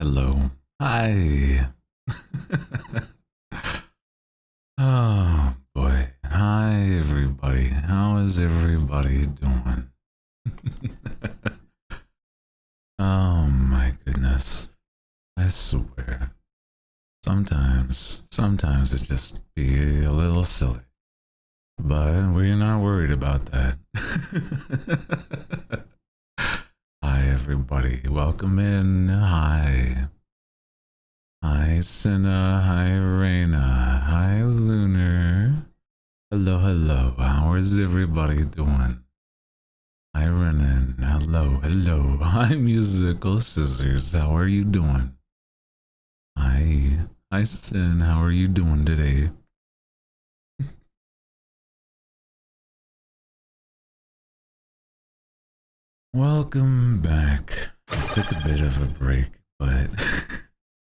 Hello. Hi. Oh boy. Hi everybody. How is everybody doing? Oh my goodness. I swear. Sometimes it just be a little silly. But we're not worried about that. Hi everybody. Welcome in. Hi. Hi, Cinna. Hi, Raina. Hi, Lunar. Hello, hello. How is everybody doing? Hi, Renan. Hello, hello. Hi, Musical Scissors. How are you doing? Hi. Hi, Sin. How are you doing today? Welcome back. I took a bit of a break, but...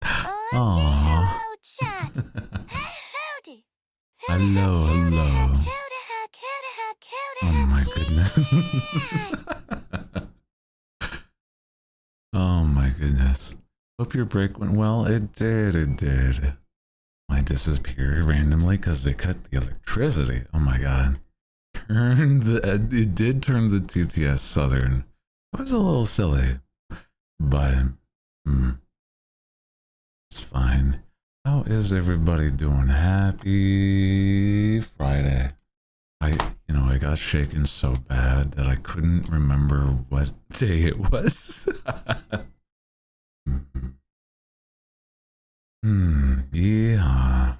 Hello, chat. Howdy. Hello, hello. Oh my goodness. Oh my goodness. Hope your break went well. It did. I disappeared randomly because they cut the electricity. Oh my god. It did turn the TTS Southern. It was a little silly. But it's fine. How is everybody doing? Happy Friday. I got shaken so bad that I couldn't remember what day it was. Yeah.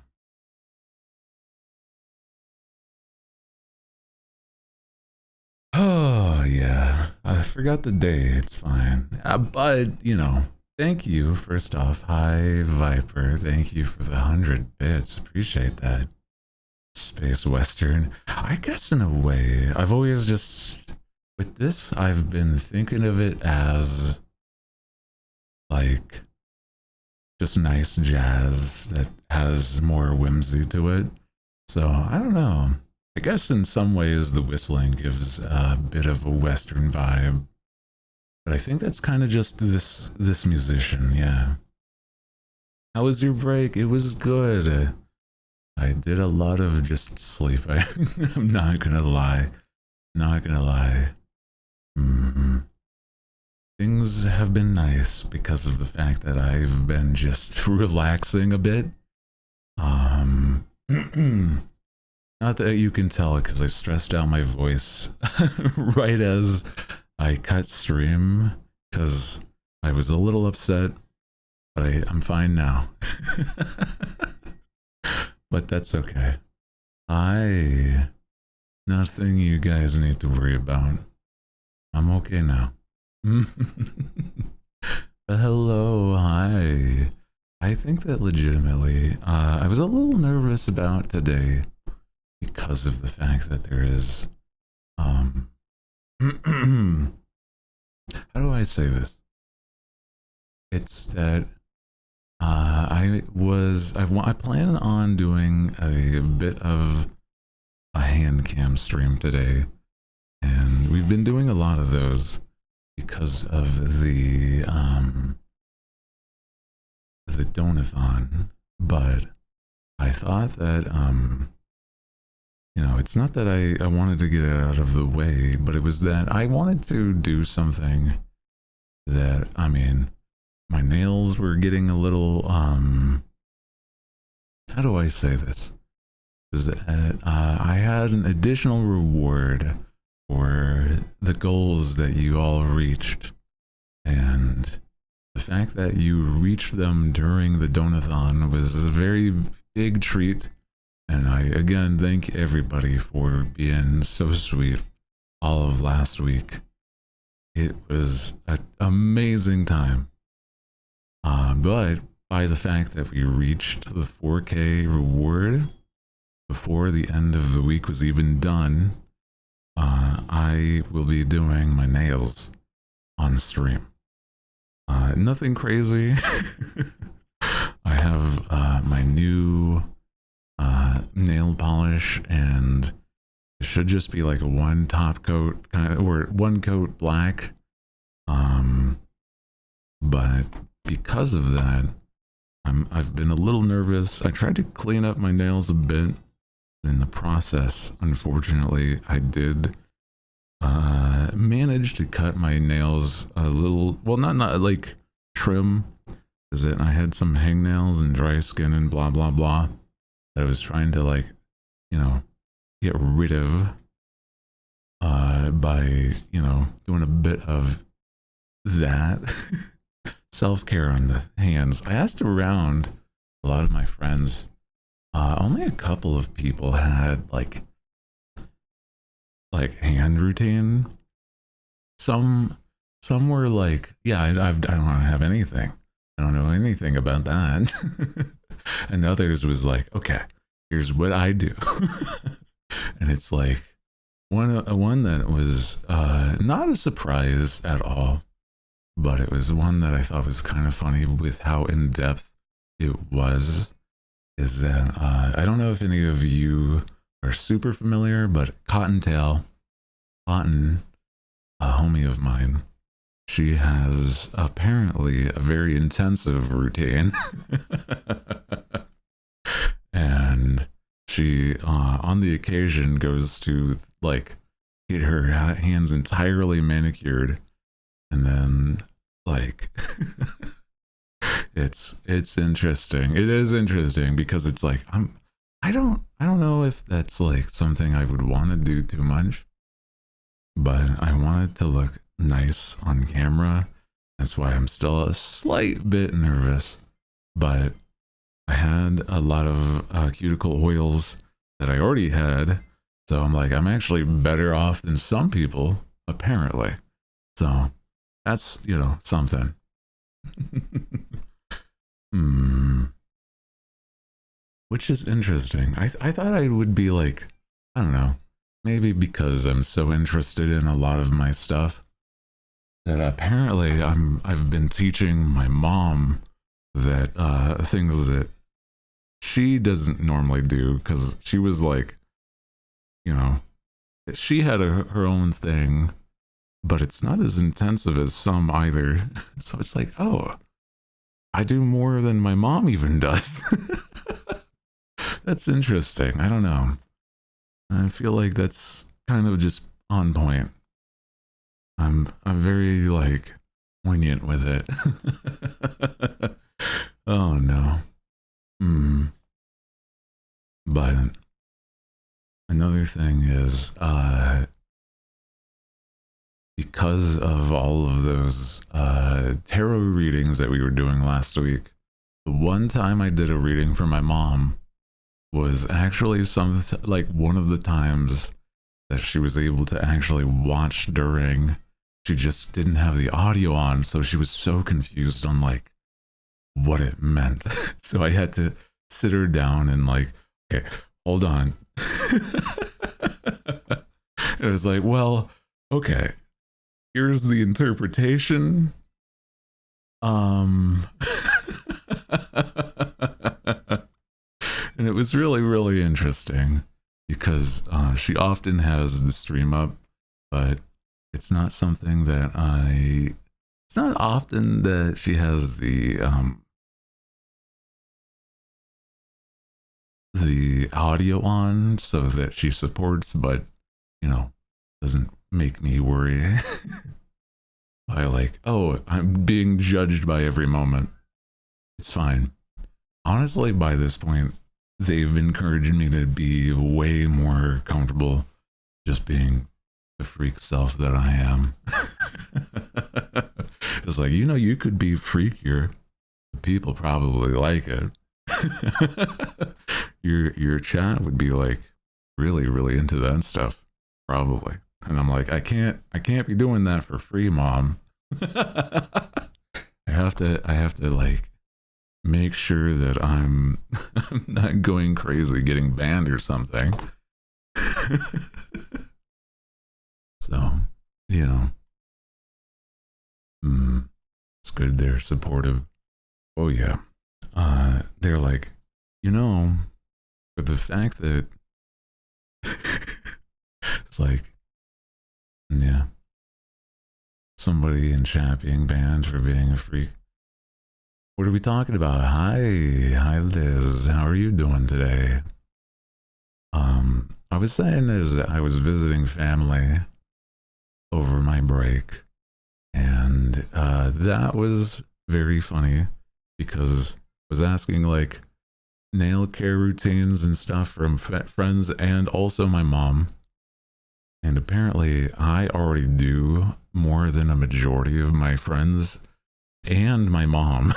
Oh, yeah. I forgot the day. It's fine. But, thank you, first off. Hi, Viper. Thank you for the 100 bits. Appreciate that. Space Western. I guess in a way, I've always just... With this, I've been thinking of it as... like... just nice jazz that has more whimsy to it. So, I don't know. I guess in some ways the whistling gives a bit of a Western vibe. But I think that's kind of just this musician, yeah. How was your break? It was good. I did a lot of just sleep. I'm not gonna lie. Not gonna lie. Things have been nice because of the fact that I've been just relaxing a bit. Not that you can tell because I stressed out my voice right as I cut stream because I was a little upset, but I'm fine now. But that's okay. Nothing you guys need to worry about. I'm okay now. Hello, hi. I think that legitimately, I was a little nervous about today because of the fact that there is, how do I say this? It's that I plan on doing a bit of a hand cam stream today, and we've been doing a lot of those because of the donathon. But I thought that it's not that I wanted to get it out of the way, but it was that I wanted to do something that, my nails were getting a little, how do I say this? Is that I had an additional reward for the goals that you all reached. And the fact that you reached them during the donathon was a very big treat. And I, again, thank everybody for being so sweet all of last week. It was an amazing time. But by the fact that we reached the 4K reward before the end of the week was even done, I will be doing my nails on stream. Nothing crazy. I have my new nail polish, and it should just be like a one top coat, or one coat black. But because of that, I've been a little nervous. I tried to clean up my nails a bit. In the process, unfortunately, I did manage to cut my nails a little. Well, not like trim, is that I had some hangnails and dry skin and blah blah blah that I was trying to, like, you know, get rid of by, you know, doing a bit of that self-care on the hands. I asked around a lot of my friends. Only a couple of people had like hand routine. Some were like, yeah, I don't have anything. I don't know anything about that. And others was like, okay, here's what I do. And it's like one that was not a surprise at all, but it was one that I thought was kind of funny with how in depth it was. Is that I don't know if any of you are super familiar, but Cotton, a homie of mine, she has apparently a very intensive routine. And she on the occasion goes to, like, get her hands entirely manicured, and then, like, it's interesting. It is interesting because it's like I don't know if that's like something I would want to do too much, but I want it to look nice on camera. That's why I'm still a slight bit nervous. But I had a lot of cuticle oils that I already had, so I'm like, I'm actually better off than some people apparently. So that's, you know, something. Which is interesting. I thought I would be like, I don't know, maybe because I'm so interested in a lot of my stuff that apparently I've been teaching my mom that things that she doesn't normally do, because she was like, you know, she had her own thing, but it's not as intensive as some either. So it's like, oh, I do more than my mom even does. That's interesting. I don't know. I feel like that's kind of just on point. I'm very, like, poignant with it. Oh no. But another thing is, because of all of those tarot readings that we were doing last week, the one time I did a reading for my mom was actually like one of the times that she was able to actually watch during. She just didn't have the audio on, so she was so confused on, like, what it meant. So I had to sit her down and, like, okay, hold on. It was like, well, okay, here's the interpretation. And it was really, really interesting because she often has the stream up, but it's not something that it's not often that she has the audio on so that she supports, but, you know, doesn't make me worry by, like, oh, I'm being judged by every moment. It's fine. Honestly, by this point, they've encouraged me to be way more comfortable just being the freak self that I am. It's like, you know, you could be freakier. People probably like it. Your chat would be like really, really into that stuff, probably. And I'm like, I can't be doing that for free, Mom. I have to like make sure that I'm not going crazy, getting banned or something. So, you know, it's good they're supportive. Oh yeah, they're like, you know, for the fact that it's like, yeah, somebody in chat being banned for being a freak. What are we talking about? Hi Liz. How are you doing today? I was saying is that I was visiting family over my break, and that was very funny because I was asking like nail care routines and stuff from friends and also my mom. And apparently, I already do more than a majority of my friends and my mom.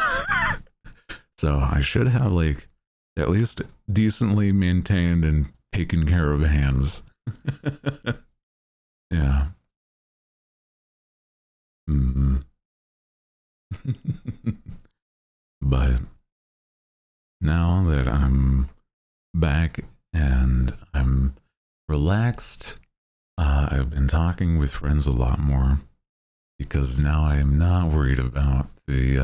So I should have like at least decently maintained and taken care of hands. Yeah. Mm-hmm. But now that I'm back and I'm relaxed, I've been talking with friends a lot more because now I am not worried about the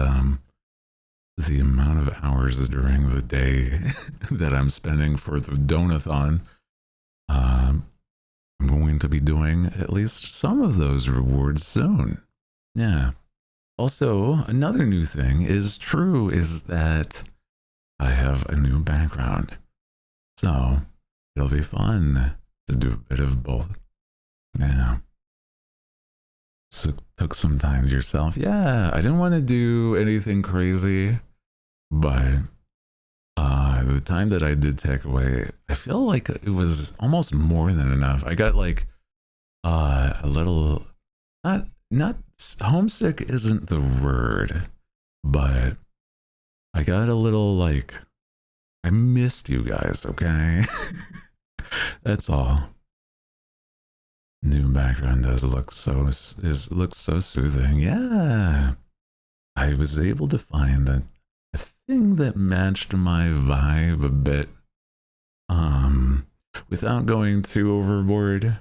amount of hours during the day that I'm spending for the donathon. Um, I'm going to be doing at least some of those rewards soon. Yeah. Also, another new thing is true is that I have a new background. So it'll be fun to do a bit of both. Yeah. So took some time to yourself. Yeah, I didn't want to do anything crazy, but the time that I did take away, I feel like it was almost more than enough. I got like a little not homesick isn't the word, but I got a little like I missed you guys, okay? That's all. New background does look looks so soothing. Yeah. I was able to find a thing that matched my vibe a bit. Without going too overboard.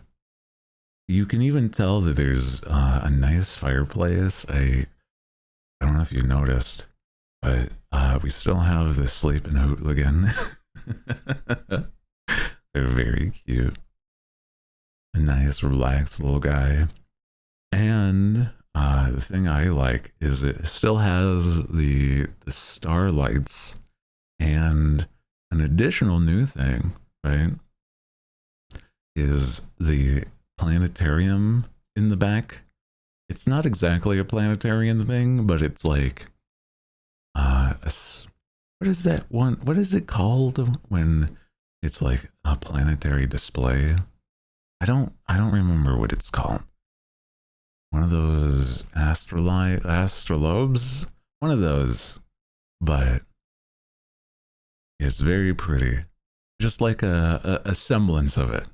You can even tell that there's a nice fireplace. I don't know if you noticed, but we still have the sleeping hooligan. They're very cute. A nice, relaxed little guy. And the thing I like is it still has the starlights and an additional new thing, right? Is the planetarium in the back. It's not exactly a planetarium thing, but it's like what is that one? What is it called when it's like a planetary display? I don't remember what it's called. One of those astrolobes, one of those, but it's very pretty, just like a semblance of it.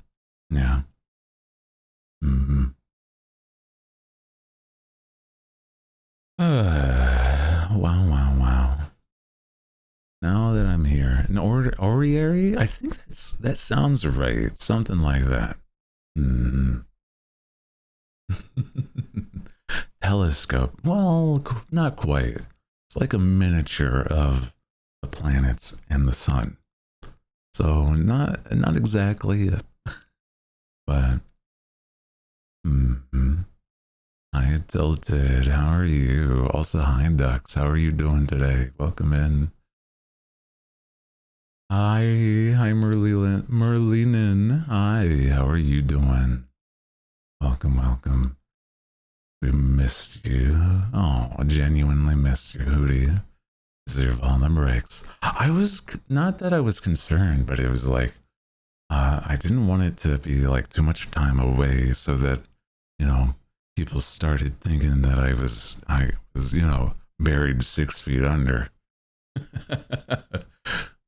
Yeah. Mm-hmm. Wow. Now that I'm here, an orrery, I think that sounds right. Something like that. Mm. Telescope. Well, not quite. It's like a miniature of the planets and the sun. So not exactly, but. Mm-hmm. Hi, Tilted. How are you? Also, hi, Ducks. How are you doing today? Welcome in. Hi, Merlinen. Hi, how are you doing? Welcome. We missed you. Oh, genuinely missed you, Hooty. Deserve all the breaks. I was not that I was concerned, but it was like I didn't want it to be like too much time away, so that people started thinking that I was buried 6 feet under.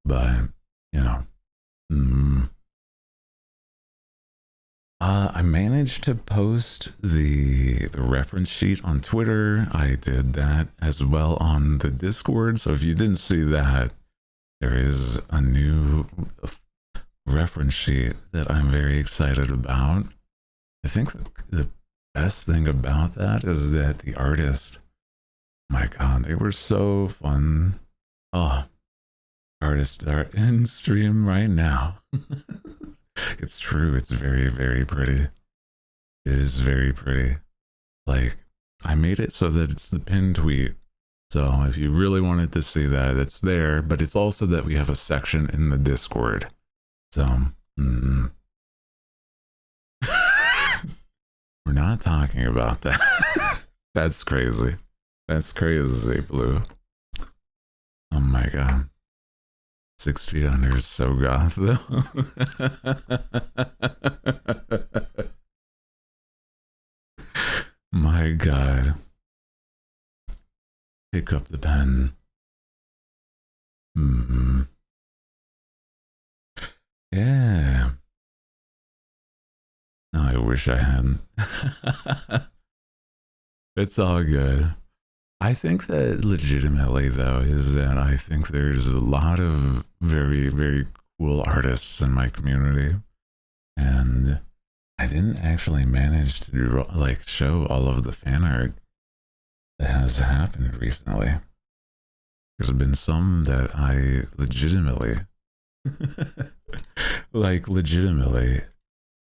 But you know, mm, I managed to post the reference sheet on Twitter. I did that as well on the Discord. So if you didn't see that, there is a new reference sheet that I'm very excited about. I think the best thing about that is that the artist, my God, they were so fun. Oh, artists are in stream right now. It's true. It's very, very pretty. It is very pretty. Like, I made it so that it's the pin tweet So if you really wanted to see that, it's there, but it's also that we have a section in the Discord. So, we're not talking about that. That's crazy. That's crazy, Blue. Oh my god. 6 feet under is so goth, though. My god. Pick up the pen. Yeah. No, I wish I hadn't. It's all good. I think that legitimately, though, is that I think there's a lot of very, very cool artists in my community. And I didn't actually manage to draw, like, show all of the fan art that has happened recently. There's been some that I legitimately, like, legitimately,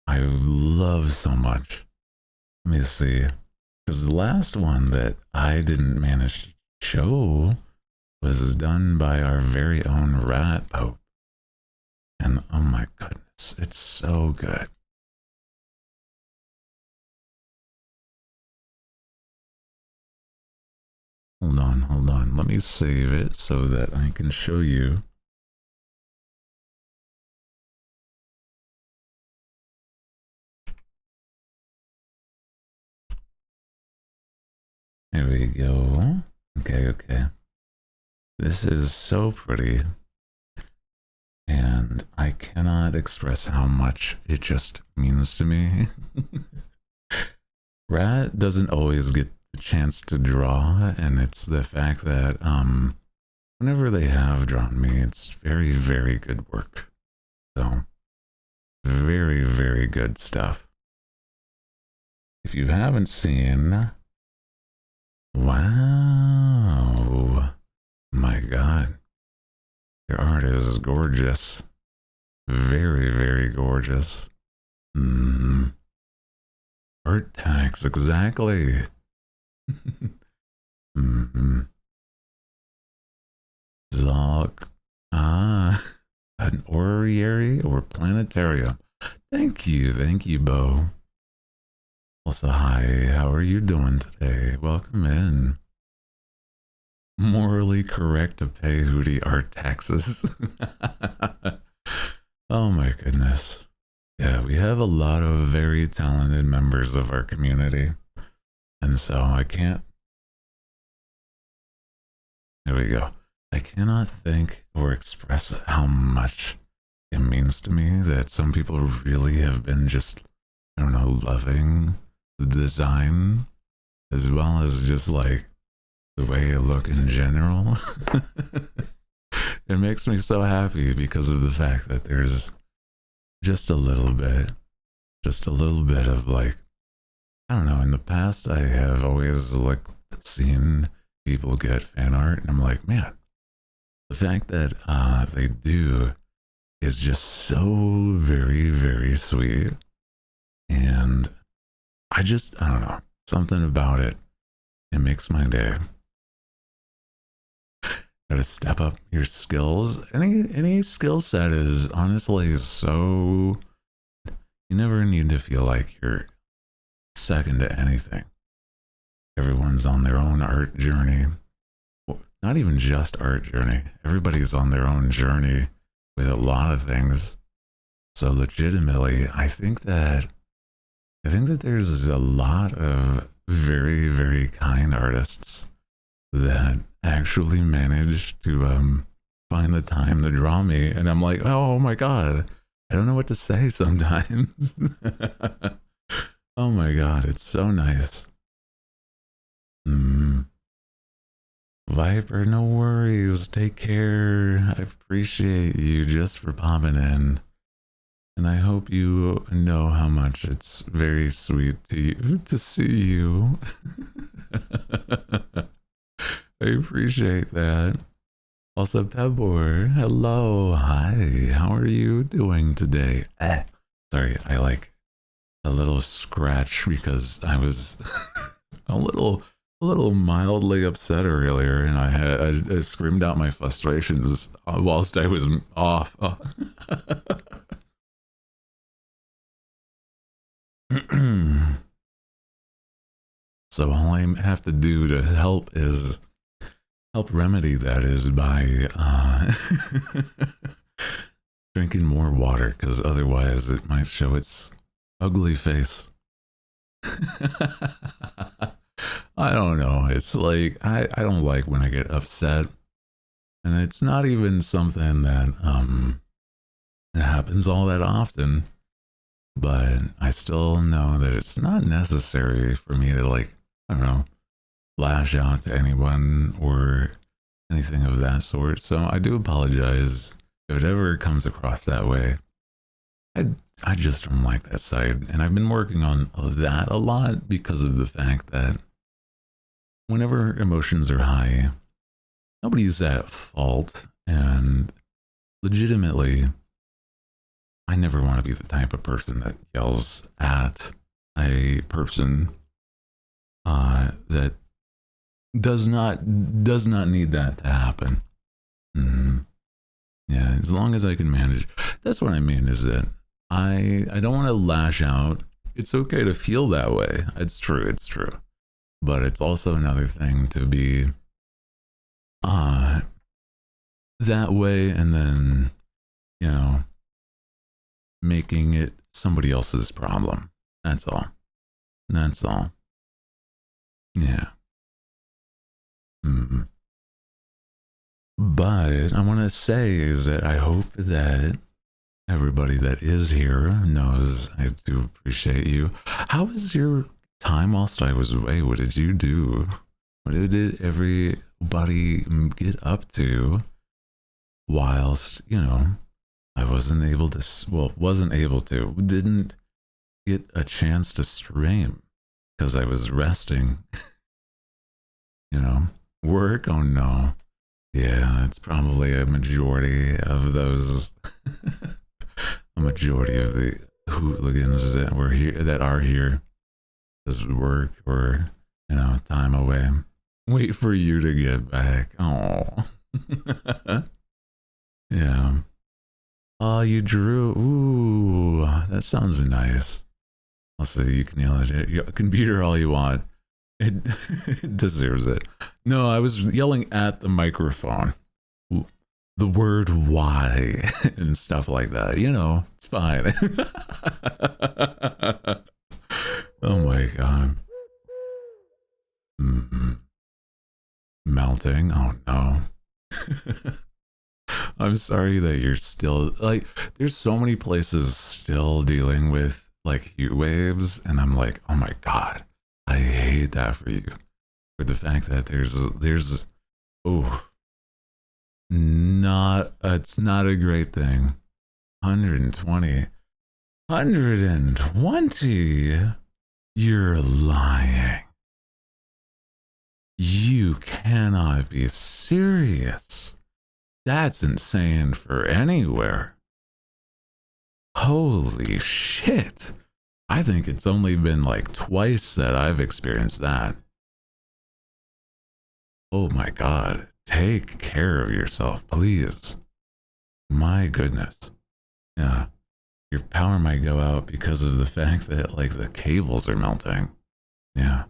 I love so much. Let me see. Because the last one that I didn't manage to show was done by our very own Rat Pope. And oh my goodness, it's so good. Hold on. Let me save it so that I can show you. There we go. Okay. This is so pretty. And I cannot express how much it just means to me. Rat doesn't always get the chance to draw, and it's the fact that whenever they have drawn me, it's very, very good work. So, very, very good stuff. If you haven't seen, wow, my god, your art is gorgeous. Very, very gorgeous. Art tax, exactly. Zog. An orrery or planetarium. Thank you, Bo. Also, hi, how are you doing today? Welcome in. Morally correct to pay Hooty art taxes. Oh my goodness. Yeah, we have a lot of very talented members of our community. And so I can't. There we go. I cannot think or express how much it means to me that some people really have been just, I don't know, loving the design as well as just like the way I look in general. It makes me so happy because of the fact that there's just a little bit of like, I don't know, in the past I have always like seen people get fan art and I'm like, man, the fact that they do is just so very, very sweet. And I don't know, something about it, it makes my day. Gotta step up your skills. Any skill set is honestly so, you never need to feel like you're second to anything. Everyone's on their own art journey. Well, not even just art journey. Everybody's on their own journey with a lot of things. So legitimately, I think that there's a lot of very, very kind artists that actually managed to find the time to draw me, and I'm like, oh my god, I don't know what to say sometimes. Oh my god, it's so nice. Viper, no worries, take care. I appreciate you just for popping in, and I hope you know how much it's very sweet to you to see you. I appreciate that. Also, Pebor, hello, hi, how are you doing today? Sorry, I like a little scratch because I was a little a little mildly upset earlier, and I screamed out my frustrations whilst I was off. So all I have to do to help remedy that is by drinking more water, because otherwise it might show its ugly face. I don't know. It's like I don't like when I get upset, and it's not even something that it happens all that often. But I still know that it's not necessary for me to, like, I don't know, lash out to anyone or anything of that sort. So I do apologize if it ever comes across that way. I just don't like that side, and I've been working on that a lot because of the fact that whenever emotions are high, nobody's at fault, and legitimately, I never want to be the type of person that yells at a person that does not need that to happen. Yeah, as long as I can manage. That's what I mean, is that I don't want to lash out. It's okay to feel that way. It's true. But it's also another thing to be that way, and then, you know, making it somebody else's problem. That's all. Yeah. But I want to say is that I hope that everybody that is here knows I do appreciate you. How was your time whilst I was away? What did you do? What did everybody get up to whilst, you know, I didn't get a chance to stream because I was resting. You know, work, oh no. Yeah, it's probably a majority of those, a majority of the hooligans that are here, because work or, you know, time away. Wait for you to get back. Oh. Yeah. Oh, you drew. Ooh, that sounds nice. I'll say you can yell at it. Computer all you want. It deserves it. No, I was yelling at the microphone. The word why and stuff like that. You know, it's fine. Oh my god. Melting. Oh no. I'm sorry that you're still, like, there's so many places still dealing with, like, heat waves, and I'm like, oh my god, I hate that for you. For the fact that there's it's not a great thing. 120. You're lying. You cannot be serious. That's insane for anywhere. Holy shit. I think it's only been like twice that I've experienced that. Oh my god. Take care of yourself, please. My goodness. Yeah. Your power might go out because of the fact that, like, the cables are melting. Yeah.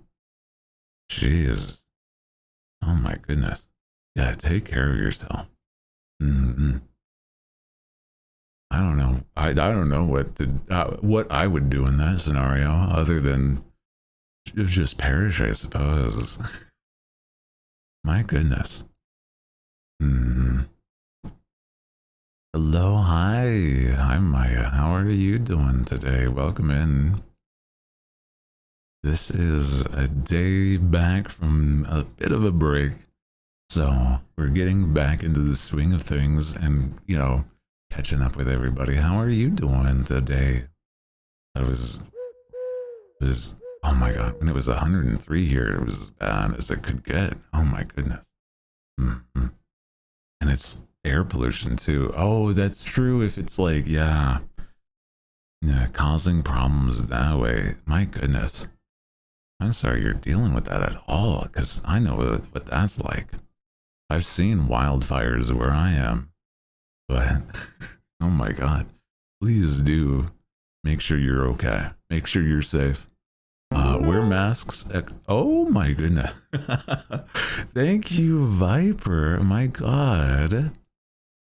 Jeez. Oh my goodness. Yeah, take care of yourself. I don't know. I don't know what I would do in that scenario other than just perish, I suppose. My goodness. Hello, hi Maya. How are you doing today? Welcome in. This is a day back from a bit of a break, so we're getting back into the swing of things and, you know, catching up with everybody. How are you doing today? It was oh my god, when it was 103 here, it was as bad as it could get. Oh my goodness. And it's air pollution too. Oh, that's true. If it's like, yeah, causing problems that way. My goodness. I'm sorry you're dealing with that at all, because I know what that's like. I've seen wildfires where I am, but oh my god. Please do make sure you're okay. Make sure you're safe. Wear masks. Oh my goodness. Thank you, Viper. My god.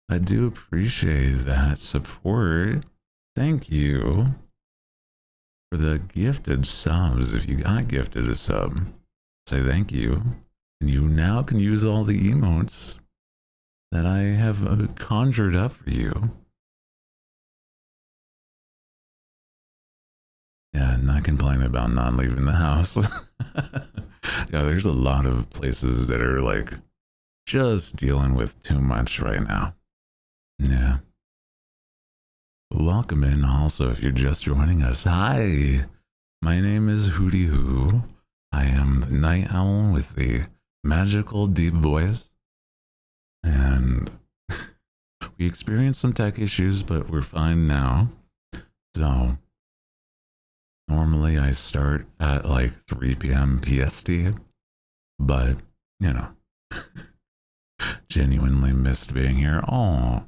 I do appreciate that support. Thank you for the gifted subs. If you got gifted a sub, say thank you. And you now can use all the emotes that I have conjured up for you. Yeah, not complaining about not leaving the house. Yeah, there's a lot of places that are like just dealing with too much right now. Yeah. Welcome in also if you're just joining us. Hi, my name is Hooty Hoo. I am the night owl with the magical deep voice. And we experienced some tech issues, but we're fine now. So normally I start at like 3 p.m. PST, but you know, genuinely missed being here. Oh,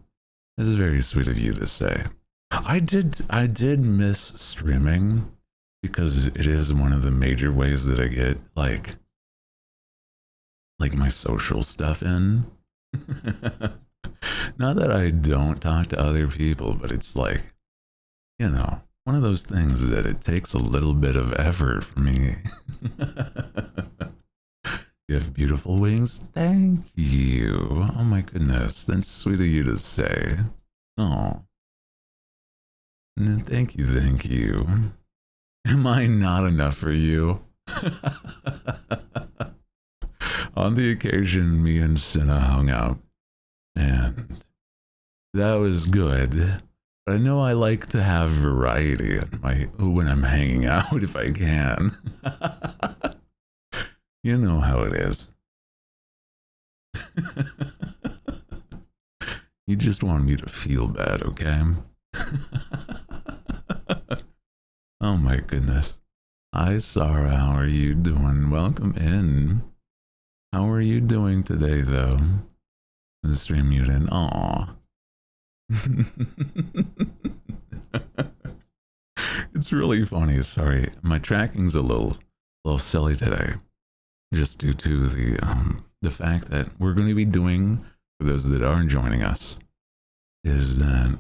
this is very sweet of you to say. I did miss streaming because it is one of the major ways that I get like my social stuff in. Not that I don't talk to other people, but it's like, you know, one of those things that it takes a little bit of effort for me. You have beautiful wings. Thank you. Oh my goodness. That's sweet of you to say. Oh. Thank you, thank you. Am I not enough for you? On the occasion, me and Cinna hung out, and that was good. But I know I like to have variety in when I'm hanging out if I can. You know how it is. You just want me to feel bad, okay? Oh my goodness. Hi, Sarah. How are you doing? Welcome in. How are you doing today, though? The stream muted. Aw. It's really funny. Sorry, my tracking's a little silly today, just due to the fact that we're going to be doing, for those that aren't joining us, is that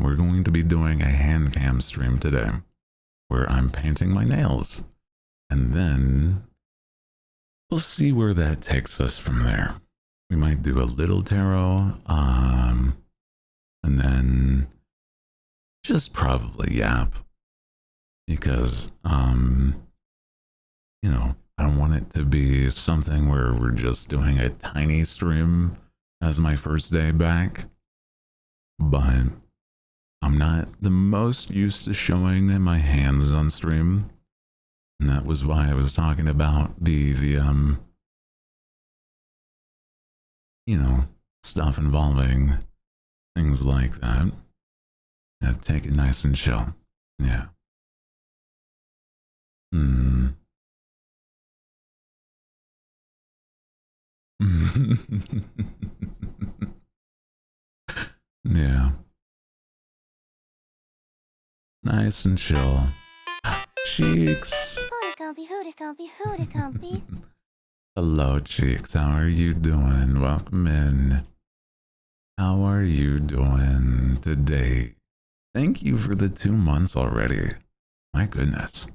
we're going to be doing a hand cam stream today, where I'm painting my nails, and then we'll see where that takes us from there. We might do a little tarot, and then just probably yap, because you know, I don't want it to be something where we're just doing a tiny stream as my first day back. But I'm not the most used to showing my hands on stream, and that was why I was talking about the you know, stuff involving things like that. Yeah, take it nice and chill. Yeah. Yeah. Nice and chill. Cheeks. Hooty comfy, hooty comfy, hooty comfy. Hello, Cheeks. How are you doing? Welcome in. How are you doing today? Thank you for the 2 months already. My goodness.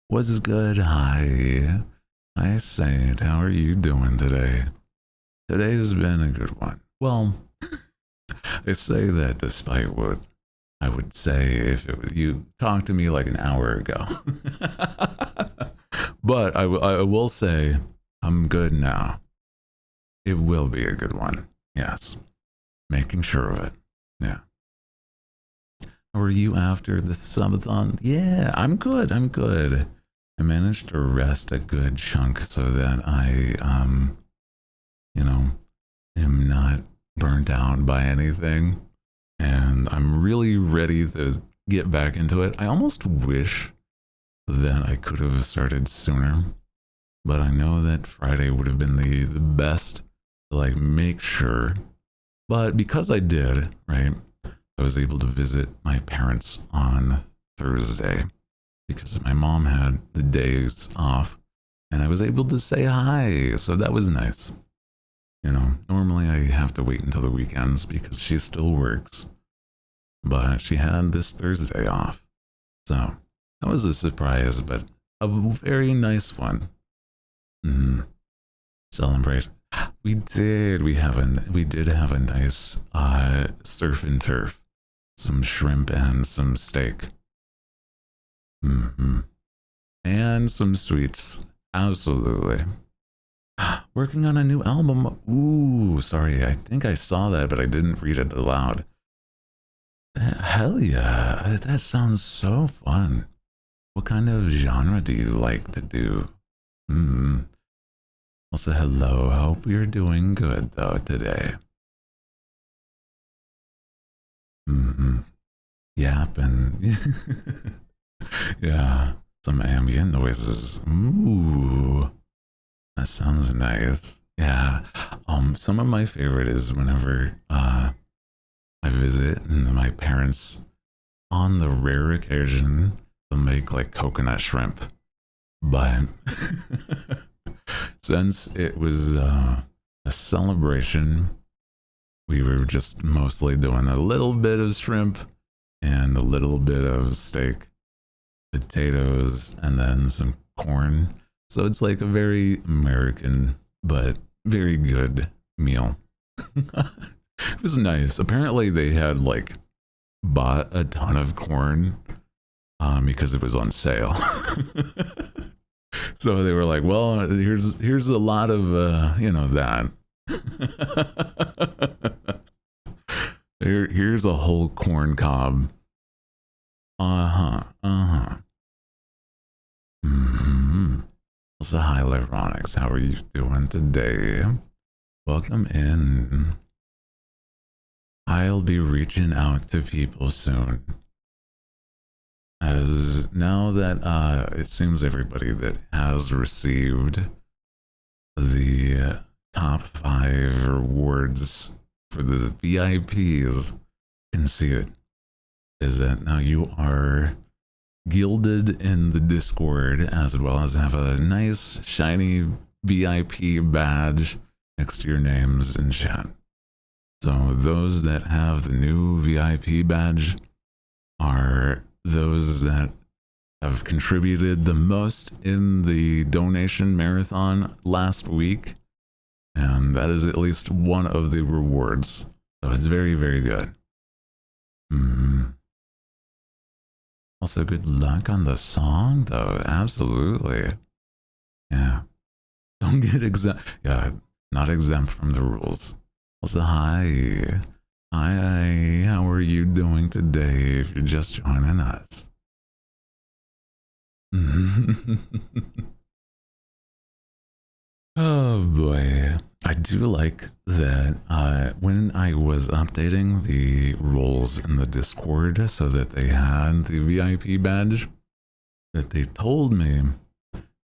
What's good? Hi. Hi, Saint. How are you doing today? Today's been a good one. Well, I say that despite what I would say if it was you talked to me like an hour ago. But I will say I'm good now. It will be a good one. Yes. Making sure of it. Yeah. How are you after the subathon? Yeah, I'm good. I'm good. I managed to rest a good chunk so that I, you know, am not burnt out by anything. And I'm really ready to get back into it. I almost wish that I could have started sooner, but I know that Friday would have been the best to like make sure. But because I did, right, I was able to visit my parents on Thursday because my mom had the days off and I was able to say hi. So that was nice. You know, normally I have to wait until the weekends because she still works, but she had this Thursday off. So that was a surprise, but a very nice one. Celebrate. We did. We did have a nice surf and turf, some shrimp and some steak. And some sweets. Absolutely. Working on a new album. Ooh, sorry. I think I saw that, but I didn't read it aloud. Hell yeah. That sounds so fun. What kind of genre do you like to do? Also, hello. Hope you're doing good, though, today. Yap and... yeah. Some ambient noises. Ooh. That sounds nice. Yeah. Some of my favorite is whenever I visit and my parents, on the rare occasion, they'll make like coconut shrimp. But since it was a celebration, we were just mostly doing a little bit of shrimp and a little bit of steak, potatoes, and then some corn. So it's like a very American, but very good meal. It was nice. Apparently they had like bought a ton of corn because it was on sale. So they were like, well, here's a lot of you know, that. Here's a whole corn cob. So hi, Leronics. How are you doing today? Welcome in. I'll be reaching out to people soon. As now that it seems everybody that has received the top 5 rewards for the VIPs can see it, is that now you are gilded in the Discord as well as have a nice shiny VIP badge next to your names in chat. So those that have the new VIP badge are those that have contributed the most in the donation marathon last week, and that is at least one of the rewards. So it's very, very good. Also, good luck on the song, though. Absolutely. Yeah. Don't get exempt. Yeah, not exempt from the rules. Also, hi. Hi, how are you doing today if you're just joining us? Oh boy. I do like that when I was updating the roles in the Discord so that they had the VIP badge, that they told me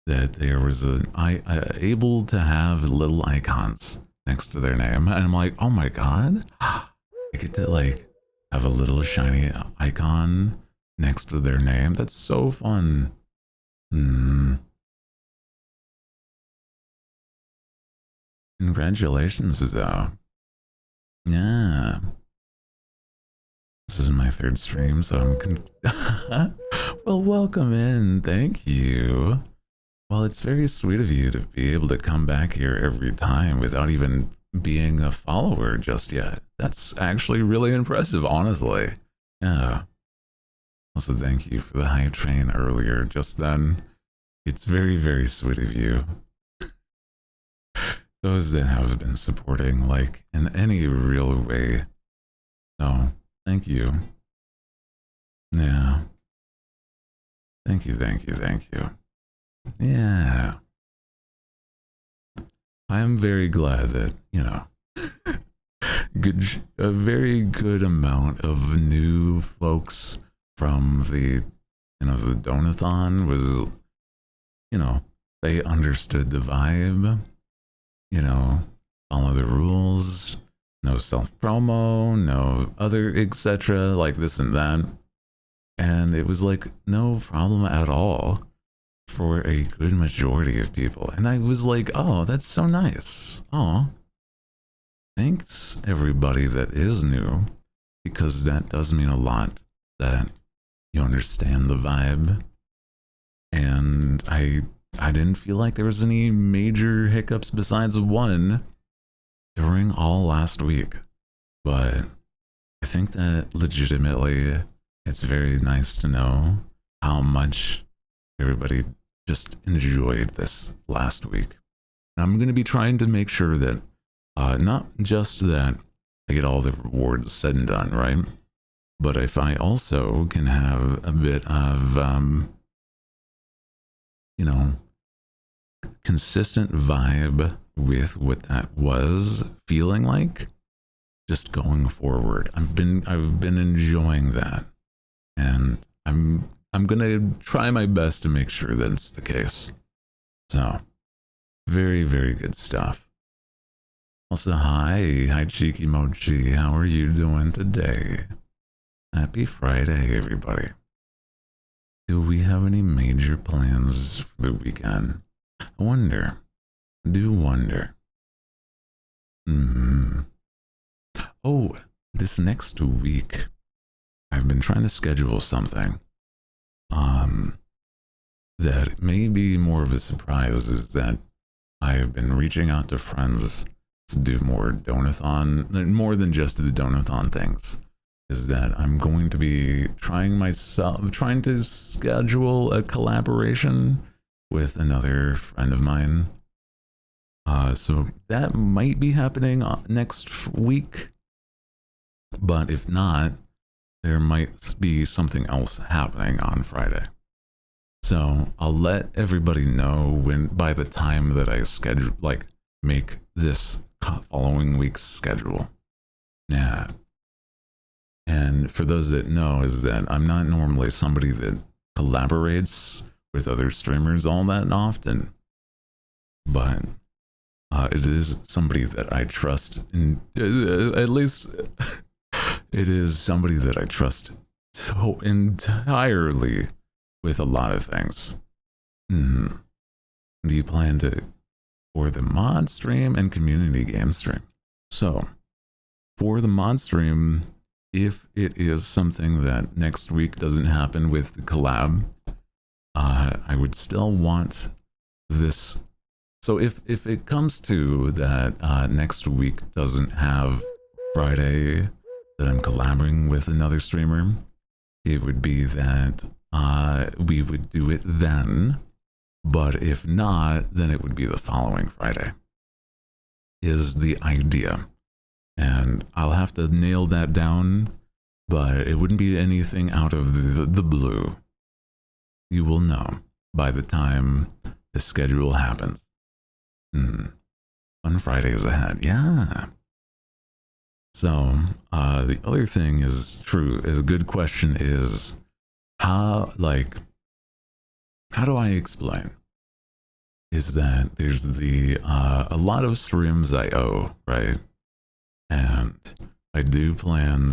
that there was able to have little icons next to their name. And I'm like, oh my god, I get to like have a little shiny icon next to their name. That's so fun. Congratulations, though. Yeah. This is my 3rd stream, so I'm well, welcome in. Thank you. Well, it's very sweet of you to be able to come back here every time without even being a follower just yet. That's actually really impressive, honestly. Yeah. Also, thank you for the hype train earlier just then. It's very, very sweet of you. Those that have been supporting, like, in any real way. So, thank you. Yeah. Thank you, thank you, thank you. Yeah. I am very glad that, you know, a very good amount of new folks from the You know, the donathon was, you know, they understood the vibe, you know, follow the rules, no self promo, no other etc. like this and that. And it was like no problem at all for a good majority of people. And I was like, oh, that's so nice. Oh, thanks everybody that is new, because that does mean a lot that you understand the vibe. And I didn't feel like there was any major hiccups besides one during all last week. But I think that legitimately it's very nice to know how much everybody just enjoyed this last week. And I'm going to be trying to make sure that not just that I get all the rewards said and done, right? But if I also can have a bit of, you know, consistent vibe with what that was feeling like, just going forward. I've been enjoying that, and I'm gonna try my best to make sure that's the case. So, very, very good stuff. Also, hi Cheeky Mochi, how are you doing today? Happy Friday, everybody. Do we have any major plans for the weekend? I wonder. Do wonder. Oh, this next week, I've been trying to schedule something. That may be more of a surprise is that I have been reaching out to friends to do more donathon, more than just the donathon things. Is that I'm going to be trying to schedule a collaboration with another friend of mine. So that might be happening next week. But if not, there might be something else happening on Friday. So I'll let everybody know by the time that I schedule, make this following week's schedule. Yeah. And for those that know, is that I'm not normally somebody that collaborates with other streamers all that often, but it is somebody that I trust, and at least it is somebody that I trust so entirely with a lot of things. Do you plan for the mod stream and community game stream? So for the mod stream, if it is something that next week doesn't happen with the collab, I would still want this. So if it comes to that next week doesn't have Friday that I'm collaborating with another streamer, it would be that we would do it then. But if not, then it would be the following Friday, is the idea. And I'll have to nail that down, but it wouldn't be anything out of the blue. You will know by the time the schedule happens. Fun Fridays ahead, yeah. So the other thing is a good question is how do I explain? Is that there's a lot of streams I owe, right? And I do plan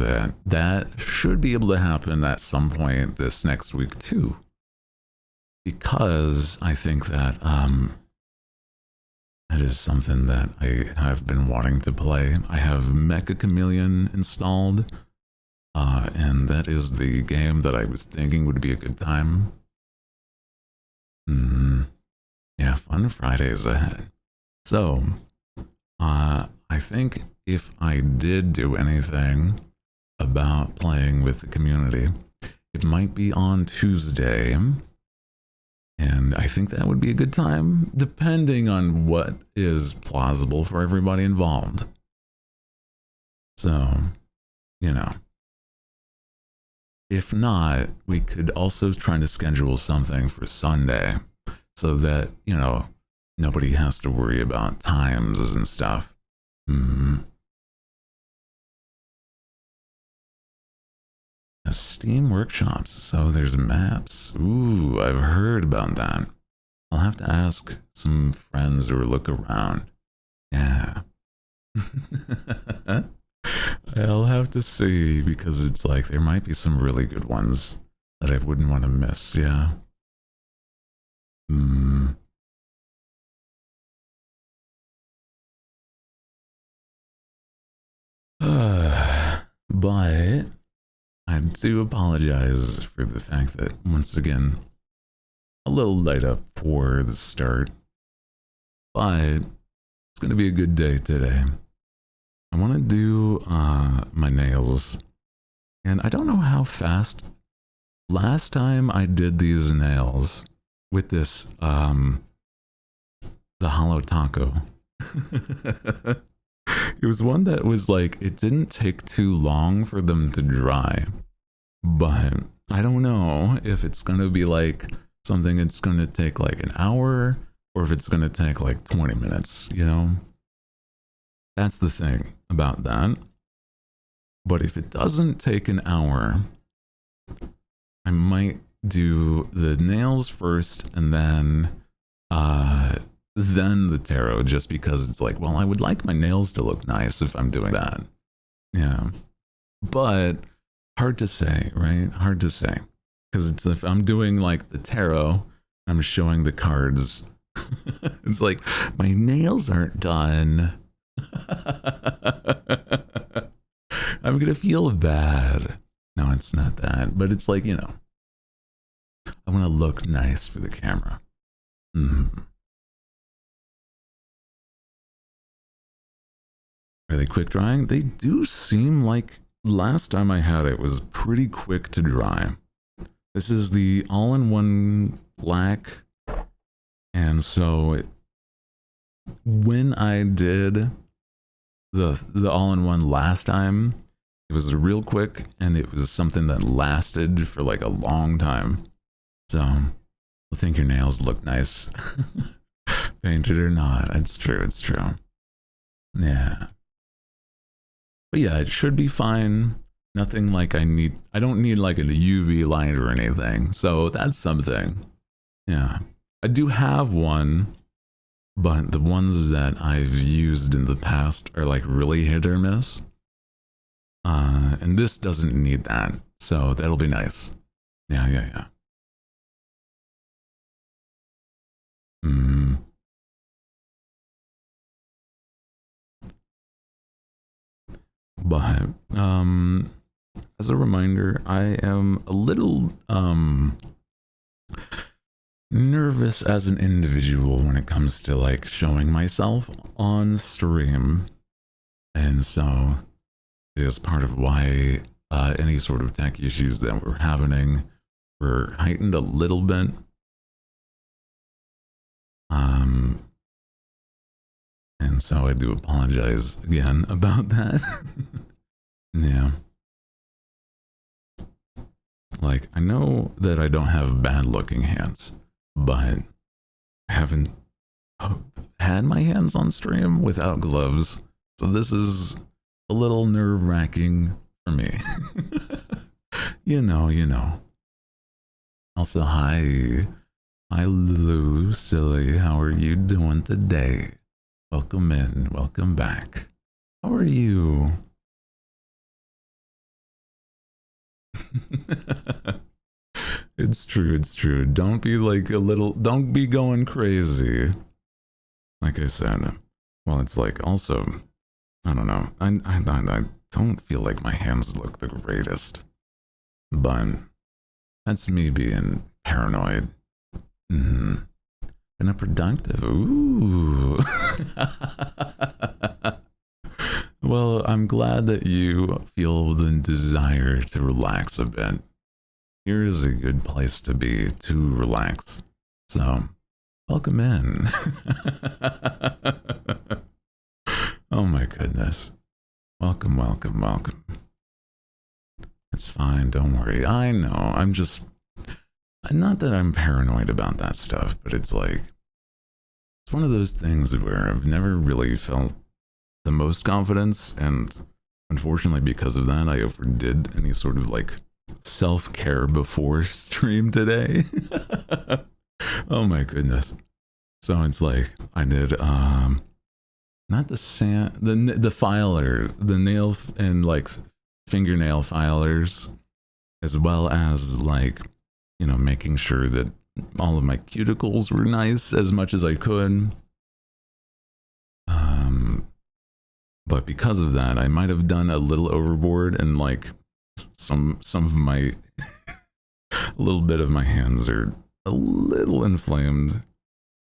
that should be able to happen at some point this next week too, because I think that it is something that I have been wanting to play. I have Mecha Chameleon installed, and that is the game that I was thinking would be a good time. Yeah, fun Fridays ahead. So, I think if I did do anything about playing with the community, it might be on Tuesday. And I think that would be a good time, depending on what is plausible for everybody involved. So, you know. If not, we could also try to schedule something for Sunday so that, you know, nobody has to worry about times and stuff. Steam workshops. So there's maps. Ooh, I've heard about that. I'll have to ask some friends or look around. Yeah. I'll have to see because it's like there might be some really good ones that I wouldn't want to miss. Yeah. Hmm. But I do apologize for the fact that once again, a little light up for the start. But it's gonna be a good day today. I want to do my nails, and I don't know how fast. Last time I did these nails with this the hollow taco. It was one that was like it didn't take too long for them to dry, but I don't know if it's gonna be like something it's gonna take like an hour or if it's gonna take like 20 minutes, you know? That's the thing about that. But if it doesn't take an hour, I might do the nails first and then the tarot, just because it's like, well, I would like my nails to look nice if I'm doing that. Yeah. But hard to say, right? Hard to say. Because it's if I'm doing like the tarot, I'm showing the cards. It's like, my nails aren't done. I'm gonna feel bad. No, it's not that. But it's like, you know, I want to look nice for the camera. Mm-hmm. Are they quick drying? They do seem like last time I had it was pretty quick to dry. This is the all-in-one black, and so when I did the all-in-one last time, it was real quick, and it was something that lasted for like a long time. So I think your nails look nice, painted or not. It's true. It's true. Yeah. But yeah, it should be fine. Nothing like I don't need like a UV light or anything. So that's something. Yeah. I do have one, but the ones that I've used in the past are like really hit or miss. And this doesn't need that. So that'll be nice. Yeah, yeah, yeah. Mm. But as a reminder, I am a little nervous as an individual when it comes to like showing myself on stream, and so it is part of why any sort of tech issues that we're having were heightened a little bit. And so I do apologize again about that. Yeah. Like, I know that I don't have bad looking hands, but I haven't had my hands on stream without gloves. So this is a little nerve wracking for me. You know, you know. Also, hi. Hi, Lou, silly. How are you doing today? Welcome in. Welcome back. How are you? It's true. It's true. Don't be like don't be going crazy. Like I said, well, it's like also, I don't know. I don't feel like my hands look the greatest, but that's me being paranoid. Mm-hmm. And a productive. Ooh. Well, I'm glad that you feel the desire to relax a bit. Here is a good place to be to relax. So, welcome in. Oh my goodness. Welcome, welcome, welcome. It's fine, don't worry. I know, I'm just... Not that I'm paranoid about that stuff, but it's like... It's one of those things where I've never really felt the most confidence, and unfortunately because of that, I overdid any sort of like self-care before stream today. Oh my goodness. So it's like I did not the sand, the filer, the nail and like fingernail filers, as well as like, you know, making sure that all of my cuticles were nice as much as I could. But because of that, I might have done a little overboard, and like some of my a little bit of my hands are a little inflamed.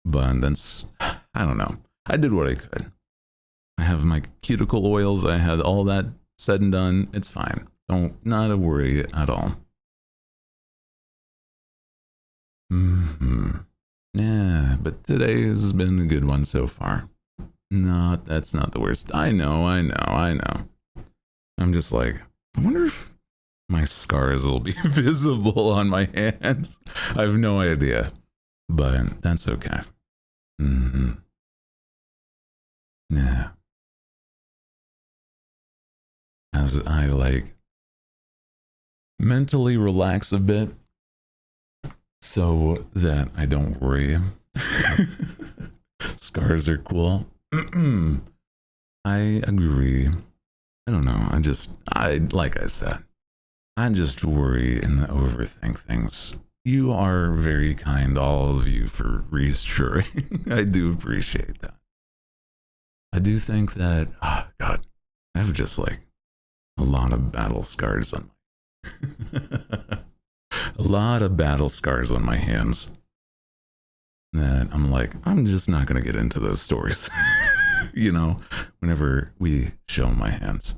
But that's, I don't know. I did what I could. I have my cuticle oils. I had all that said and done. It's fine. Not a worry at all. Yeah, but today has been a good one so far. No, that's not the worst. I know. I'm just like, I wonder if my scars will be visible on my hands. I have no idea, but that's okay. Yeah. As I like mentally relax a bit so that I don't worry. Scars are cool. I agree. I don't know. Like I said, I just worry and overthink things. You are very kind, all of you, for reassuring. I do appreciate that. I do think that, oh God, I have just like a lot of battle scars on a lot of battle scars on my hands that I'm like, I'm just not going to get into those stories. You know, whenever we show my hands.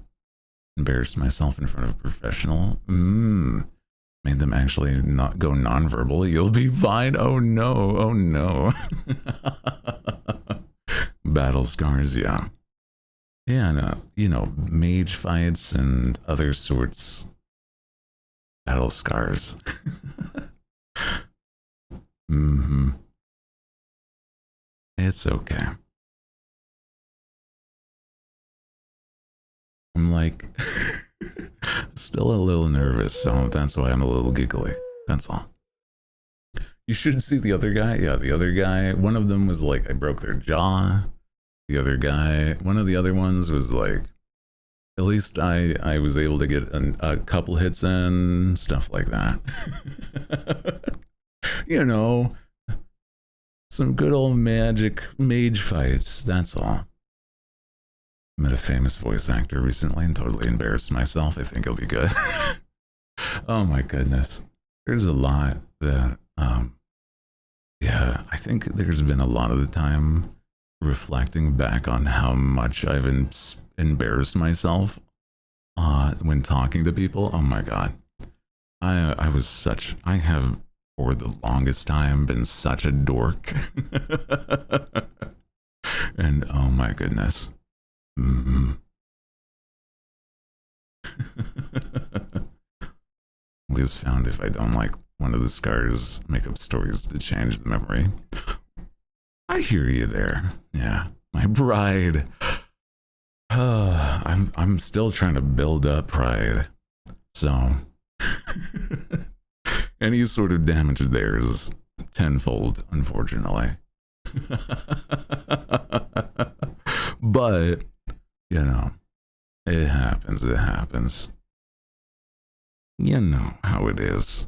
Embarrassed myself in front of a professional. Made them actually not go nonverbal. You'll be fine. Oh no. Battle scars, yeah. Yeah, no, you know, mage fights and other sorts. Battle scars. It's okay. I'm like still a little nervous, so that's why I'm a little giggly. That's all. You should see the other guy. Yeah, the other guy. One of them was like, I broke their jaw. The other guy, one of the other ones was like, at least I was able to get a couple hits in, stuff like that. You know, some good old mage fights, that's all. Met a famous voice actor recently and totally embarrassed myself. I think it'll be good. Oh my goodness. There's a lot that, yeah, I think there's been a lot of the time reflecting back on how much I've embarrassed myself when talking to people. Oh my God. I have for the longest time been such a dork. And oh my goodness. Always found if I don't like one of the scars, make up stories to change the memory. I hear you there. Yeah, my pride. I'm still trying to build up pride. So any sort of damage there is tenfold, unfortunately. But you know, it happens. You know how it is.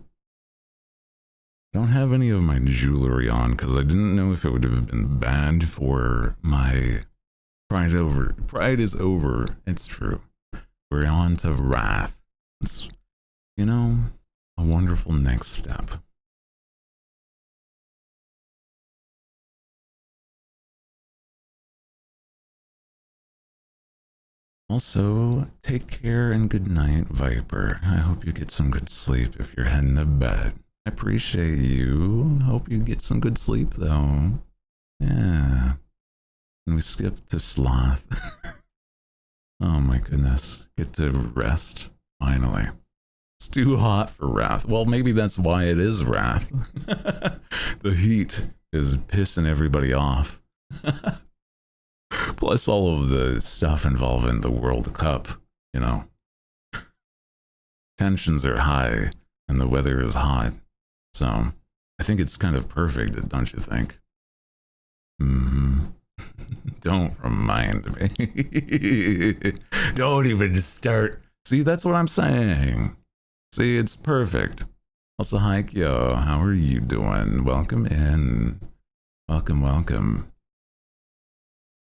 Don't have any of my jewelry on because I didn't know if it would have been bad for my pride over. Pride is over. It's true. We're on to wrath. It's, you know, a wonderful next step. Also, take care and good night, Viper. I hope you get some good sleep if you're heading to bed. I appreciate you. Hope you get some good sleep, though. Yeah. And we skip to Sloth. Oh my goodness. Get to rest, finally. It's too hot for Wrath. Well, maybe that's why it is Wrath. The heat is pissing everybody off. Plus all of the stuff involving the World Cup, you know. tensions are high and the weather is hot. So I think it's kind of perfect, don't you think? Mm-hmm. Don't remind me. Don't even start. See, that's what I'm saying. See, it's perfect. Also, hi, Kyo. How are you doing? Welcome in. Welcome, welcome.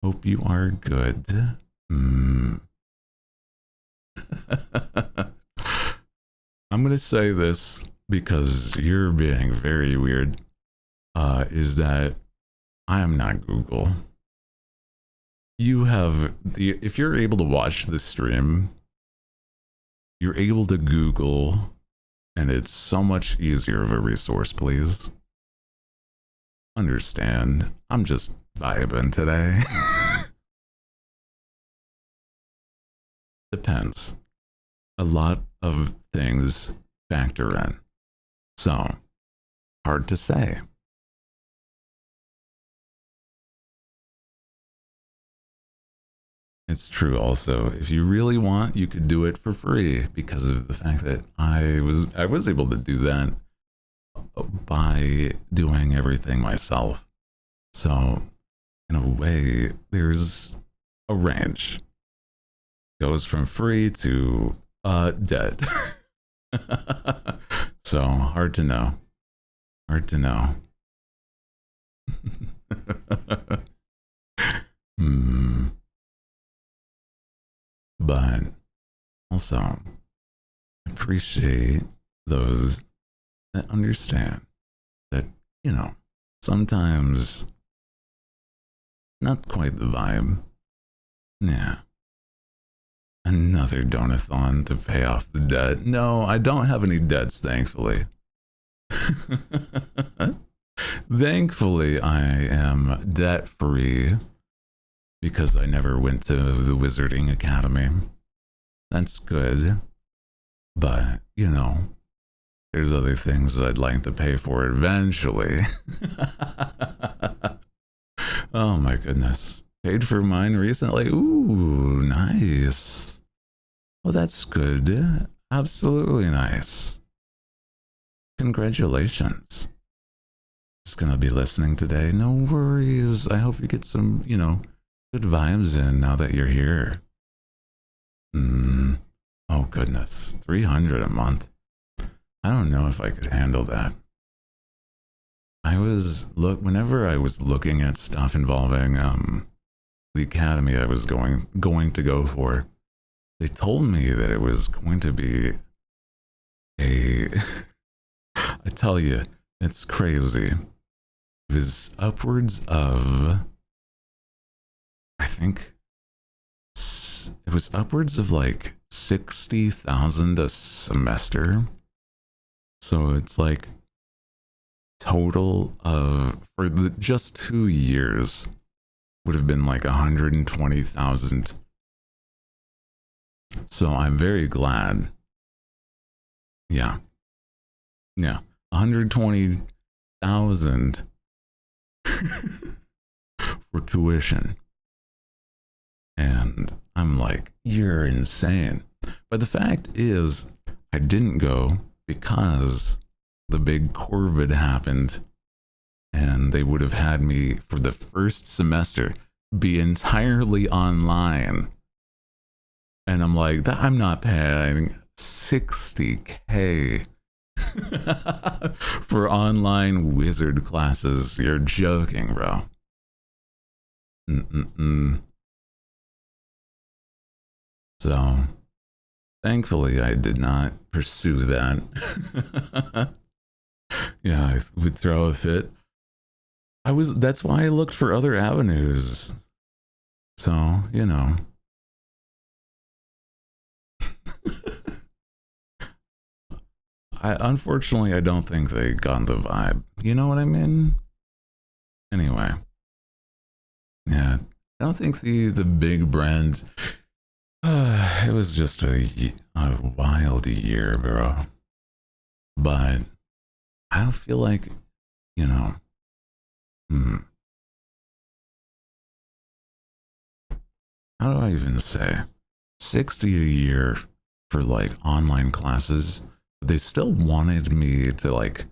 Hope you are good. I'm going to say this because you're being very weird. Is that I am not Google. You have the, if you're able to watch the stream, you're able to Google, and it's so much easier of a resource, please. Understand, I'm just vibing today. Depends. A lot of things factor in. So, hard to say. It's true also. If you really want, you could do it for free because of the fact that I was able to do that by doing everything myself. So, in a way, there's a range. Goes from free to dead. So, hard to know. Hard to know. But also appreciate those that understand that, you know, sometimes not quite the vibe. Yeah. Another donathon to pay off the debt. No, I don't have any debts, thankfully. Thankfully, I am debt free because I never went to the Wizarding Academy. That's good. But, you know, there's other things I'd like to pay for eventually. Oh my goodness. Paid for mine recently. Ooh, nice. Well, that's good. Absolutely nice. Congratulations. Just gonna be listening today. No worries. I hope you get some, you know, good vibes in now that you're here. Oh goodness, 300 a month. I don't know if I could handle that. Whenever I was looking at stuff involving the academy I was going to go for, they told me that it was going to be a I tell you, it's crazy. It was upwards of, I think it was upwards of like 60,000 a semester. So it's like total of, for just 2 years, would have been like 120,000. So I'm very glad. Yeah. 120,000 for tuition. And I'm like, you're insane. But the fact is, I didn't go because the big COVID happened, and they would have had me for the first semester be entirely online. And I'm like, I'm not paying 60K for online wizard classes. You're joking, bro. So, thankfully, I did not pursue that. Yeah, I would throw a fit. That's why I looked for other avenues. So, you know. Unfortunately, I don't think they got the vibe. You know what I mean? Anyway. Yeah, I don't think the big brands. It was just a wild year, bro. But I don't feel like, you know. How do I even say? 60 a year for like online classes. But they still wanted me to like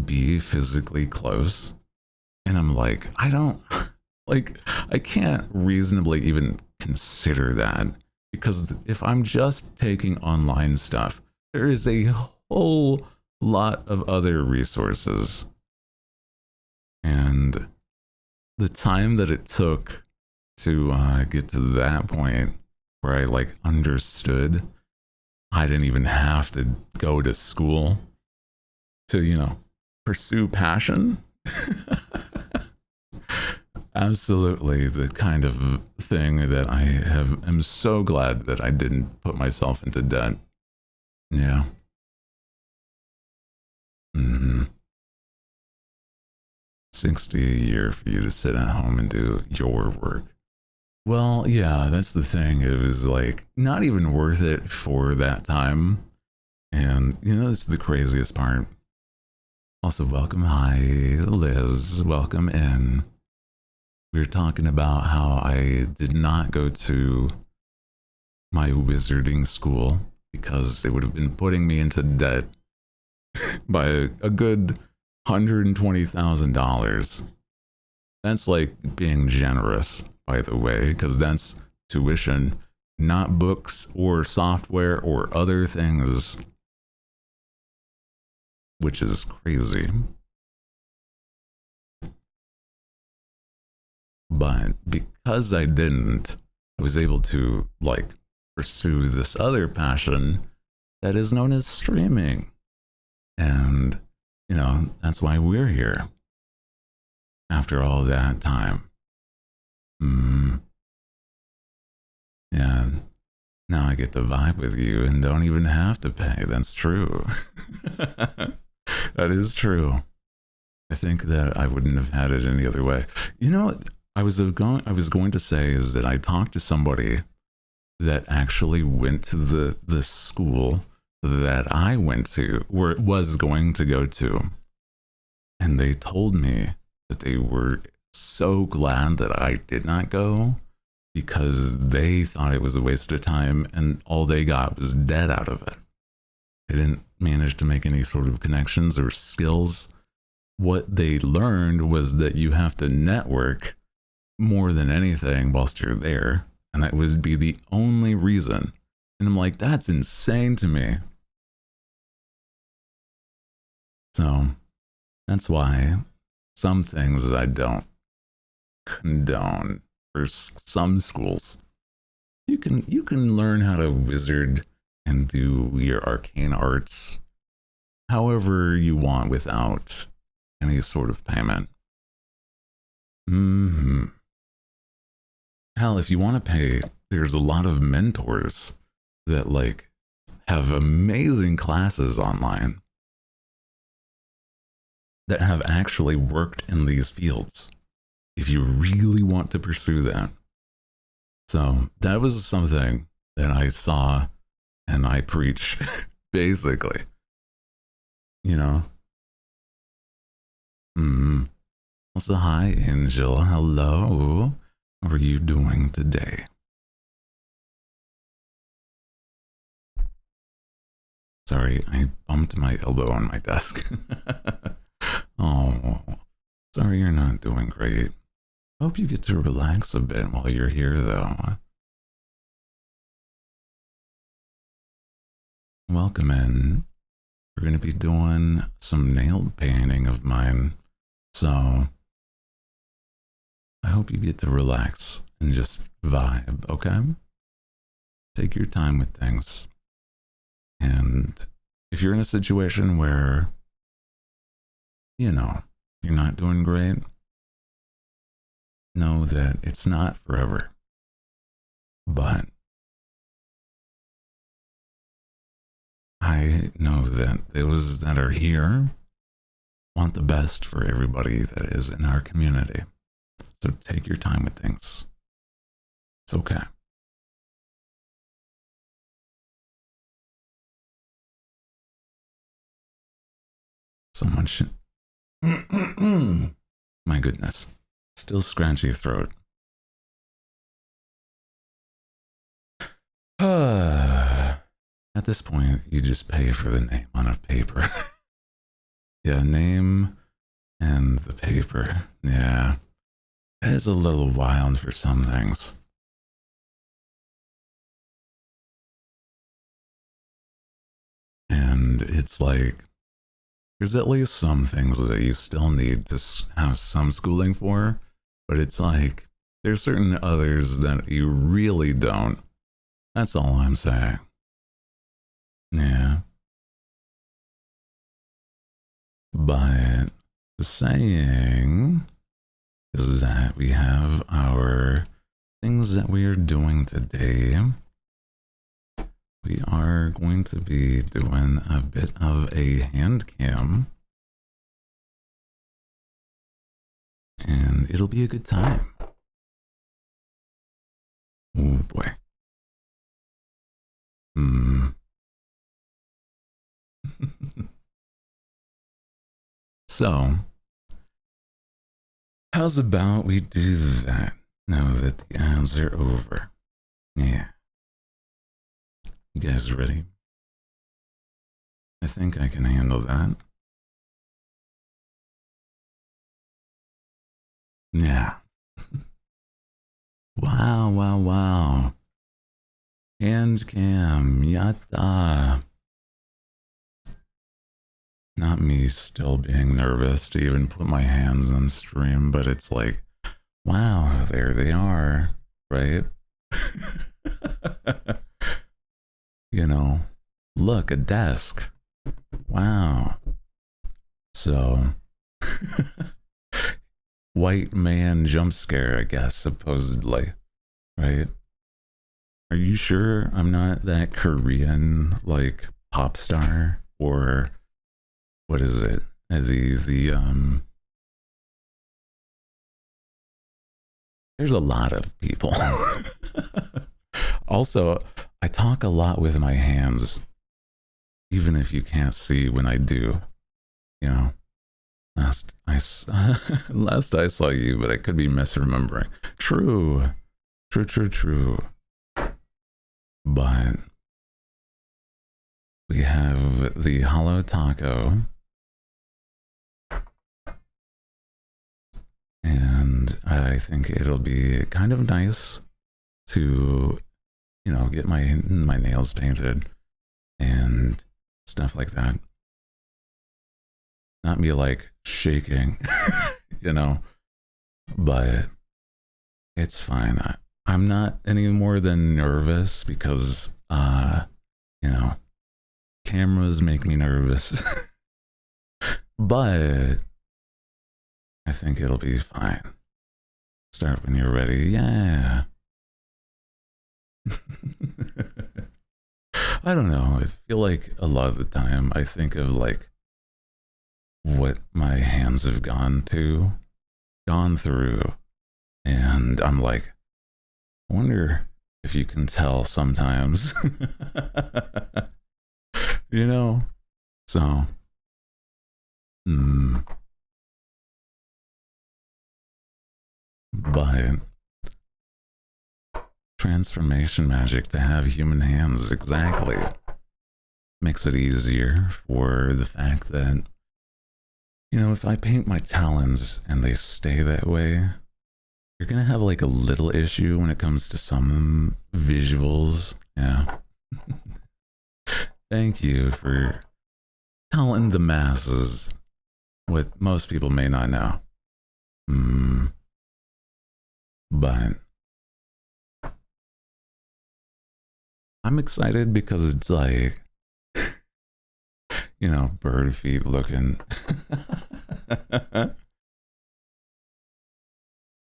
be physically close. And I'm like, I don't like, I can't reasonably even consider that, because if I'm just taking online stuff, there is a whole lot of other resources. And the time that it took to get to that point where I like understood I didn't even have to go to school to, pursue passion. Absolutely the kind of thing that am so glad that I didn't put myself into debt. Yeah. 60 a year for you to sit at home and do your work. Well, yeah, that's the thing. It was like not even worth it for that time. And this is the craziest part. Also, welcome. Hi, Liz. Welcome in. We were talking about how I did not go to my wizarding school because it would have been putting me into debt by a good $120,000. That's like being generous, by the way, because that's tuition, not books or software or other things, which is crazy. But because I didn't, I was able to like pursue this other passion that is known as streaming. And, that's why we're here after all that time. Yeah. Now I get to vibe with you and don't even have to pay. That's true. That is true. I think that I wouldn't have had it any other way. What I was going to say is that I talked to somebody that actually went to the school that I went to, or was going to go to, and they told me that they were so glad that I did not go because they thought it was a waste of time and all they got was debt out of it. They didn't manage to make any sort of connections or skills. What they learned was that you have to network more than anything whilst you're there, and that would be the only reason. And I'm like, that's insane to me. So that's why some things I don't condone for some schools. You can learn how to wizard and do your arcane arts however you want without any sort of payment. Hell, if you want to pay, there's a lot of mentors that like have amazing classes online that have actually worked in these fields if you really want to pursue that. So that was something that I saw and I preach, basically. Also, hi, Angel. Hello. How are you doing today? Sorry, I bumped my elbow on my desk. Oh, sorry you're not doing great. Hope you get to relax a bit while you're here, though. Welcome in. We're going to be doing some nail painting of mine, so I hope you get to relax and just vibe, okay? Take your time with things. And if you're in a situation where, you're not doing great, know that it's not forever. But I know that those that are here want the best for everybody that is in our community. So take your time with things. It's okay. So much. My goodness. Still scratchy throat. At this point, you just pay for the name on a paper. Yeah, name and the paper. Yeah, it is a little wild for some things. And it's like, there's at least some things that you still need to have some schooling for, but it's like, there's certain others that you really don't. That's all I'm saying. Yeah. But the saying is that we have our things that we are doing today. We are going to be doing a bit of a hand cam. And it'll be a good time. Oh boy. So, how's about we do that now that the ads are over? Yeah. You guys ready? I think I can handle that. Yeah. Wow, wow, wow. Hand cam, yatta. Not me still being nervous to even put my hands on stream, but it's like, wow, there they are, right? You know, look, a desk. Wow. So, white man jump scare, I guess, supposedly, right? Are you sure I'm not that Korean, like, pop star? Or what is it? There's a lot of people. Also, I talk a lot with my hands, even if you can't see when I do. You know, last I saw you, but I could be misremembering. True. But we have the hollow taco. And I think it'll be kind of nice to, you know, get my nails painted and stuff like that. Not me like shaking, you know, but it's fine. I'm not any more than nervous because, you know, cameras make me nervous. But I think it'll be fine. Start when you're ready. Yeah. I don't know. I feel like a lot of the time I think of like what my hands have gone through, and I'm like, I wonder if you can tell sometimes. You know? So, but transformation magic to have human hands, exactly. Makes it easier for the fact that, you know, if I paint my talons and they stay that way, you're gonna have like a little issue when it comes to some visuals. Yeah. Thank you for telling the masses what most people may not know. But I'm excited because it's like, you know, bird feet looking. I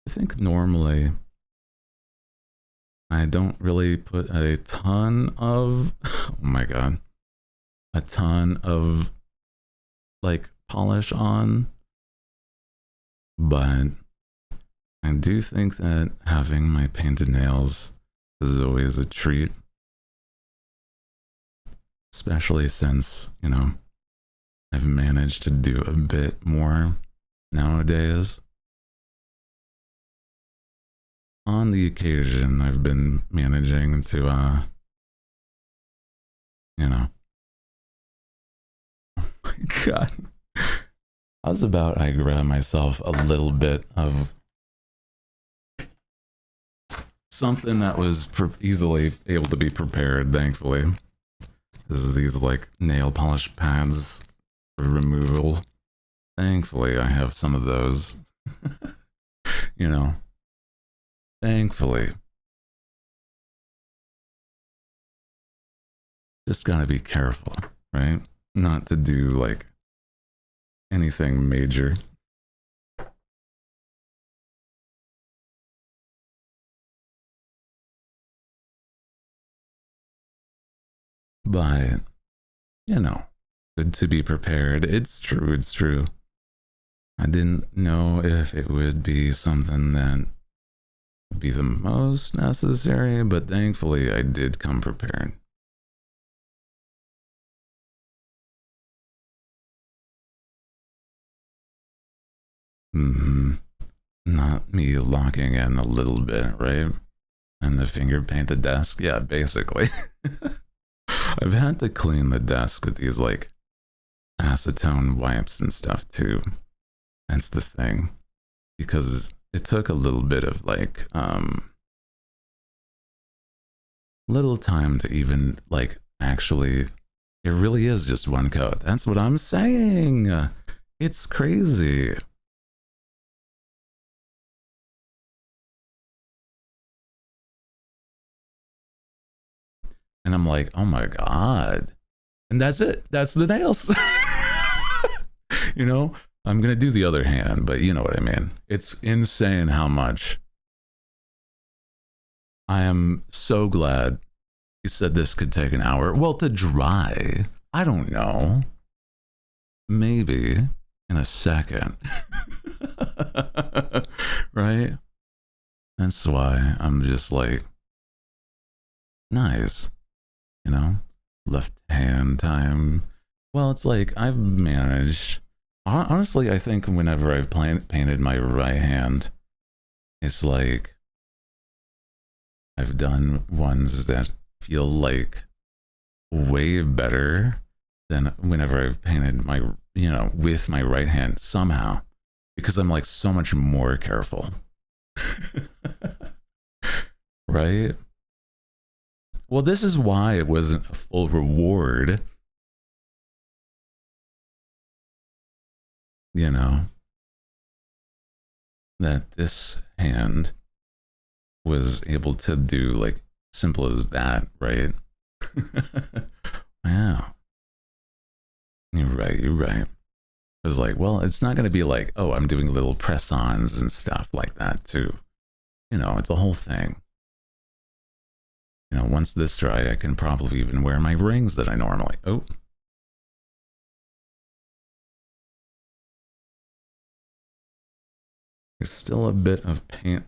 think normally I don't really put a ton of, oh my god, a ton of like polish on, but I do think that having my painted nails is always a treat, especially since, you know, I've managed to do a bit more nowadays. On the occasion, I've been managing to, How's about I grab myself a little bit of something that was easily able to be prepared, thankfully. This is these like nail polish pads for removal. Thankfully, I have some of those. You know, thankfully. Just gotta be careful, right? Not to do like anything major. But, you know, good to be prepared. It's true, it's true. I didn't know if it would be something that would be the most necessary, but thankfully I did come prepared. Not me locking in a little bit, right? And the finger painted desk? Yeah, basically. I've had to clean the desk with these like acetone wipes and stuff too. That's the thing. Because it took a little bit of like little time to even like actually it really is just one coat. That's what I'm saying. It's crazy. And I'm like, oh my God. And that's it. That's the nails. You know, I'm going to do the other hand, but you know what I mean. It's insane how much. I am so glad you said this could take an hour. Well, to dry, I don't know. Maybe in a second. Right? That's why I'm just like, nice. You know, left hand time. Well, it's like I've managed. Honestly, I think whenever I've painted my right hand, it's like I've done ones that feel like way better than whenever I've painted my, you know, with my right hand somehow, because I'm like so much more careful. Right? Well, this is why it wasn't a full reward, you know, that this hand was able to do like simple as that, right? Wow. You're right, you're right. I was like, well, it's not going to be like, oh, I'm doing little press ons and stuff like that, too. You know, it's a whole thing. You know, once this dry, I can probably even wear my rings that I normally. Oh. There's still a bit of paint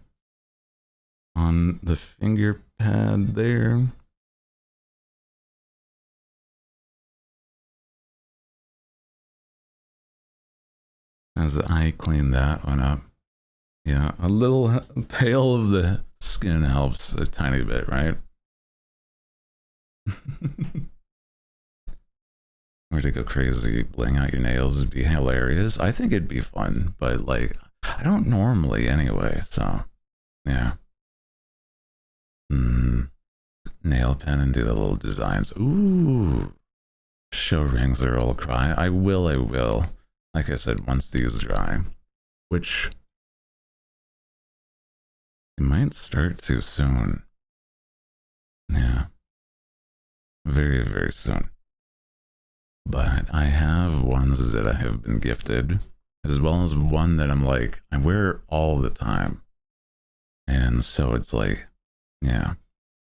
on the finger pad there. As I clean that one up. Yeah, a little pale of the skin helps a tiny bit, right? Or to go crazy, bling out your nails would be hilarious. I think it'd be fun, but like, I don't normally anyway, so yeah. Nail pen and do the little designs. Ooh, show rings or I'll cry. I will, I will. Like I said, once these dry, which it might start too soon. Yeah, very, very soon. But I have ones that I have been gifted, as well as one that I'm like, I wear all the time. And so it's like, yeah,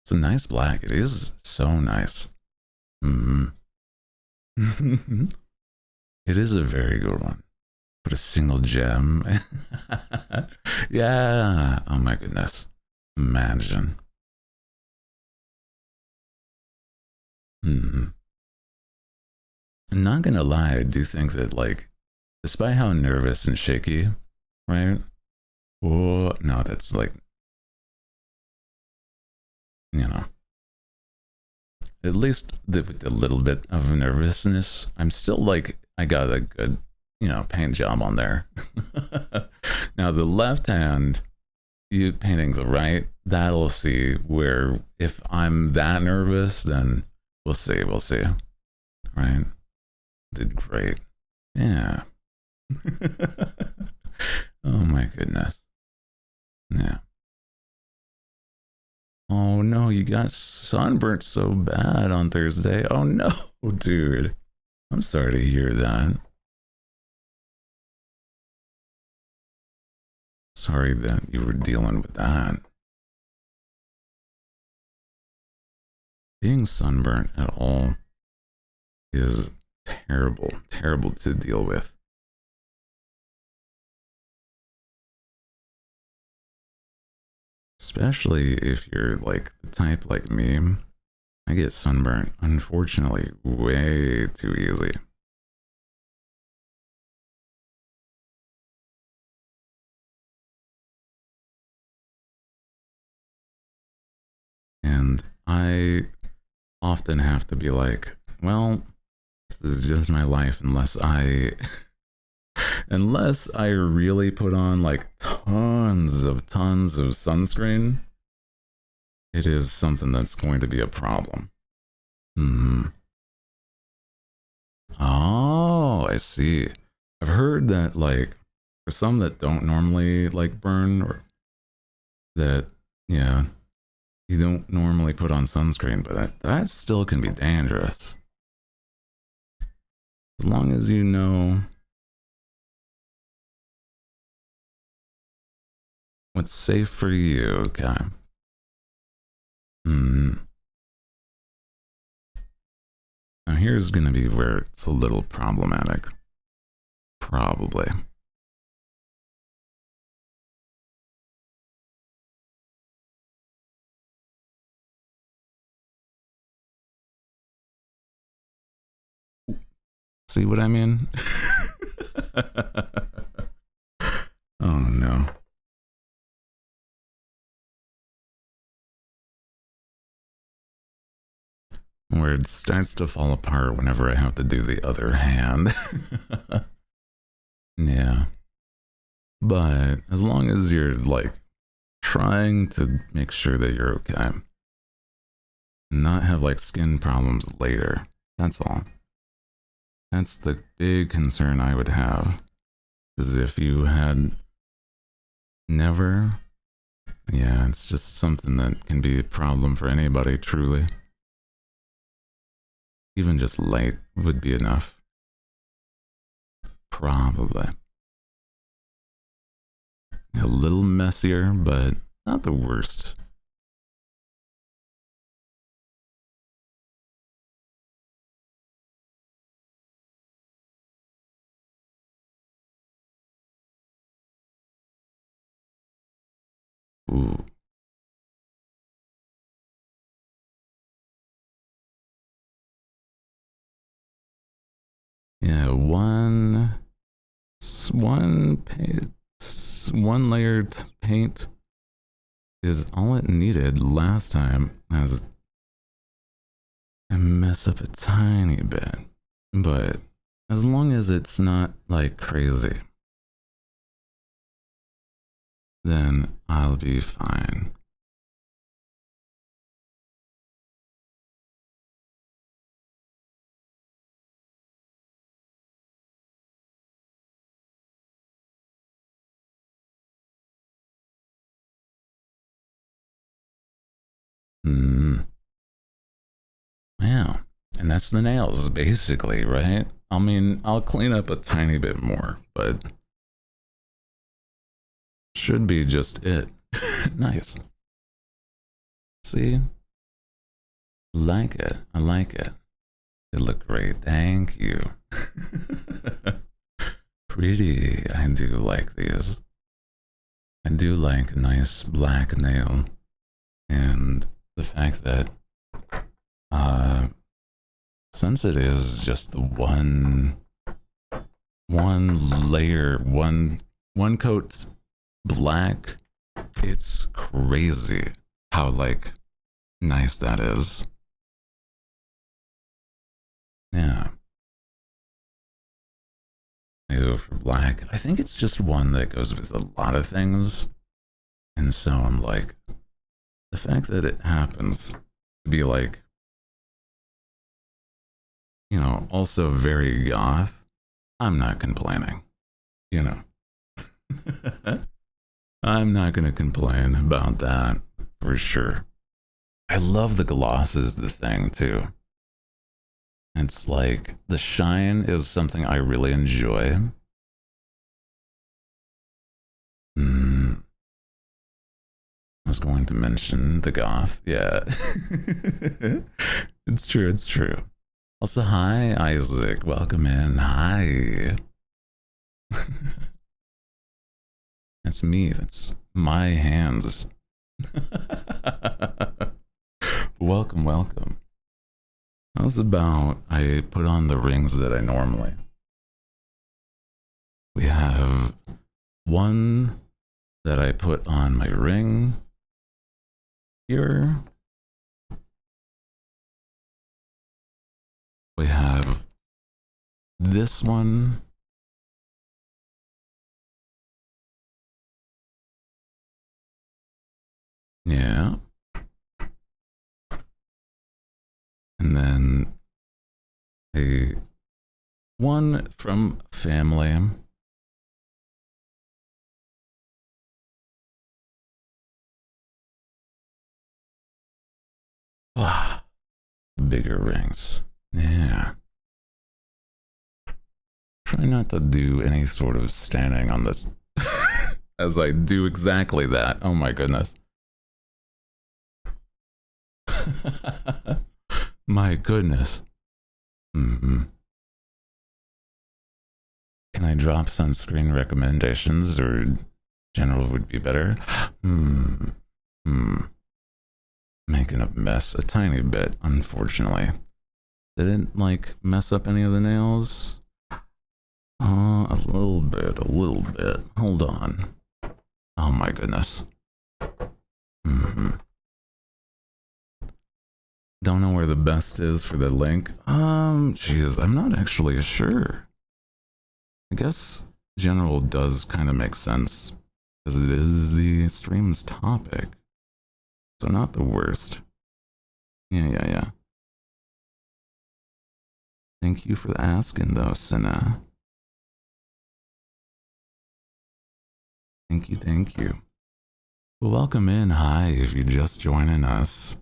it's a nice black. It is so nice. Mm-hmm. It is a very good one. But a single gem. Yeah. Oh my goodness. Imagine. Hmm. I'm not gonna lie, I do think that like, despite how nervous and shaky, right? Oh no, that's like, you know, at least with a little bit of nervousness, I'm still like, I got a good, paint job on there. Now the left hand, you painting the right, that'll see where if I'm that nervous, then we'll see. Right? Did great. Yeah. Oh my goodness. Yeah. Oh no, you got sunburnt so bad on Thursday. Oh no, dude. I'm sorry to hear that. Sorry that you were dealing with that. Being sunburnt at all is terrible to deal with. Especially if you're like the type like me. I get sunburnt, unfortunately, way too easy. And I often have to be like, well, this is just my life unless I really put on like tons of sunscreen. It is something that's going to be a problem. Oh, I see. I've heard that like for some that don't normally like burn, or that, yeah, you don't normally put on sunscreen, but that still can be dangerous. As long as you know what's safe for you, okay? Now here's gonna be where it's a little problematic. Probably. See what I mean? Oh no. Where it starts to fall apart whenever I have to do the other hand. Yeah. But as long as you're like trying to make sure that you're okay, not have like skin problems later, that's all. That's the big concern I would have, is if you had never, yeah, it's just something that can be a problem for anybody, truly. Even just light would be enough. Probably. A little messier, but not the worst. Ooh. Yeah, one layered paint is all it needed last time. As I mess up a tiny bit, but as long as it's not like crazy, then I'll be fine. Yeah, and that's the nails, basically, right? I mean, I'll clean up a tiny bit more, but should be just it. Nice. See? Like it. I like it. It looked great. Thank you. Pretty. I do like these. I do like a nice black nail. And the fact that since it is just the one layer, one coat black, it's crazy how like nice that is. Yeah. I go for black. I think it's just one that goes with a lot of things. And so I'm like, the fact that it happens to be like, you know, also very goth, I'm not complaining, you know. I'm not going to complain about that for sure. I love the gloss is the thing too. It's like the shine is something I really enjoy. I was going to mention the goth. Yeah. It's true. It's true. Also, hi, Isaac. Welcome in. Hi. That's me. That's my hands. Welcome, welcome. How's about I put on the rings that I normally? We have one that I put on my ring here. We have this one. Yeah. And then a one from family. Wow. Bigger rings. Yeah. Try not to do any sort of standing on this as I do exactly that. Oh my goodness. My goodness. Mm-hmm. Can I drop sunscreen recommendations or general would be better? Making a mess a tiny bit, unfortunately. Didn't like mess up any of the nails? A little bit, a little bit. Hold on. Oh my goodness. Don't know where the best is for the link. Geez, I'm not actually sure. I guess general does kind of make sense because it is the stream's topic. So not the worst. Yeah. Thank you for asking though, Senna. Thank you. Well, welcome in. Hi, if you're just joining us.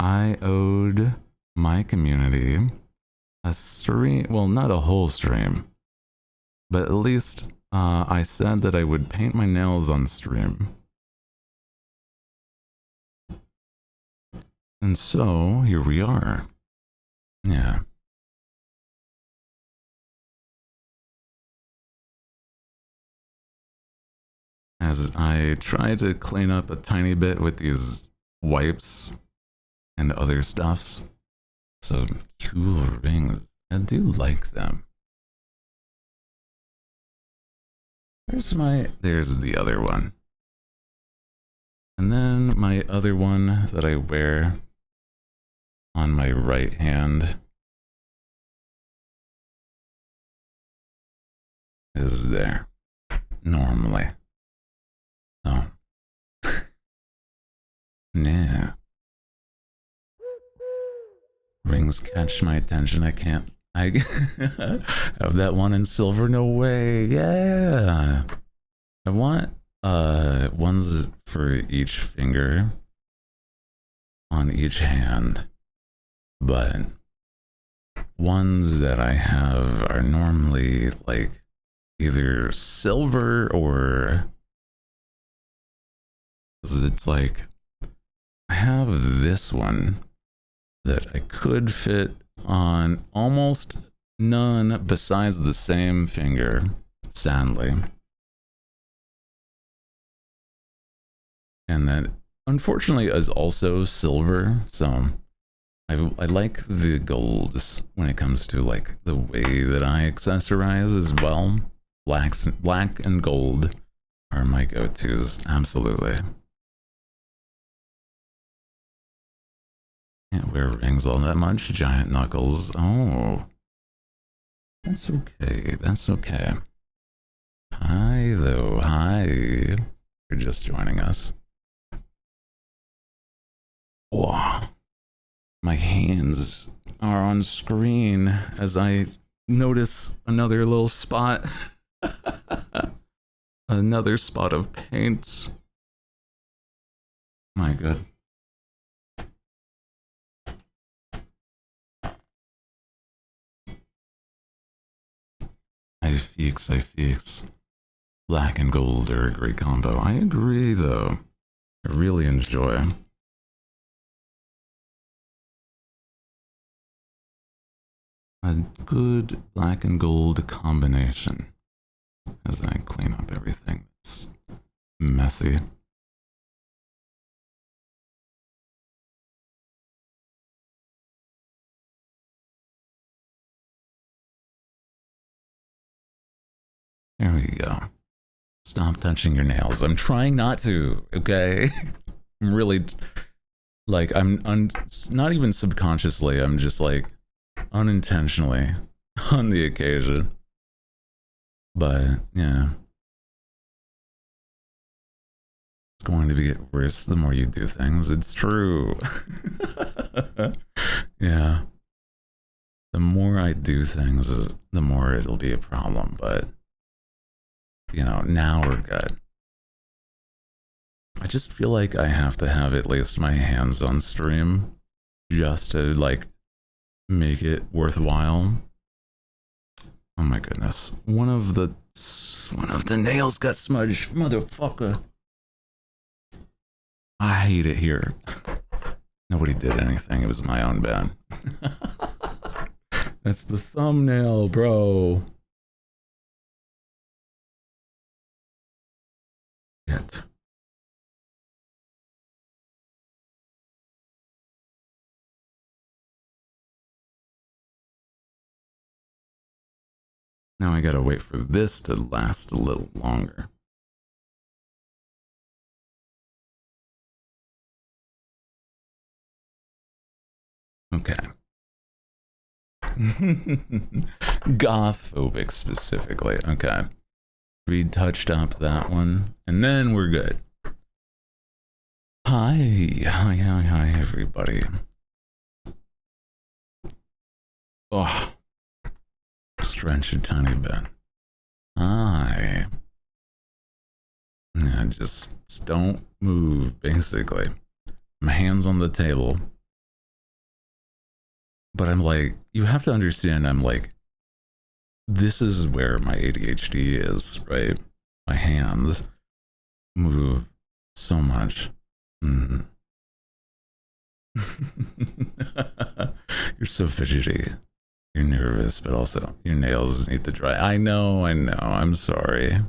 I owed my community a stream, well, not a whole stream, but at least I said that I would paint my nails on stream. And so here we are. Yeah. As I try to clean up a tiny bit with these wipes and other stuffs. So cool rings. I do like them. There's the other one. And then my other one that I wear on my right hand is there. Normally. Oh. Yeah. Rings catch my attention. I have that one in silver. No way. Yeah. I want ones for each finger on each hand. But ones that I have are normally like either silver or it's like I have this one that I could fit on almost none besides the same finger, sadly. And that unfortunately is also silver, so I like the golds when it comes to like the way that I accessorize as well. Black and gold are my go-tos, absolutely. Can't wear rings all that much. Giant knuckles. Oh. That's okay. That's okay. Hi, though. Hi. You're just joining us. Wow. My hands are on screen as I notice another little spot. Another spot of paint. My god. I fix. Black and gold are a great combo. I agree, though. I really enjoy. A good black and gold combination as I clean up everything that's messy. There we go. Stop touching your nails. I'm trying not to, okay? I'm really, like, not even subconsciously, I'm just like unintentionally on the occasion. But, yeah. It's going to get worse the more you do things. It's true. Yeah. The more I do things, the more it'll be a problem. But, you know, now we're good. I just feel like I have to have at least my hands on stream just to, like, make it worthwhile. Oh my goodness. One of the nails got smudged, motherfucker. I hate it here. Nobody did anything. It was my own bad. That's the thumbnail, bro. Shit. Now I gotta wait for this to last a little longer. Okay. Goth-phobic specifically. Okay. We touched up that one, and then we're good. Hi, everybody. Oh, stretch a tiny bit. Hi. Yeah, just don't move, basically. My hands on the table. But I'm like, you have to understand, I'm like, this is where my ADHD is, right? My hands move so much. Mm. You're so fidgety. You're nervous, but also your nails need to dry. I know. I'm sorry.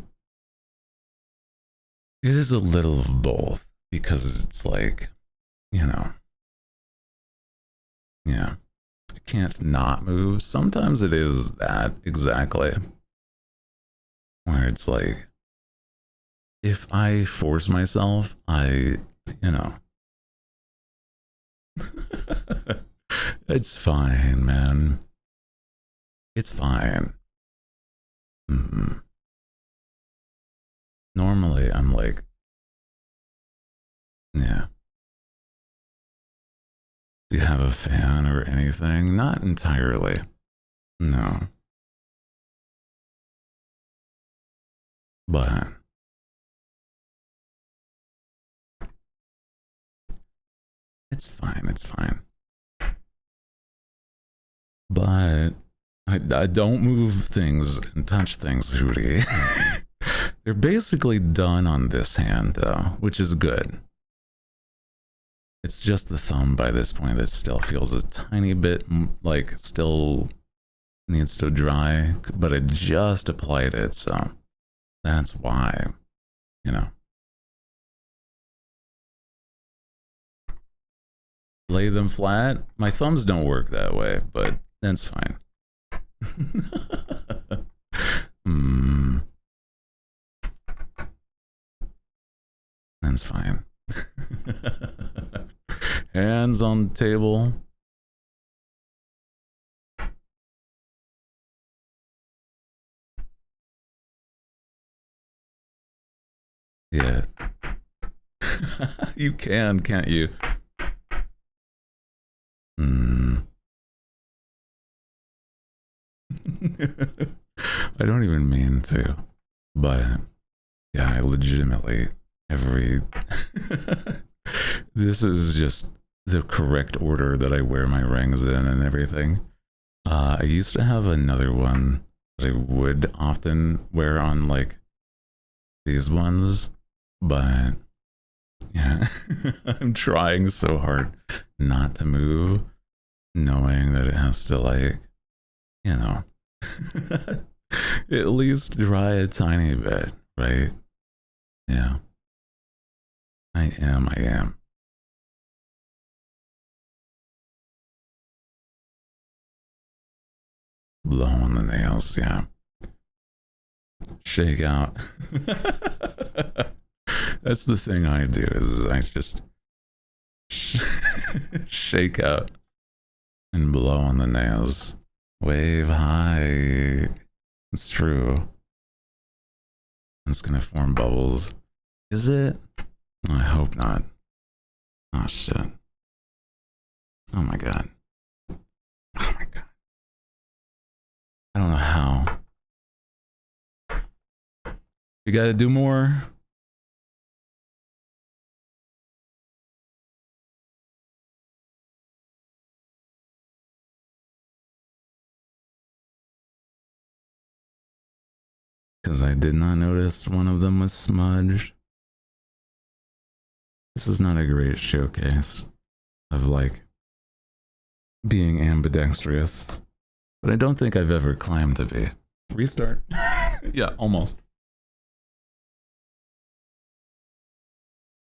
It is a little of both because it's like, you know, yeah. I can't not move. Sometimes it is that exactly. Where it's like, if I force myself, you know. It's fine, man. It's fine. Mm-hmm. Normally, I'm like, yeah. Do you have a fan or anything? Not entirely. No. But it's fine. It's fine. But I don't move things and touch things, Hooty. They're basically done on this hand, though, which is good. It's just the thumb by this point that still feels a tiny bit like still needs to dry, but I just applied it, so that's why, you know. Lay them flat. My thumbs don't work that way, but that's fine. That's fine. Hands on the table. it. You can, can't you? Hmm. I don't even mean to, but yeah, I legitimately every. This is just the correct order that I wear my rings in and everything. I used to have another one that I would often wear on like these ones, but yeah, I'm trying so hard not to move, knowing that it has to like, you know, at least dry a tiny bit, right? Yeah, I am. Blow on the nails, yeah. Shake out. That's the thing I do is I just shake out and blow on the nails. Wave high. It's true. It's gonna form bubbles. Is it? I hope not. Oh shit. Oh my god. Oh my god. I don't know how. You gotta do more. Because I did not notice one of them was smudged. This is not a great showcase of like being ambidextrous, but I don't think I've ever claimed to be. Restart. Yeah, almost.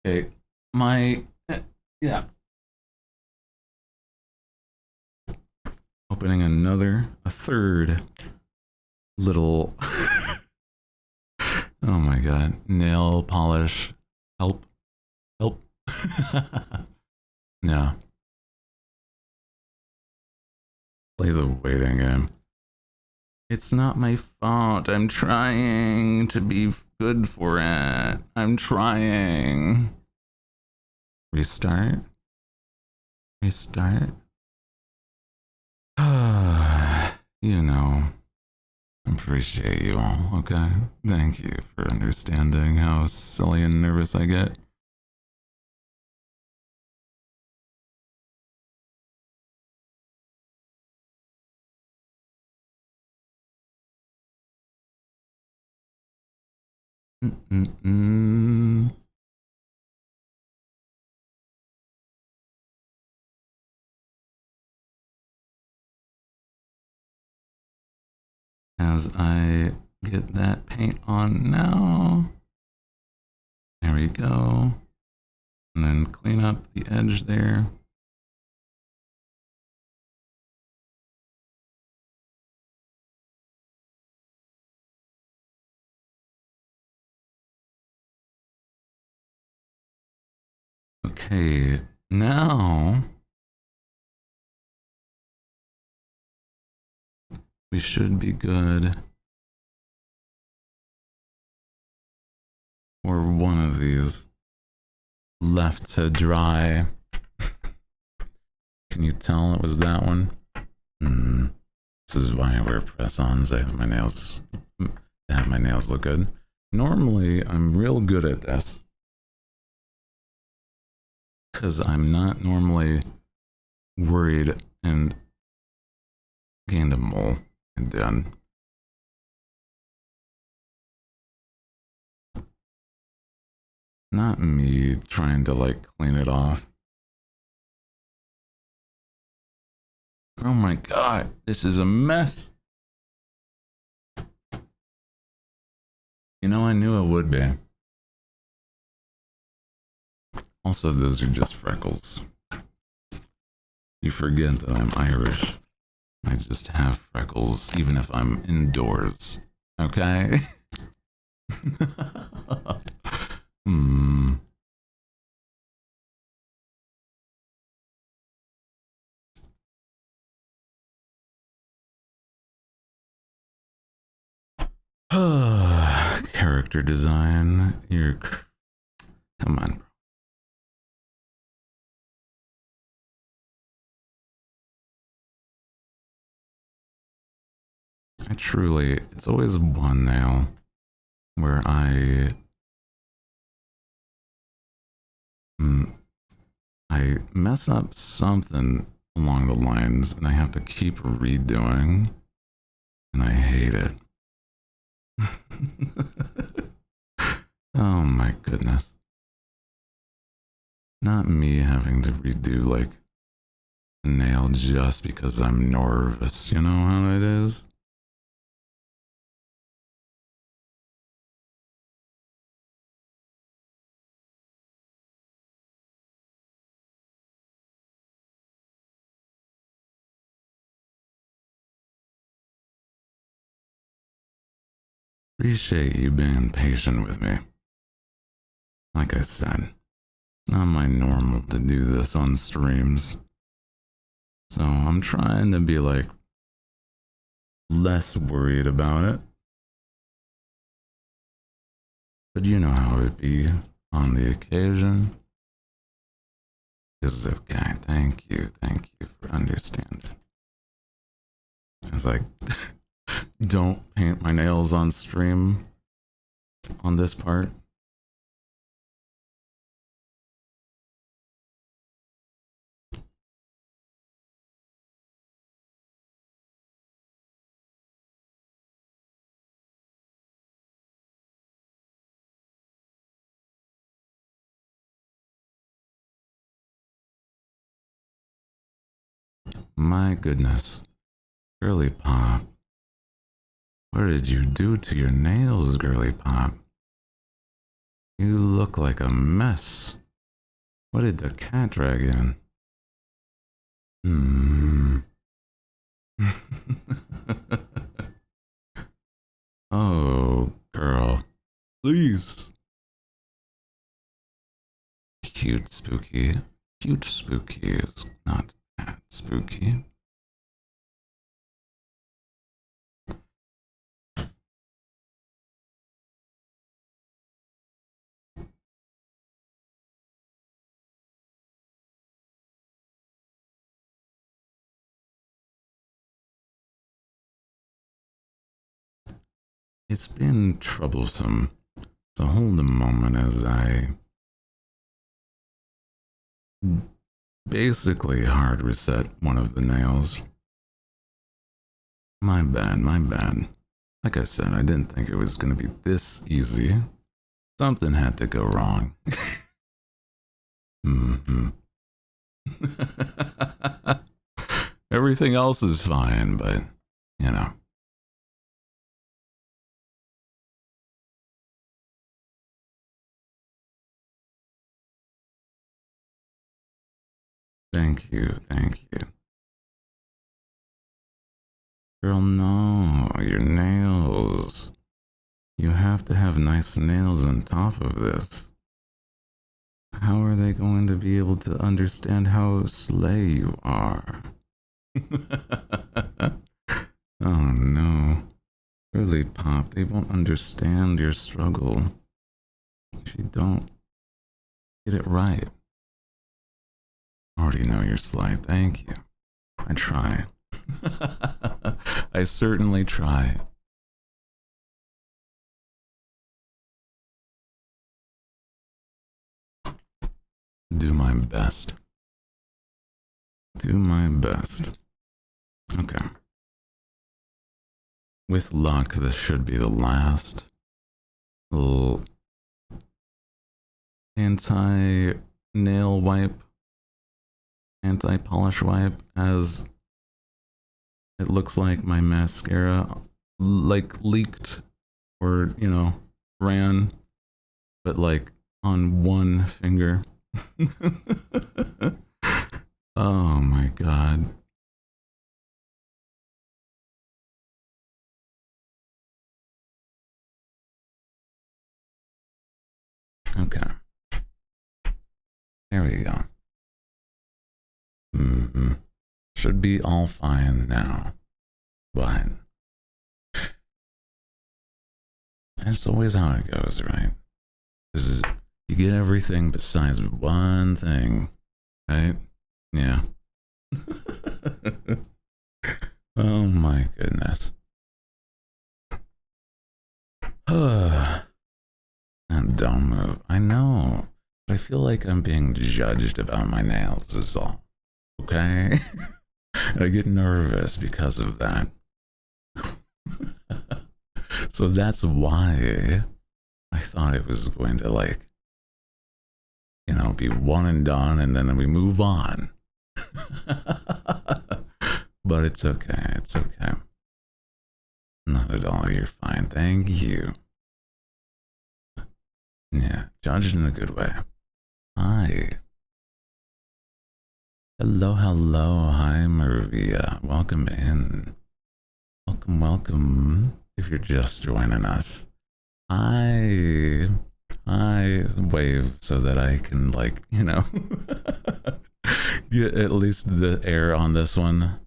Okay, my yeah. Opening a third little. Oh my god, nail polish. Help, help. Yeah, play the waiting game. It's not my fault. I'm trying to be good for it. I'm trying. Restart. Restart. You know, appreciate you all, okay? Thank you for understanding how silly and nervous I get. Mm-mm-mm. As I get that paint on now. There we go. And then clean up the edge there. Okay, now we should be good for one of these left to dry. Can you tell it was that one? This is why I wear press-ons. I have my nails look good. Normally, I'm real good at this because I'm not normally worried and gained a mole and done. Not me trying to like clean it off. Oh my god, this is a mess. You know, I knew it would be. Also, those are just freckles. You forget that I'm Irish. I just have freckles even if I'm indoors. Okay? Hmm. Character design. You're Come on, bro. I truly, it's always one nail where I mess up something along the lines and I have to keep redoing, and I hate it. Oh my goodness. Not me having to redo like a nail just because I'm nervous, you know how it is? Appreciate you being patient with me. Like I said, it's not my normal to do this on streams. So I'm trying to be like less worried about it. But you know how it be on the occasion. It's okay. Thank you for understanding. I was like, don't paint my nails on stream on this part. My goodness. Girly Pop. What did you do to your nails, Girly Pop? You look like a mess. What did the cat drag in? Oh, girl. Please. Cute spooky. Cute spooky is not bad spooky. It's been troublesome, so hold a moment as I basically hard reset one of the nails. My bad, my bad. Like I said, I didn't think it was going to be this easy. Something had to go wrong. Everything else is fine, but, you know. Thank you, thank you. Girl, no, your nails. You have to have nice nails on top of this. How are they going to be able to understand how slay you are? Oh no. Really, Pop, they won't understand your struggle if you don't get it right. Already know you're sly, thank you. I try. I certainly try. Do my best. Do my best. Okay. With luck, this should be the last little anti-nail wipe, anti-polish wipe, as it looks like my mascara like leaked or, you know, ran, but like on one finger. Oh my god. Okay. There we go. Should be all fine now. But that's always how it goes, right? This is You get everything besides one thing, right? Yeah. Oh my goodness. And don't move. I know. But I feel like I'm being judged about my nails is all. Okay? I get nervous because of that. So that's why I thought it was going to, like, you know, be one and done and then we move on. But it's okay. It's okay. Not at all. You're fine. Thank you. Yeah, judged in a good way. Hi. Hello, hello. Hi, Maria. Welcome in. Welcome, welcome. If you're just joining us. Hi. Hi. Wave so that I can, like, you know, get at least the air on this one.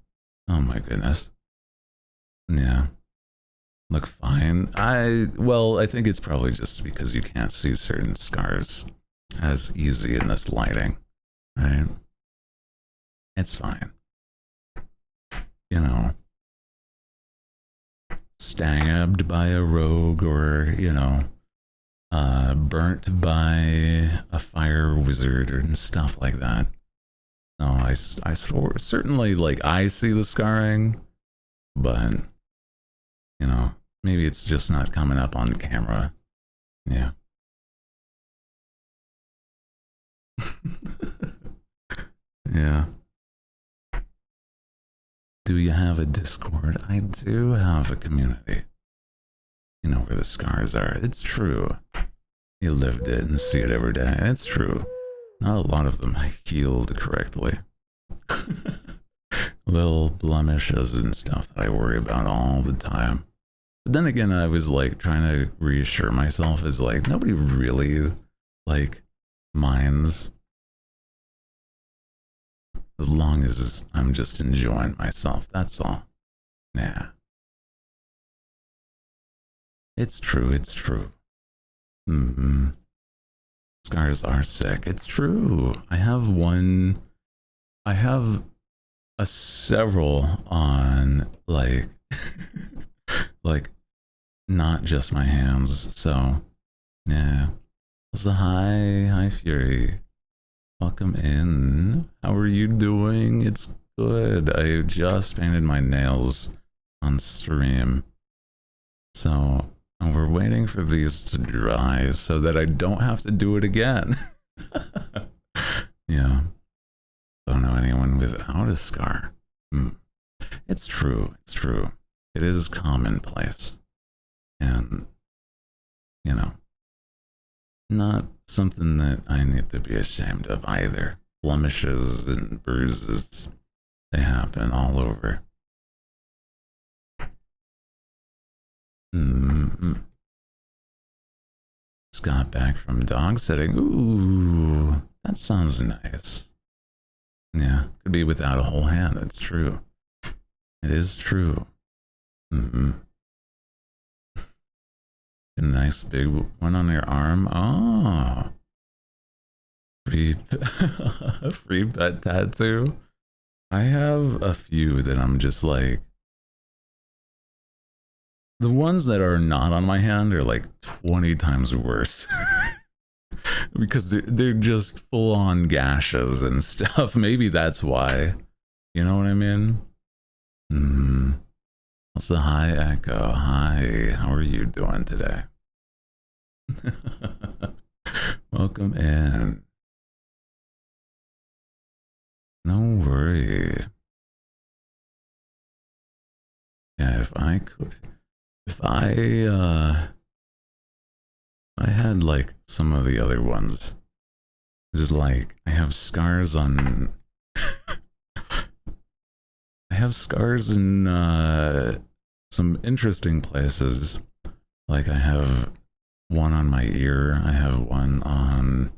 Oh my goodness. Yeah. Look fine. Well, I think it's probably just because you can't see certain scars as easy in this lighting, right? It's fine. You know, stabbed by a rogue or, you know, burnt by a fire wizard and stuff like that. No, I certainly, like, I see the scarring, but, you know, maybe it's just not coming up on camera. Yeah. Yeah. Do you have a Discord? I do have a community. You know where the scars are. It's true. You lived it and see it every day. It's true. Not a lot of them healed correctly. Little blemishes and stuff that I worry about all the time. But then again, I was like trying to reassure myself is like nobody really like minds as long as I'm just enjoying myself. That's all. Yeah. It's true. It's true. Mm-hmm. Scars are sick. It's true. I have one. I have a several on like, like, not just my hands. So, yeah. So hi, Fury. Welcome in. How are you doing? It's good. I just painted my nails on stream. So, and we're waiting for these to dry so that I don't have to do it again. Yeah. Don't know anyone without a scar. It's true. It's true. It is commonplace. And, you know, not something that I need to be ashamed of either. Blemishes and bruises, they happen all over. Just got back from dog sitting. Ooh, that sounds nice. Yeah, could be without a whole hand. That's true. It is true. A nice big one on your arm. Oh, free, free pet tattoo. I have a few that I'm just like. The ones that are not on my hand are like 20 times worse. Because they're just full on gashes and stuff. Maybe that's why. You know what I mean? Also, hi, Echo. Hi, how are you doing today? Welcome in. No worry. Yeah, if I could. If I had like some of the other ones, just like I have scars on. I have scars in some interesting places. Like I have one on my ear. I have one on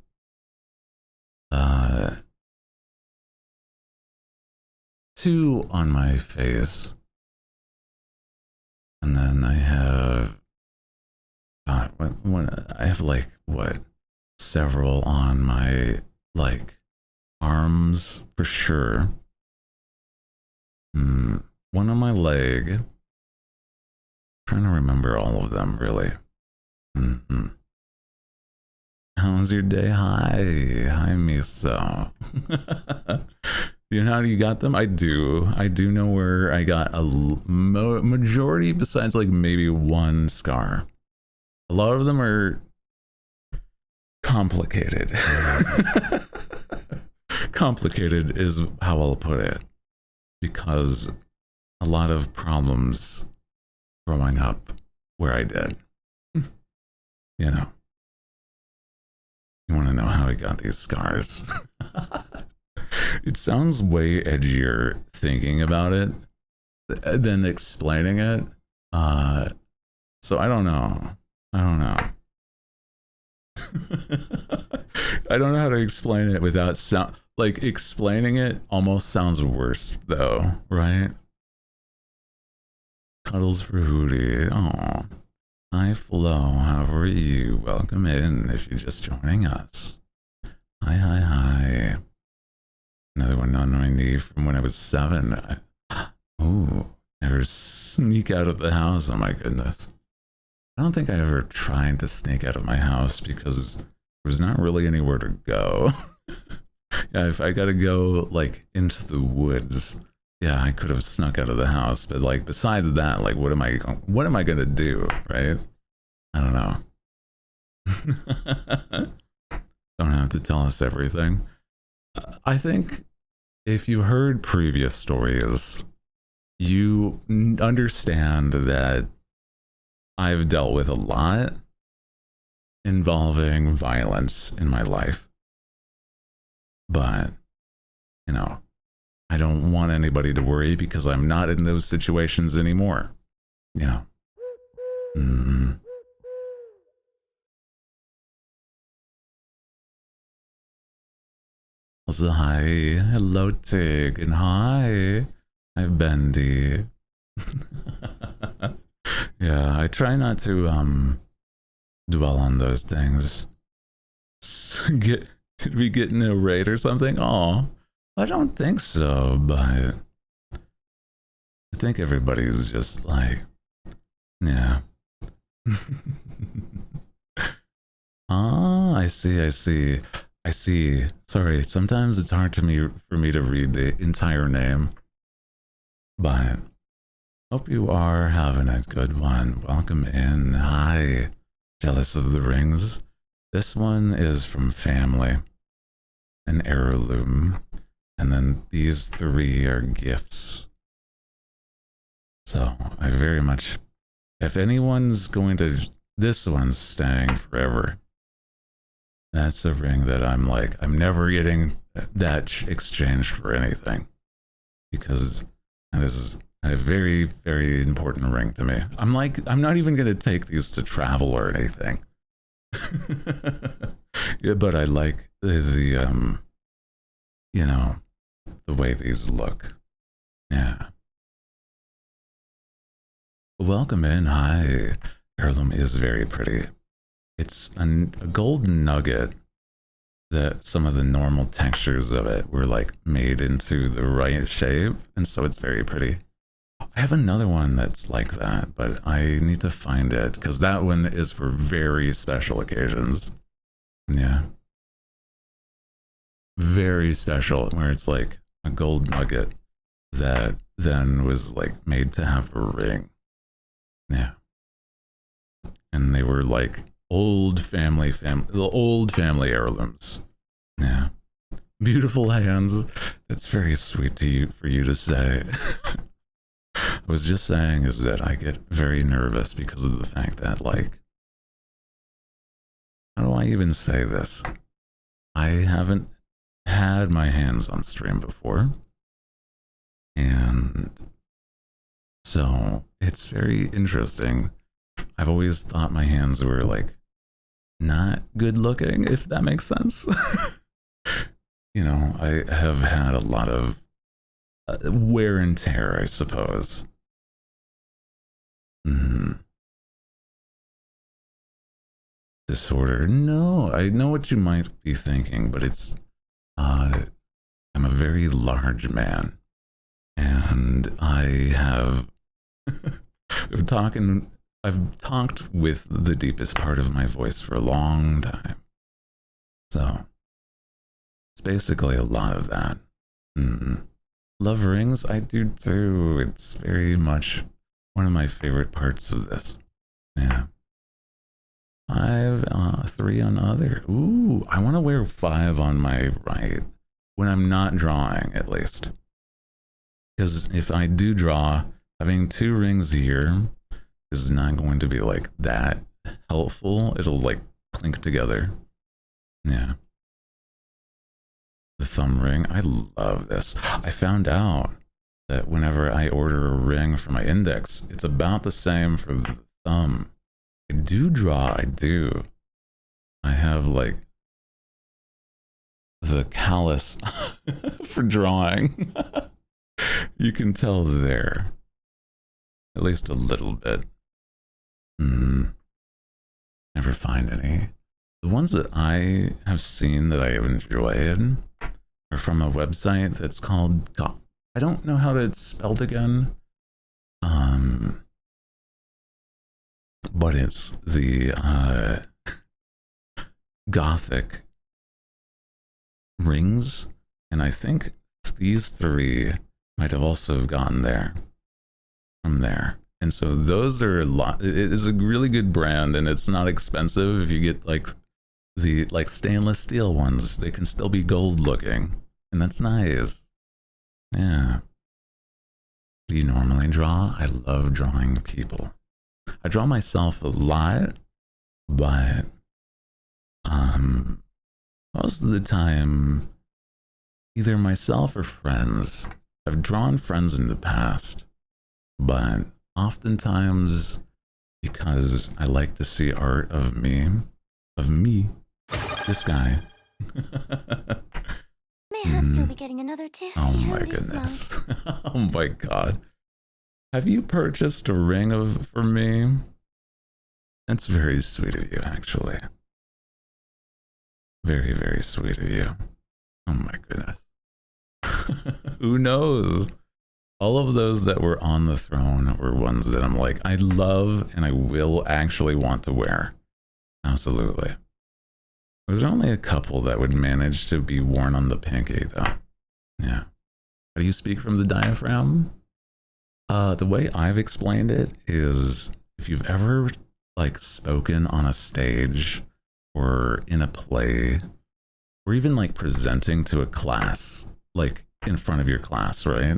two on my face. And then I have God, what I have like what several on my like arms for sure. One on my leg. Trying to remember all of them really. How was your day? Hi, Miso. You know how you got them? I do know where I got a majority, besides like maybe one scar. A lot of them are complicated. Complicated is how I'll put it, because a lot of problems growing up where I did. You know. You want to know how I got these scars? It sounds way edgier thinking about it than explaining it. So I don't know. I don't know how to explain it without sound like explaining it almost sounds worse though, right? Cuddles for Hooty. Aw. Hi Flo, how are you? Welcome in if you're just joining us. Hi. Another one on my knee from when I was 7. Ooh, never sneak out of the house. Oh my goodness. I don't think I ever tried to sneak out of my house because there was not really anywhere to go. Yeah, if I gotta go like into the woods, yeah, I could have snuck out of the house. But like besides that, like what am I gonna do, right? I don't know. Don't have to tell us everything. I think if you heard previous stories, you understand that I've dealt with a lot involving violence in my life. But, you know, I don't want anybody to worry because I'm not in those situations anymore. You know. Also, hi, hello Tig, and hi, Bendy. Yeah, I try not to dwell on those things. Did we get in a raid or something? Oh, I don't think so, but I think everybody's just like, yeah. Ah, I see. Sorry, sometimes it's hard for me to read the entire name, but hope you are having a good one. Welcome in. Hi, jealous of the rings. This one is from family, an heirloom, and then these 3 are gifts. So I very much, if anyone's going to, this one's staying forever. That's a ring that I'm like, I'm never getting that exchanged for anything, because that is a very, very important ring to me. I'm like, I'm not even going to take these to travel or anything. Yeah, but I like the you know, the way these look. Yeah. Welcome in. Hi. Heirloom is very pretty. It's a golden nugget that some of the normal textures of it were like made into the right shape, and so it's very pretty. I have another one that's like that, but I need to find it because that one is for very special occasions. Yeah. Very special, where it's like a gold nugget that then was like made to have a ring. Yeah. And they were like the old family heirlooms. Yeah. Beautiful hands. That's very sweet for you to say. I was just saying is that I get very nervous because of the fact that, like, how do I even say this? I haven't had my hands on stream before. And so it's very interesting. I've always thought my hands were like not good looking, if that makes sense. You know, I have had a lot of wear and tear, I suppose. disorder. No, I know what you might be thinking, but it's I'm a very large man, and I have I've talked with the deepest part of my voice for a long time. So it's basically a lot of that. Love rings, I do too. It's very much one of my favorite parts of this. Yeah. 5, 3 on other. Ooh, I want to wear 5 on my right when I'm not drawing, at least. Because if I do draw, having 2 rings here is not going to be like that helpful. It'll like clink together. Yeah. The thumb ring. I love this. I found out that whenever I order a ring for my index, it's about the same for the thumb. I do draw, I do. I have like the callus for drawing. You can tell there. At least a little bit. Never find any. The ones that I have seen that I have enjoyed are from a website that's called, I don't know how it's spelled again. But it's the Gothic rings, and I think these 3 might have also gotten there from there. And so those are a lot. It is a really good brand, and it's not expensive. If you get like the stainless steel ones, they can still be gold looking, and that's nice. Yeah. Do you normally draw? I love drawing people. I draw myself a lot, but most of the time, either myself or friends. I've drawn friends in the past, but oftentimes because I like to see art of me, this guy. Perhaps you'll be getting another Tiffany Oh my Hooty goodness. Oh my god. Have you purchased a ring for me? That's very sweet of you, actually. Very, very sweet of you. Oh my goodness. Who knows? All of those that were on the throne were ones that I'm like, I love and I will actually want to wear. Absolutely. There's only a couple that would manage to be worn on the pinky, though. Yeah. How do you speak from the diaphragm? The way I've explained it is if you've ever like spoken on a stage or in a play or even like presenting to a class, like in front of your class, right?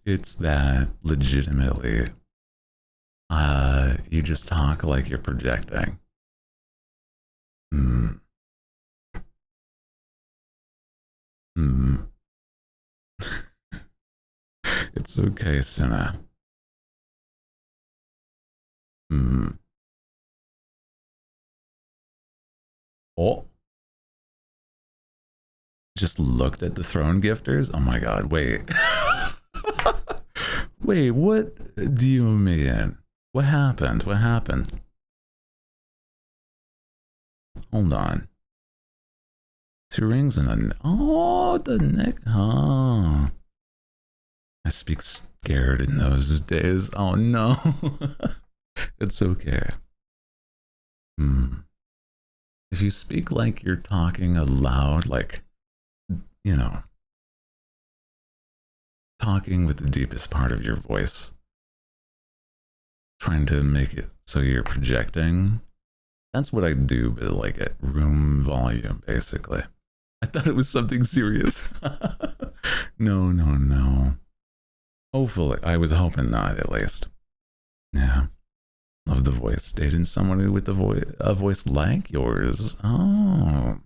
It's that legitimately you just talk like you're projecting. It's okay, Senna. Oh. Just looked at the throne gifters? Oh my god, wait. Wait, what do you mean? What happened? What happened? Hold on. 2 rings and a... Oh, the neck. Oh. I speak scared in those days. Oh no. It's okay. If you speak like you're talking aloud, like, you know, talking with the deepest part of your voice, trying to make it so you're projecting, that's what I do, but like at room volume, basically. I thought it was something serious. No, no, no. Hopefully, I was hoping not, at least. Yeah. Love the voice. Dating someone with a voice like yours. Oh.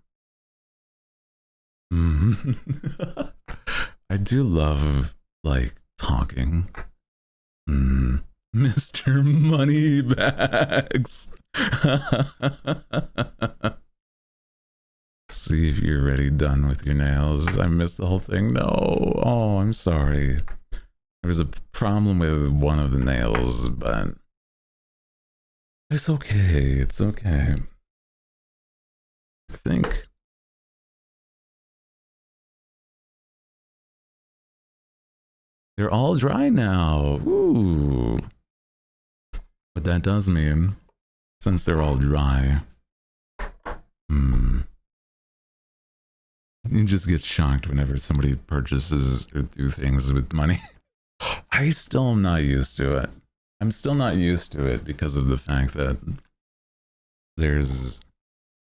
I do love, like, talking. Mr. Moneybags. See if you're ready, done with your nails. I missed the whole thing. No. Oh, I'm sorry. There was a problem with one of the nails, but it's okay. It's okay. I think they're all dry now. Ooh. But that does mean, since they're all dry, you just get shocked whenever somebody purchases or do things with money. I still am not used to it. I'm still not used to it because of the fact that there's,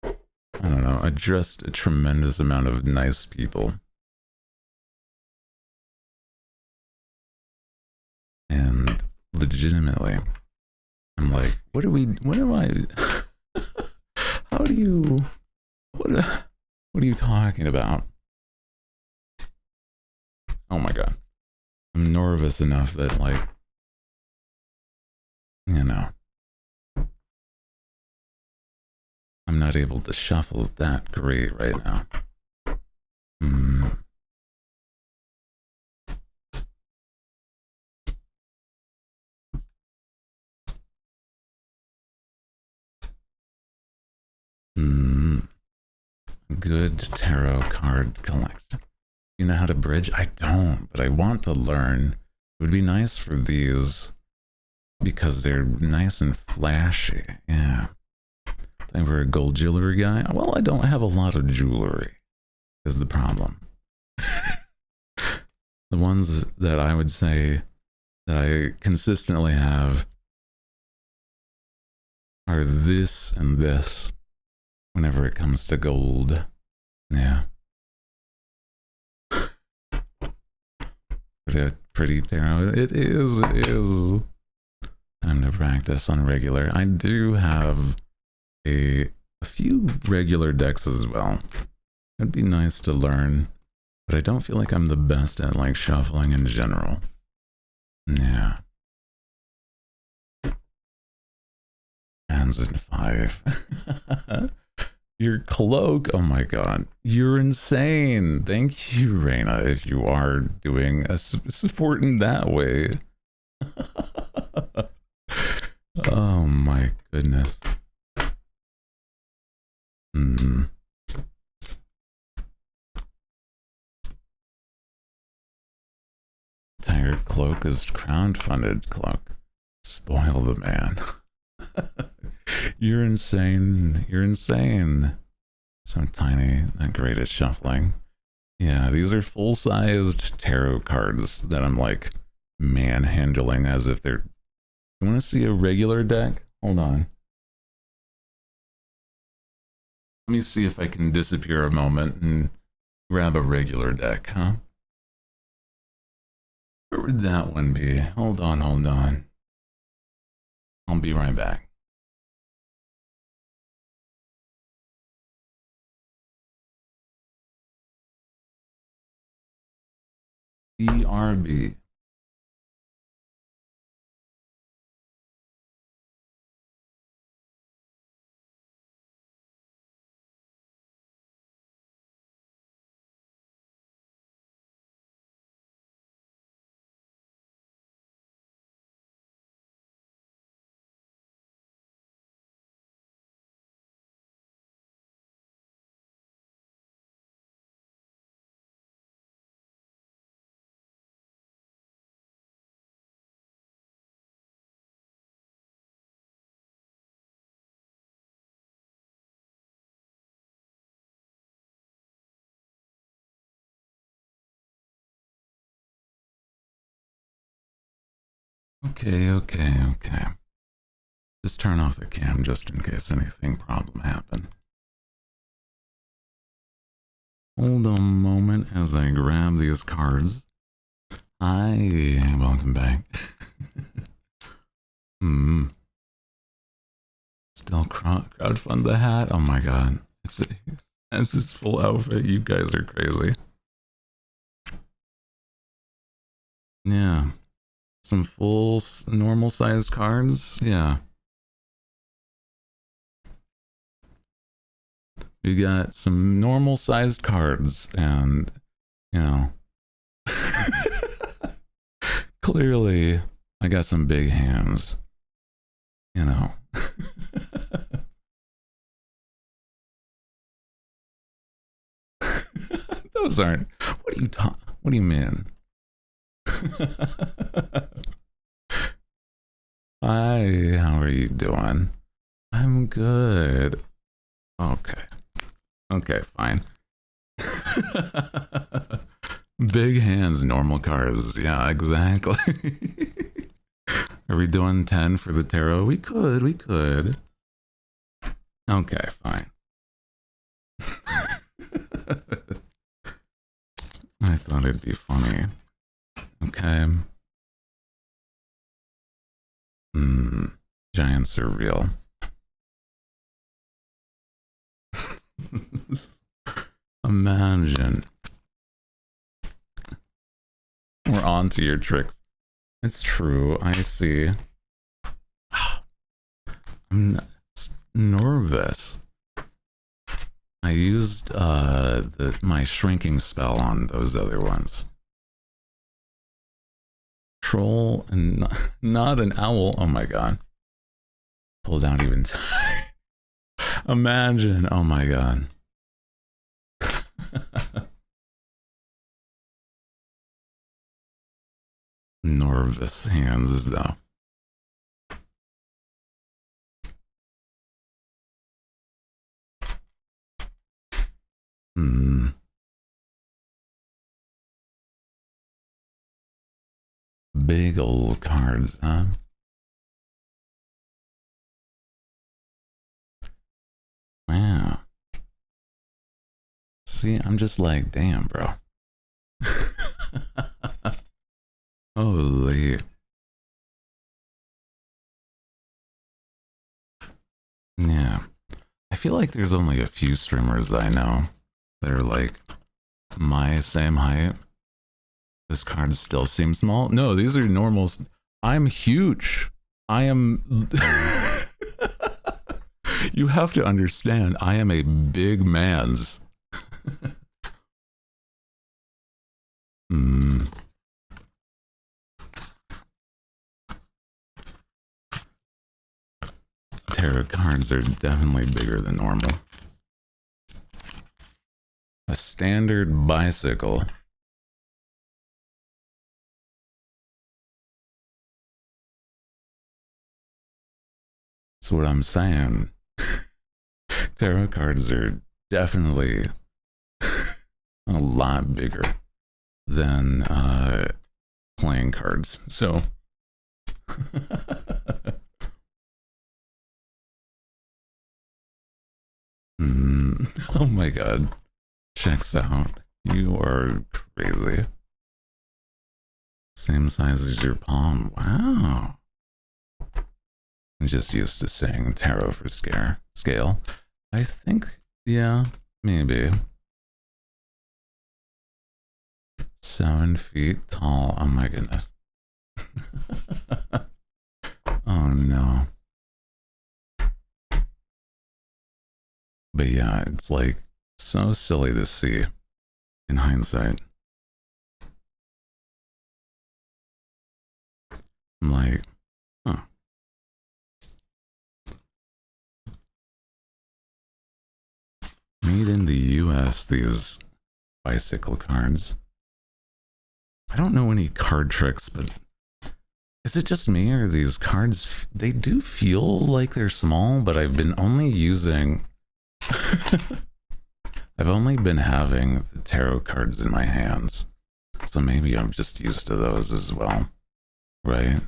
I don't know, just a tremendous amount of nice people. And legitimately, I'm like, what am I, how do you, what are you talking about? Oh my God. I'm nervous enough that, like, you know, I'm not able to shuffle that great right now. Good tarot card collection. You know how to bridge? I don't, but I want to learn. It would be nice for these because they're nice and flashy. Yeah. I were a gold jewelry guy. Well, I don't have a lot of jewelry, is the problem. The ones that I would say that I consistently have are this and this whenever it comes to gold. Yeah. Pretty tarot. It is. Time to practice on regular. I do have a few regular decks as well. It'd be nice to learn, but I don't feel like I'm the best at, like, shuffling in general. Yeah. Hands in 5. Your cloak, oh my God, you're insane. Thank you, Reina, if you are doing a support in that way. Oh my goodness. Entire cloak is crowdfunded cloak. Spoil the man. You're insane. You're insane. So tiny, not great at shuffling. Yeah, these are full-sized tarot cards that I'm, like, manhandling as if they're... You want to see a regular deck? Hold on. Let me see if I can disappear a moment and grab a regular deck, huh? Where would that one be? Hold on. I'll be right back. BRB. Okay. Just turn off the cam just in case anything problem happened. Hold on a moment as I grab these cards. Hi, welcome back. Still crowdfund the hat? Oh my God. It's his full outfit. You guys are crazy. Yeah. Some full normal sized cards. Yeah. We got some normal sized cards and, you know, Clearly, I got some big hands. You know. Those aren't. What do you mean? Hi, how are you doing? I'm good. Okay. Okay, fine. Big hands, normal cars. Yeah, exactly. Are we doing 10 for the tarot? We could. Okay, fine. I thought it'd be funny. Okay. Giants are real. Imagine. We're on to your tricks. It's true. I see. I'm nervous. I used my shrinking spell on those other ones. Troll and not an owl. Oh my god. Pulled out even time. Imagine. Oh my god. Nervous hands though. Big old cards, huh? Wow. See, I'm just like, damn, bro. Holy. Yeah. I feel like there's only a few streamers I know that are like my same height. This card still seems small. No, these are normals. I'm huge. I am. You have to understand, I am a big man's. Tarot cards are definitely bigger than normal. A standard bicycle. That's what I'm saying. Tarot cards are definitely a lot bigger than playing cards. So oh my god. Checks out. You are crazy. Same size as your palm. Wow. I'm just used to saying tarot for scale. I think, yeah, maybe. 7 feet tall. Oh my goodness. Oh no. But yeah, it's like so silly to see in hindsight. I'm like, huh. Made in the US, these bicycle cards. I don't know any card tricks, but is it just me or these cards, they do feel like they're small, but I've been only using... I've only been having the tarot cards in my hands, so maybe I'm just used to those as well, right?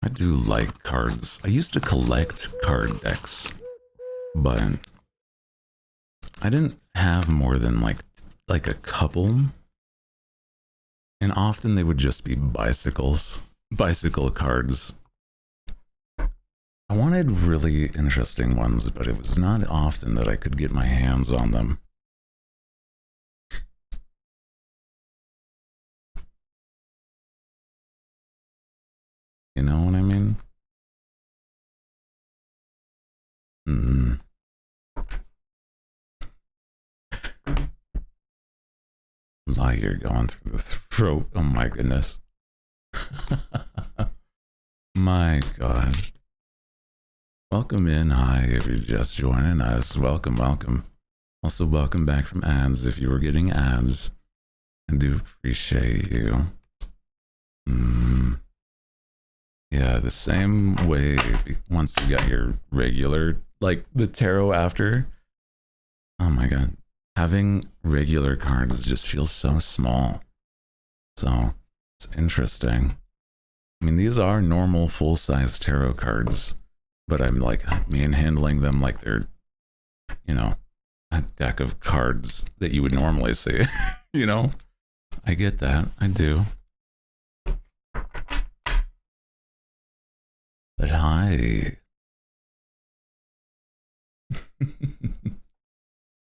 I do like cards. I used to collect card decks, but I didn't have more than like a couple, and often they would just be bicycle cards. I wanted really interesting ones, but it was not often that I could get my hands on them. You know what I mean? Like you're going through the throat. Oh my goodness. My God. Welcome in. Hi, if you're just joining us. Welcome, welcome. Also, welcome back from ads if you were getting ads. I do appreciate you. Yeah, the same way once you got your regular, like the tarot after. Oh my God. Having regular cards just feels so small. So it's interesting. I mean, these are normal full-size tarot cards, but I'm like manhandling them like they're, you know, a deck of cards that you would normally see. You know, I get that. I do. But hi.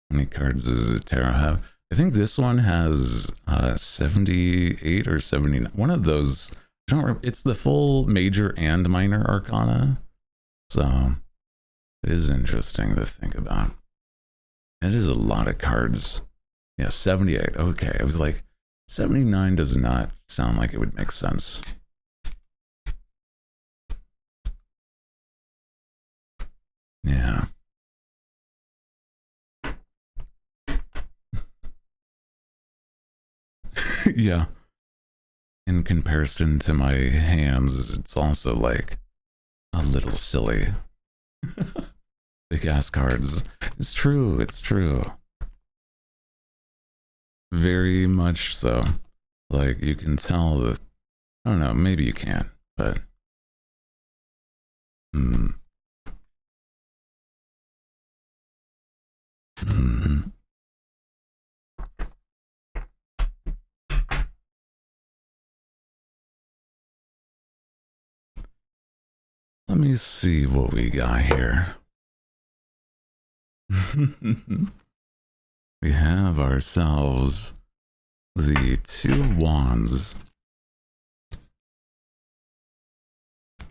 How many cards does a tarot have? I think this one has 78 or 79. One of those. I don't remember. It's the full major and minor arcana. So it is interesting to think about. It is a lot of cards. Yeah, 78. Okay. I was like, 79 does not sound like it would make sense. Yeah. Yeah. In comparison to my hands, it's also like a little silly. Big ass cards. It's true. It's true. Very much so. Like you can tell that. I don't know. Maybe you can't, but. Let me see what we got here. We have ourselves the 2 wands.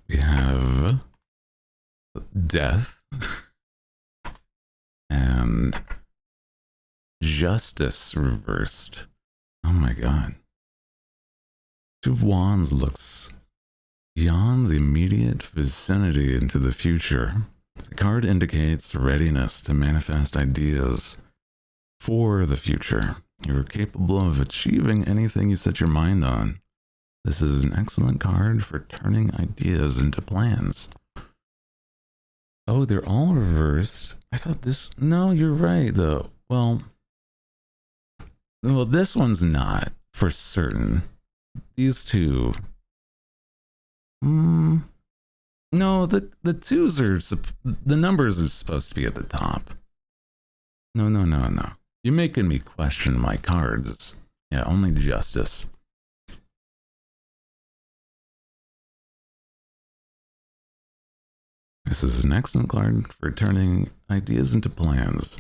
We have death and justice reversed. Oh my God. 2 of wands looks beyond the immediate vicinity into the future. The card indicates readiness to manifest ideas for the future. You are capable of achieving anything you set your mind on. This is an excellent card for turning ideas into plans. Oh, they're all reversed. I thought this... No, you're right, though. Well, this one's not, for certain. These 2... No, the 2s are... The numbers are supposed to be at the top. No. You're making me question my cards. Yeah, only justice. This is an excellent card for turning ideas into plans.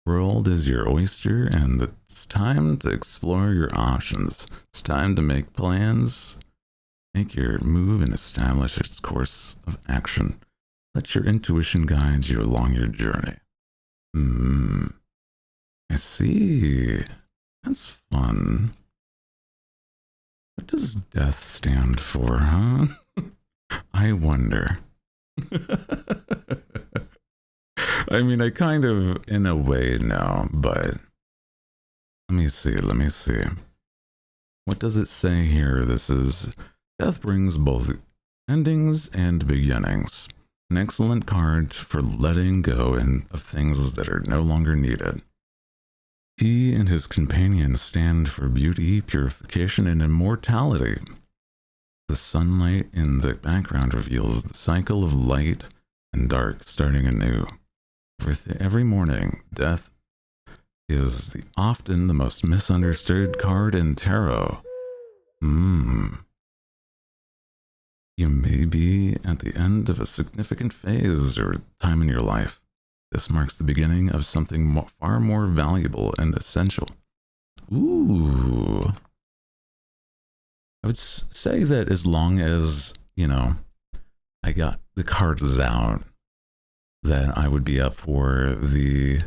World is your oyster, and it's time to explore your options. It's time to make plans, make your move, and establish its course of action. Let your intuition guide you along your journey. I see. That's fun. What does death stand for, huh? I wonder. I mean, I kind of, in a way, know, but let me see. What does it say here? This is, death brings both endings and beginnings. An excellent card for letting go of things that are no longer needed. He and his companions stand for beauty, purification, and immortality. The sunlight in the background reveals the cycle of light and dark starting anew. Every morning, death is often the most misunderstood card in tarot. You may be at the end of a significant phase or time in your life. This marks the beginning of something far more valuable and essential. Ooh. I would say that as long as, you know, I got the cards out, that I would be up for the,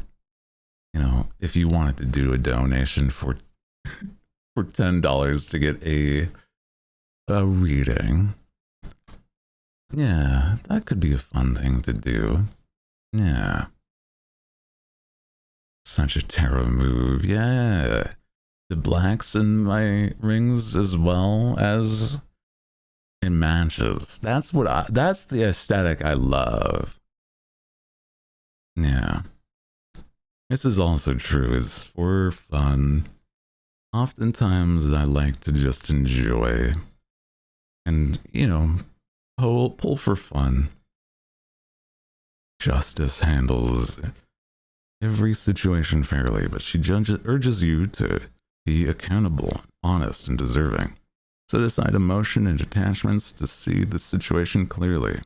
you know, if you wanted to do a donation for for $10 to get a reading. Yeah, that could be a fun thing to do. Yeah. Such a tarot move. Yeah. The blacks in my rings as well as it matches. That's the aesthetic I love. Yeah. This is also true. It's for fun. Oftentimes I like to just enjoy and, you know, pull for fun. Justice handles every situation fairly, but she urges you to be accountable, honest, and deserving. So decide emotion and attachments to see the situation clearly,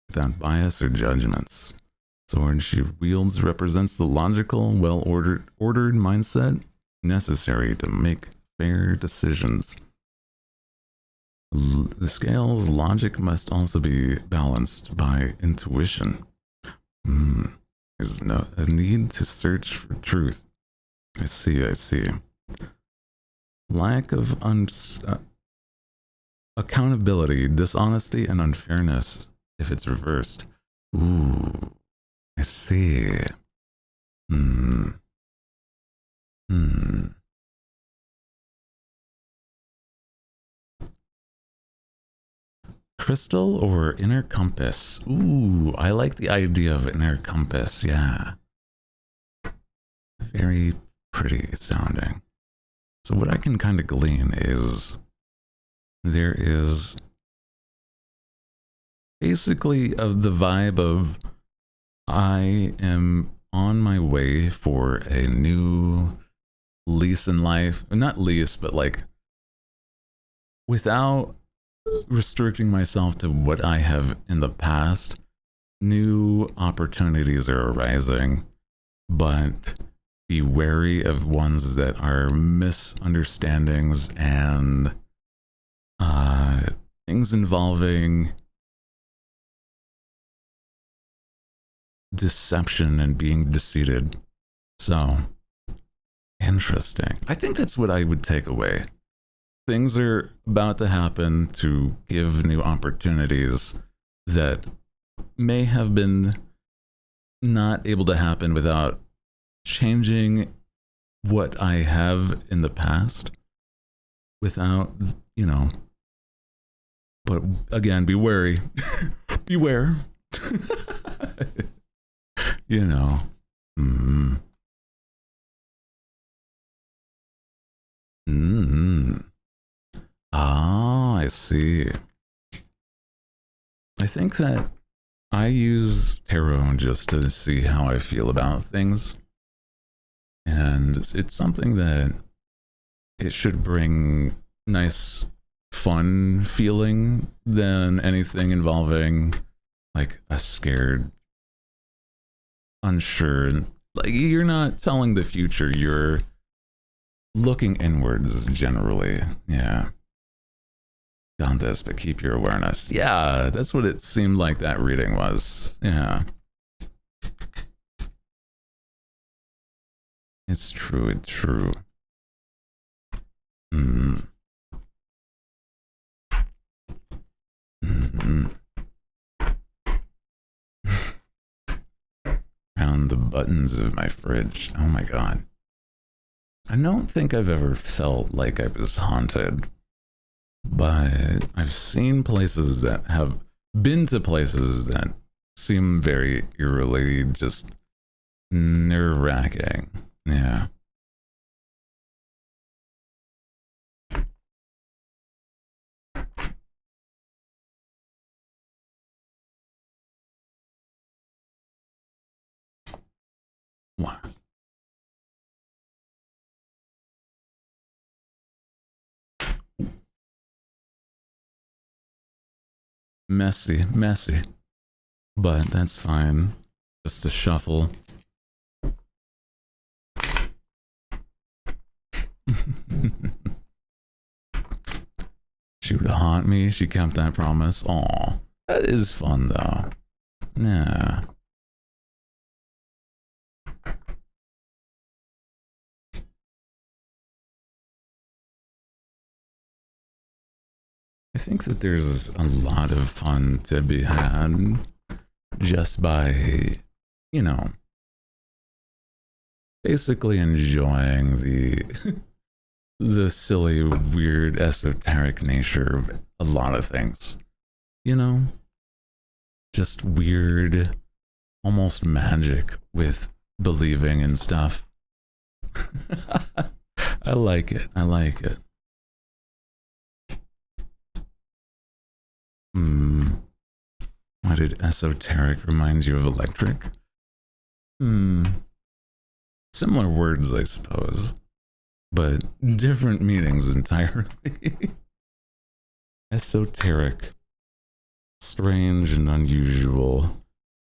without bias or judgments. Sword she wields represents the logical, well-ordered mindset necessary to make fair decisions. The scale's logic must also be balanced by intuition. There's a need to search for truth. I see. Lack of accountability, dishonesty, and unfairness if it's reversed. Ooh, I see. Crystal or inner compass? Ooh, I like the idea of inner compass, yeah. Very pretty sounding. So what I can kind of glean is there is basically of the vibe of I am on my way for a new lease in life. Not lease, but like without restricting myself to what I have in the past, new opportunities are arising, but be wary of ones that are misunderstandings and things involving deception and being deceived. So, interesting. I think that's what I would take away. Things are about to happen to give new opportunities that may have been not able to happen without changing what I have in the past without, you know, but again, be wary. Beware. You know. Ah, I see. I think that I use tarot just to see how I feel about things. And it's something that it should bring nice, fun feeling than anything involving like a scared, unsure. Like you're not telling the future, you're looking inwards generally. Yeah. Got this, but keep your awareness. Yeah, that's what it seemed like that reading was. Yeah. It's true, it's true. Found the buttons of my fridge. Oh my god. I don't think I've ever felt like I was haunted, but I've seen places that have been to places that seem very eerily just nerve-wracking. Yeah. What? Messy, but that's fine. Just a shuffle. She would haunt me. She kept that promise. Aw, that is fun though. Yeah. think that there's a lot of fun to be had just by, you know, basically enjoying the silly, weird, esoteric nature of a lot of things. You know, just weird, almost magic with believing in stuff. I like it. I like it. Why did esoteric remind you of electric? Similar words, I suppose, but different meanings entirely. Esoteric, strange and unusual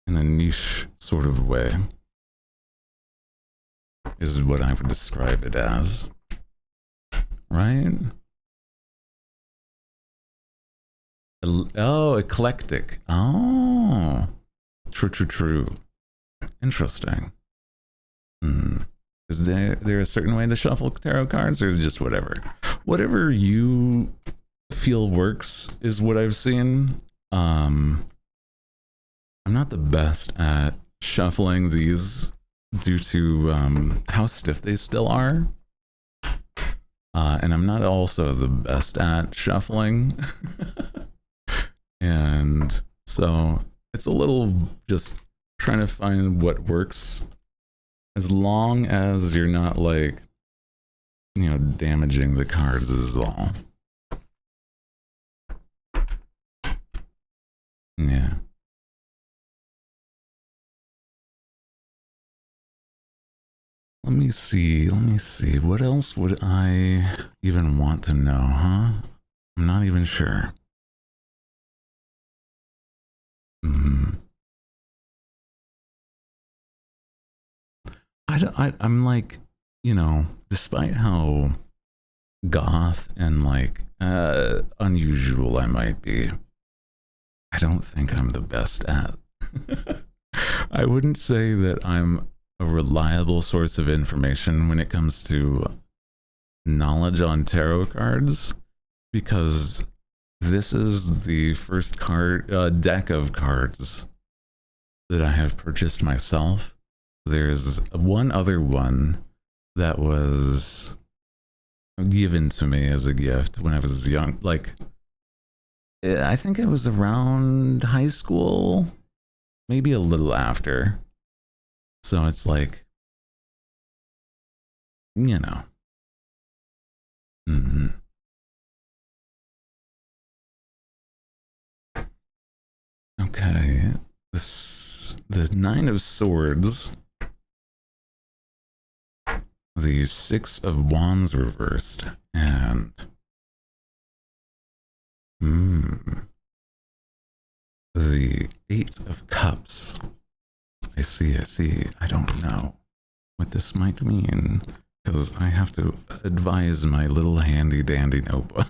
in a niche sort of way is what I would describe it as. Right? Oh, eclectic. Oh, true. Interesting. Is there a certain way to shuffle tarot cards, or is it just whatever? Whatever you feel works is what I've seen. I'm not the best at shuffling these due to how stiff they still are. And I'm not also the best at shuffling. And so it's a little just trying to find what works, as long as you're not, like, you know, damaging the cards is all. Yeah. Let me see. What else would I even want to know, huh? I'm not even sure. I'm like, you know, despite how goth and like unusual I might be, I don't think I'm the best at. I wouldn't say that I'm a reliable source of information when it comes to knowledge on tarot cards, because this is the first deck of cards that I have purchased myself. There's one other one that was given to me as a gift when I was young. Like, I think it was around high school, maybe a little after. So it's like, you know. Okay. The Nine of Swords. The Six of Wands reversed, and the Eight of Cups. I see. I don't know what this might mean, because I have to advise my little handy dandy notebook.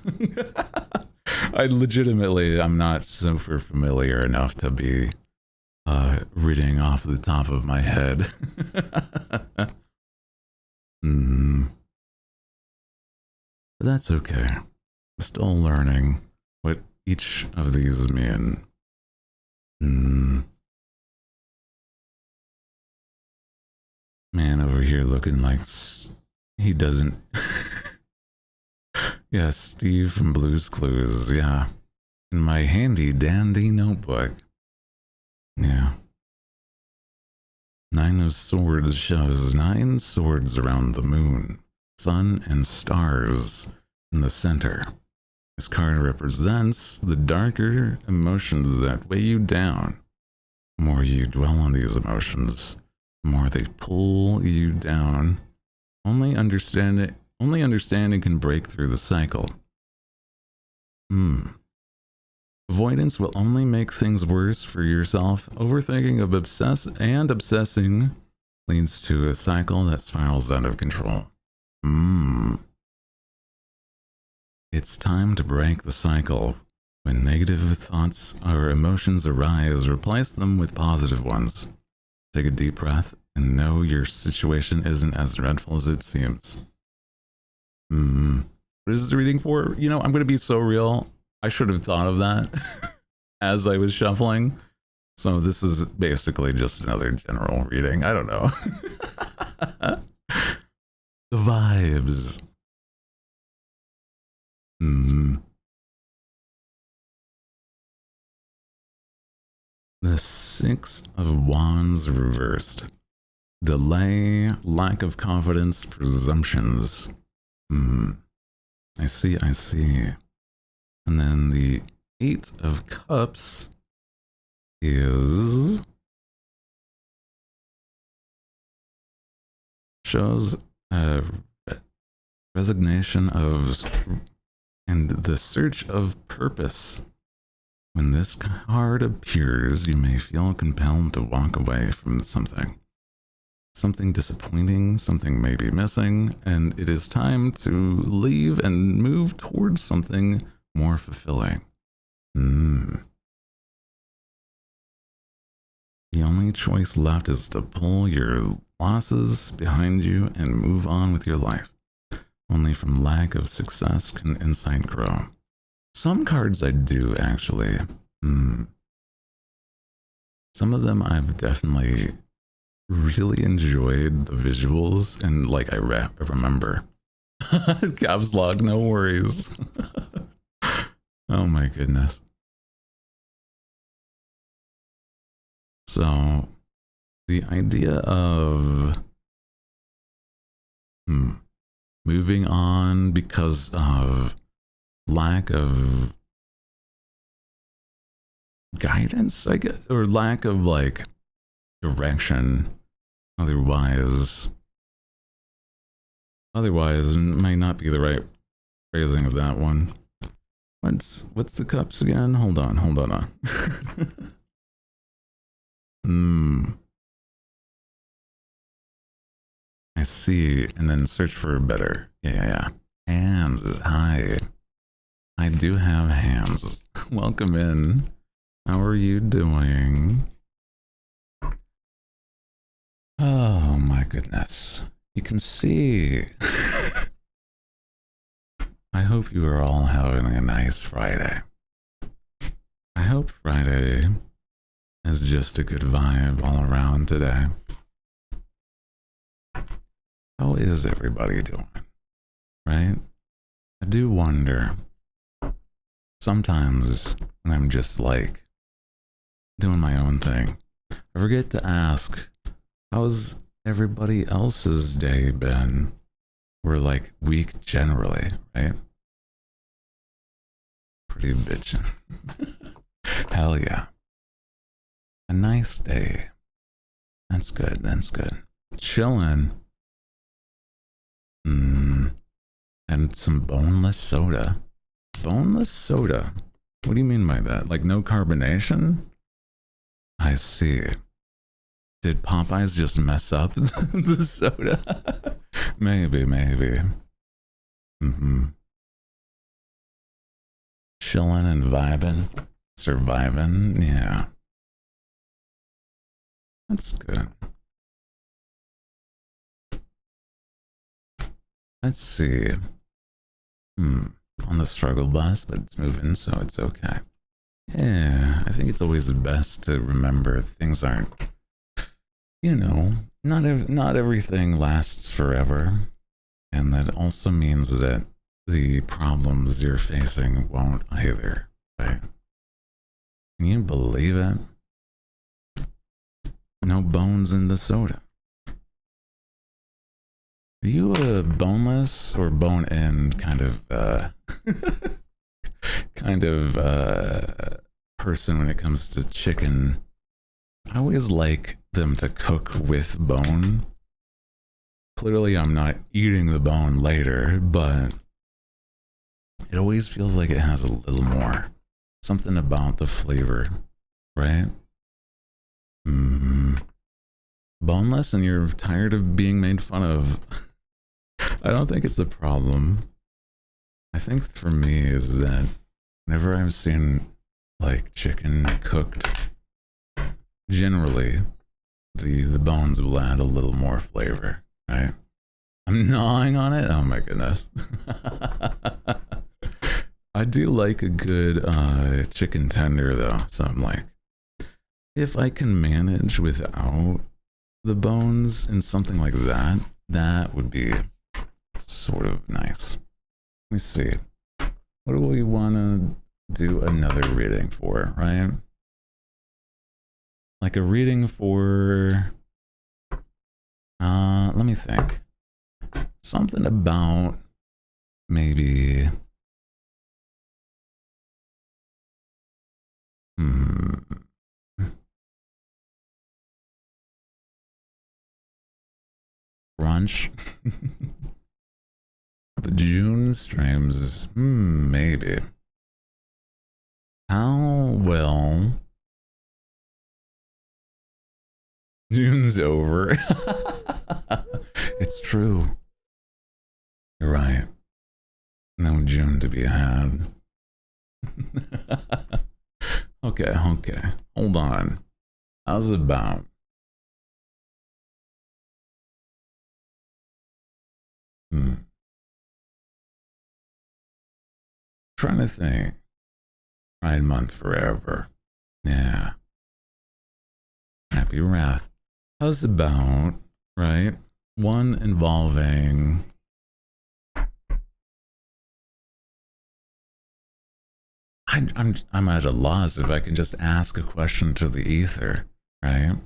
I'm not super familiar enough to be reading off the top of my head. But that's okay. I'm still learning what each of these mean. Man over here looking like he doesn't. Yeah, Steve from Blue's Clues. Yeah. In my handy dandy notebook. Yeah. Nine of Swords shows 9 swords around the moon, sun and stars in the center. This card represents the darker emotions that weigh you down. The more you dwell on these emotions, the more they pull you down. Only understanding can break through the cycle. Avoidance will only make things worse for yourself. Overthinking of obsessing leads to a cycle that spirals out of control. It's time to break the cycle. When negative thoughts or emotions arise, replace them with positive ones. Take a deep breath and know your situation isn't as dreadful as it seems. What is this reading for? You know, I'm going to be so real. I should have thought of that as I was shuffling. So this is basically just another general reading. I don't know. The vibes. The Six of Wands reversed. Delay, lack of confidence, presumptions. I see, I see. And then the Eight of Cups shows a resignation of and the search of purpose. When this card appears, you may feel compelled to walk away from something. Something disappointing, something may be missing, and it is time to leave and move towards something more fulfilling. The only choice left is to pull your losses behind you and move on with your life. Only from lack of success can insight grow. Some cards I do, actually. Some of them I've definitely really enjoyed the visuals, and like I remember. Caps lock, no worries. Oh my goodness. So, the idea of moving on because of lack of guidance, I guess, or lack of like direction. Otherwise might not be the right phrasing of that one. What's the cups again? Hold on. I see, and then search for better. Yeah. Hands is high. I do have hands. Welcome in. How are you doing? Oh my goodness. You can see. I hope you are all having a nice Friday. I hope Friday is just a good vibe all around today. How is everybody doing? Right? I do wonder. Sometimes when I'm just like doing my own thing, I forget to ask, how's everybody else's day been? Or like week generally, right? Pretty bitchin'. Hell yeah. A nice day. That's good. Chillin'. And some boneless soda. Boneless soda? What do you mean by that? Like no carbonation? I see. Did Popeyes just mess up the soda? Maybe. Chilling and vibing. Surviving. Yeah. That's good. Let's see. On the struggle bus, but it's moving, so it's okay. Yeah, I think it's always best to remember things aren't, not everything lasts forever. And that also means that the problems you're facing won't either, right? Can you believe it? No bones in the soda. Are you a boneless or bone-in kind of person when it comes to chicken? I always like them to cook with bone. Clearly, I'm not eating the bone later, but it always feels like it has a little more. Something about the flavor, right? Boneless and you're tired of being made fun of. I don't think it's a problem. I think for me is that whenever I've seen like chicken cooked, generally the bones will add a little more flavor, right? I'm gnawing on it. Oh my goodness. I do like a good chicken tender though, so I'm like, if I can manage without the bones and something like that, that would be sort of nice. Let me see. What do we want to do another reading for, right? Like a reading for, let me think. Something about maybe, brunch. The June streams, maybe. How well? June's over. It's true. You're right. No June to be had. Okay. Hold on. How's it about? Trying to think. Pride Month forever. Yeah. Happy Wrath. How's about, right? One involving I'm at a loss if I can just ask a question to the ether, right?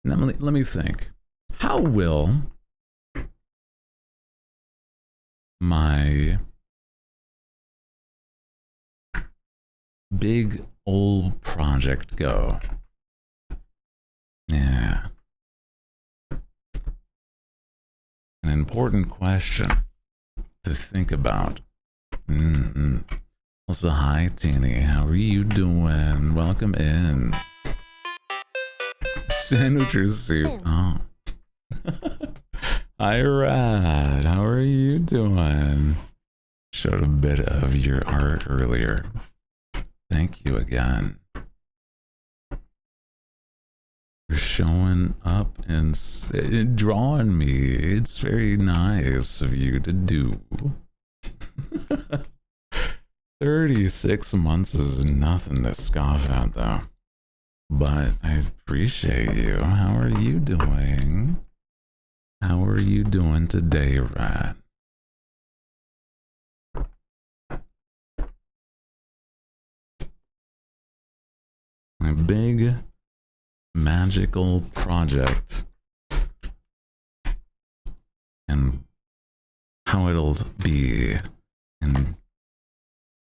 Now, let me think. How will my big old project go? Yeah. An important question to think about. Also, hi, Teeny. How are you doing? Welcome in. Sandwicher soup. Oh. Hi, Rad. How are you doing? Showed a bit of your art earlier. Thank you again. You're showing up and drawing me. It's very nice of you to do. 36 months is nothing to scoff at, though. But I appreciate you. How are you doing? How are you doing today, Rat? My big magical project and how it'll be and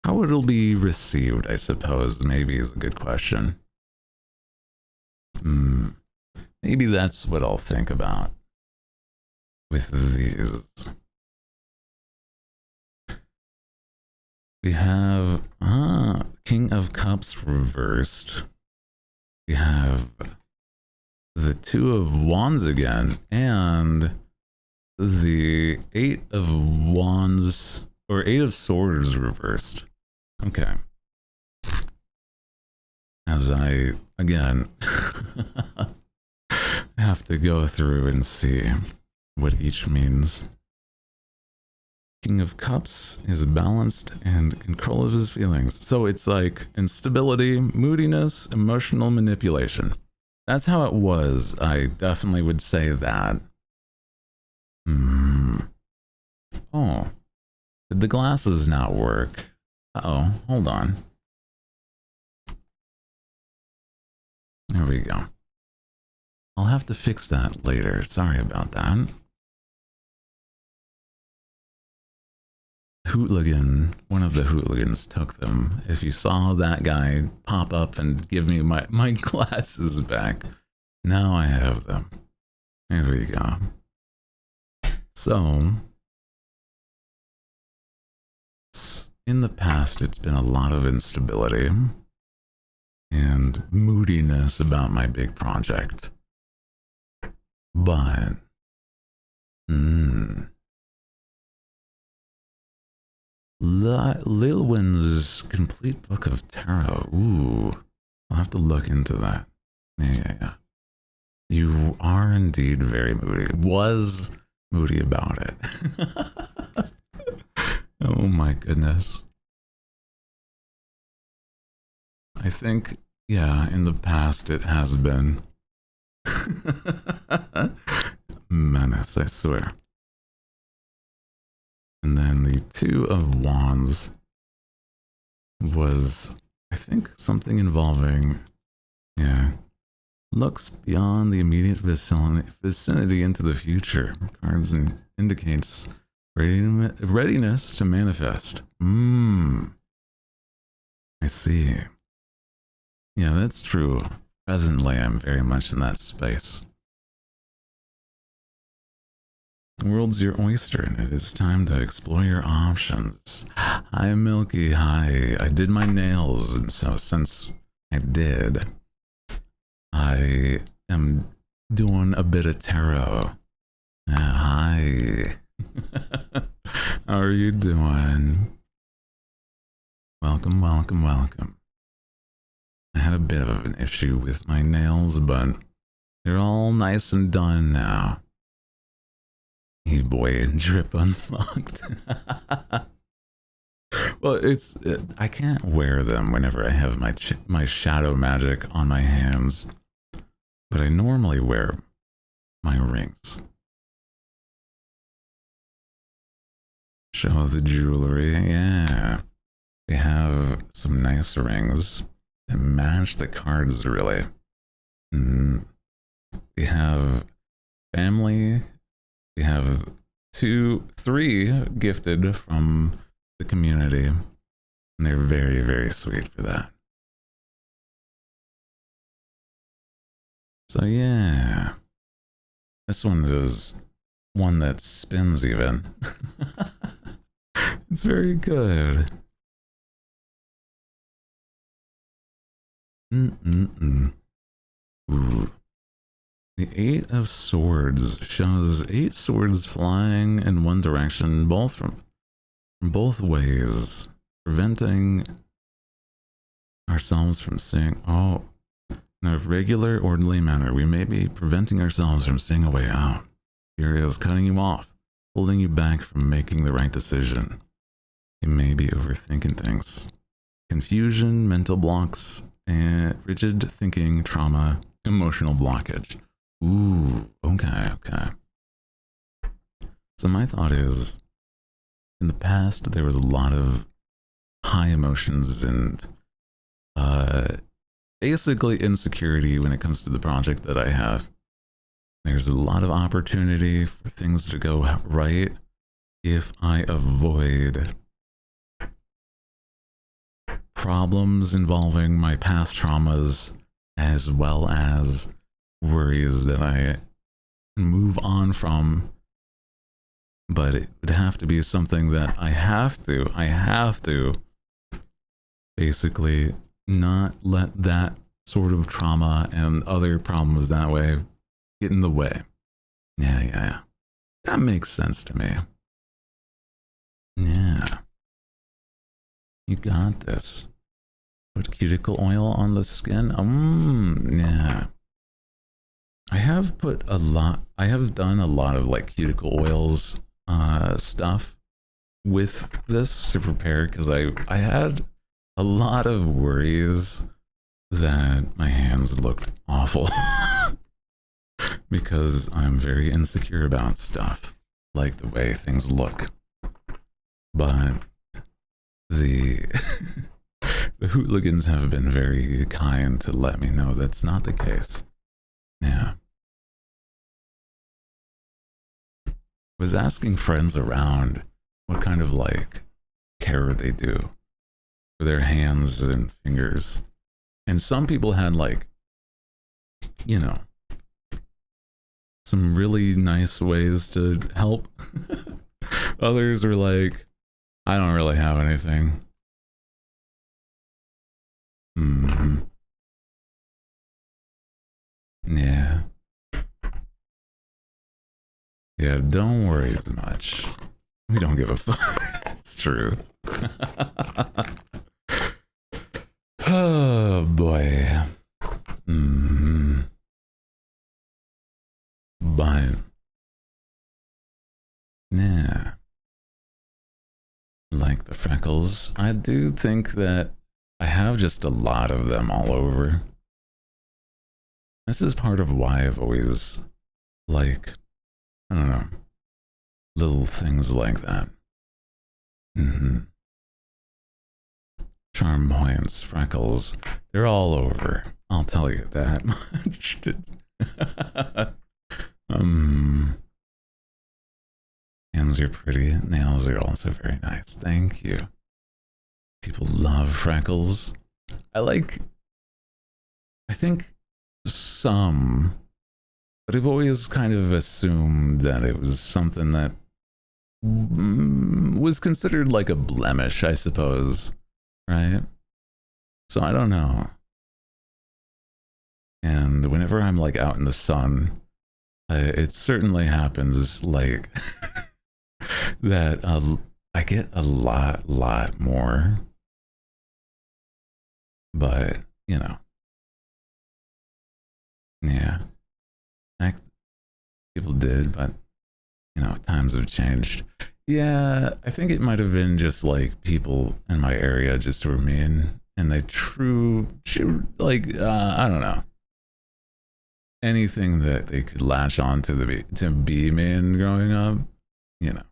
how it'll be received, I suppose, maybe is a good question. Maybe that's what I'll think about with these. We have King of Cups reversed. We have the Two of Wands again, and the Eight of Wands, or Eight of Swords reversed. Okay. As I, again, have to go through and see what each means. King of Cups is balanced and in control of his feelings. So it's like instability, moodiness, emotional manipulation. That's how it was. I definitely would say that. Oh, did the glasses not work? Uh-oh, hold on. There we go. I'll have to fix that later. Sorry about that. Hooligan, one of the hooligans took them. If you saw that guy pop up and give me my glasses back, now I have them. There we go. So, in the past, it's been a lot of instability and moodiness about my big project. But, Lilwyn's Complete Book of Tarot. Ooh, I'll have to look into that. Yeah. You are indeed very moody. Was moody about it. Oh my goodness. I think, yeah, in the past it has been. Menace, I swear. And then the Two of Wands was, I think, something involving, yeah, looks beyond the immediate vicinity into the future. Cards indicates readiness to manifest. I see. Yeah, that's true. Presently, I'm very much in that space. The world's your oyster, and it is time to explore your options. Hi, Milky. Hi. I did my nails, and so since I did, I am doing a bit of tarot. Hi. How are you doing? Welcome, welcome, welcome. I had a bit of an issue with my nails, but they're all nice and done now. Hey boy, drip unlocked. Well, I can't wear them whenever I have my shadow magic on my hands, but I normally wear my rings. Show the jewelry, yeah. We have some nice rings that match the cards, really. We have family. We have 3 gifted from the community, and they're very, very sweet for that. So yeah, this one is one that spins even. It's very good. Ooh. The 8 of Swords shows 8 swords flying in one direction, both from both ways, preventing ourselves from seeing. Oh, in a regular, orderly manner, we may be preventing ourselves from seeing a way out. Here is cutting you off, holding you back from making the right decision. You may be overthinking things. Confusion, mental blocks, and rigid thinking, trauma, emotional blockage. Ooh, okay. So my thought is, in the past, there was a lot of high emotions and basically insecurity when it comes to the project that I have. There's a lot of opportunity for things to go right if I avoid problems involving my past traumas, as well as worries that I move on from. But it would have to be something that I have to basically not let that sort of trauma and other problems that way get in the way. Yeah. That makes sense to me. Yeah. You got this. Put cuticle oil on the skin. Yeah. I have done a lot of like cuticle oils stuff with this to prepare, because I had a lot of worries that my hands looked awful because I'm very insecure about stuff, like the way things look. But the the hooligans have been very kind to let me know that's not the case. Yeah. Was asking friends around what kind of like care they do for their hands and fingers. And some people had like, you know, some really nice ways to help. Others were like, I don't really have anything. Yeah. Yeah, don't worry as much. We don't give a fuck. It's true. Oh boy. But yeah, like the freckles, I do think that I have just a lot of them all over. This is part of why I've always, like, I don't know, little things like that. Charm points, freckles, they're all over. I'll tell you that much. Hands are pretty, nails are also very nice. Thank you. People love freckles. I think some, but I've always kind of assumed that it was something that was considered like a blemish, I suppose, right? So I don't know. And whenever I'm like out in the sun, it certainly happens like that I get a lot more. But, you know, yeah, people did, but, you know, times have changed. Yeah, I think it might have been just like people in my area just were mean, and they like, I don't know. Anything that they could latch on to to be mean growing up, you know.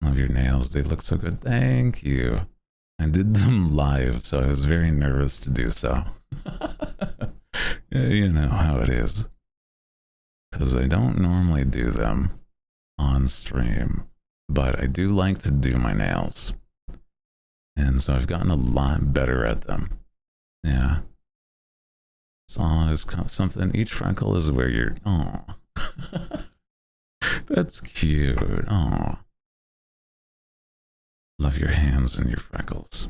Love your nails. They look so good. Thank you. I did them live, so I was very nervous to do so. You know how it is. Because I don't normally do them on stream, but I do like to do my nails. And so I've gotten a lot better at them. Yeah. It's always something. Each freckle is where you're. Oh. That's cute. Oh. Love your hands and your freckles.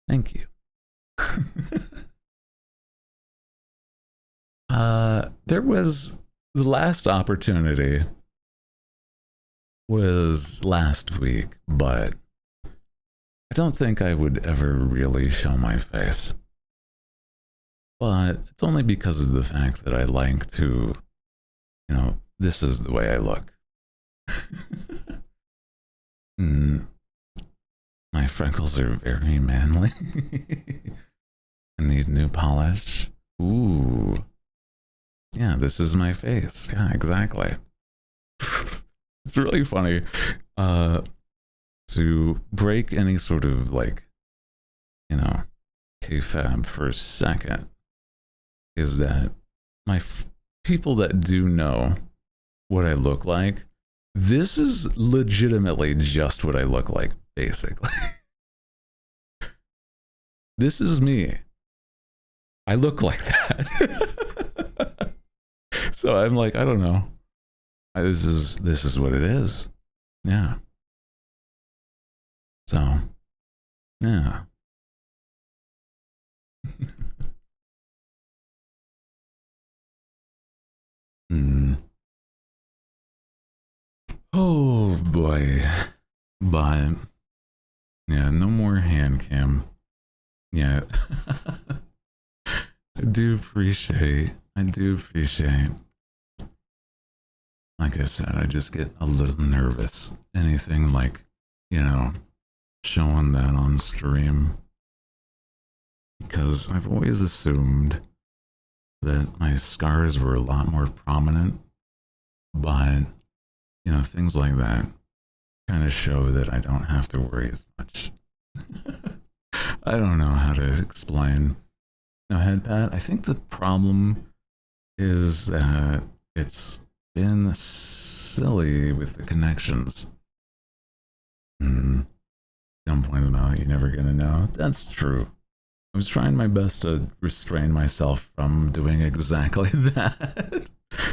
Thank you. There was the last opportunity was last week, but I don't think I would ever really show my face. But it's only because of the fact that I like to, you know, this is the way I look. My freckles are very manly. I need new polish. Ooh. Yeah, this is my face. Yeah, exactly. It's really funny. To break any sort of like, you know, kayfabe for a second, is that people that do know what I look like, this is legitimately just what I look like, basically. This is me. I look like that. So I'm like, I don't know. This is what it is. Yeah. So, yeah. Oh boy. But yeah, no more hand cam. Yeah. I do appreciate. Like I said, I just get a little nervous. Anything like, you know, showing that on stream. Because I've always assumed that my scars were a lot more prominent. But, you know, things like that kind of show that I don't have to worry as much. I don't know how to explain. No, head pat, I think the problem is that it's been silly with the connections. Don't point them out, you're never gonna know. That's true. I was trying my best to restrain myself from doing exactly that.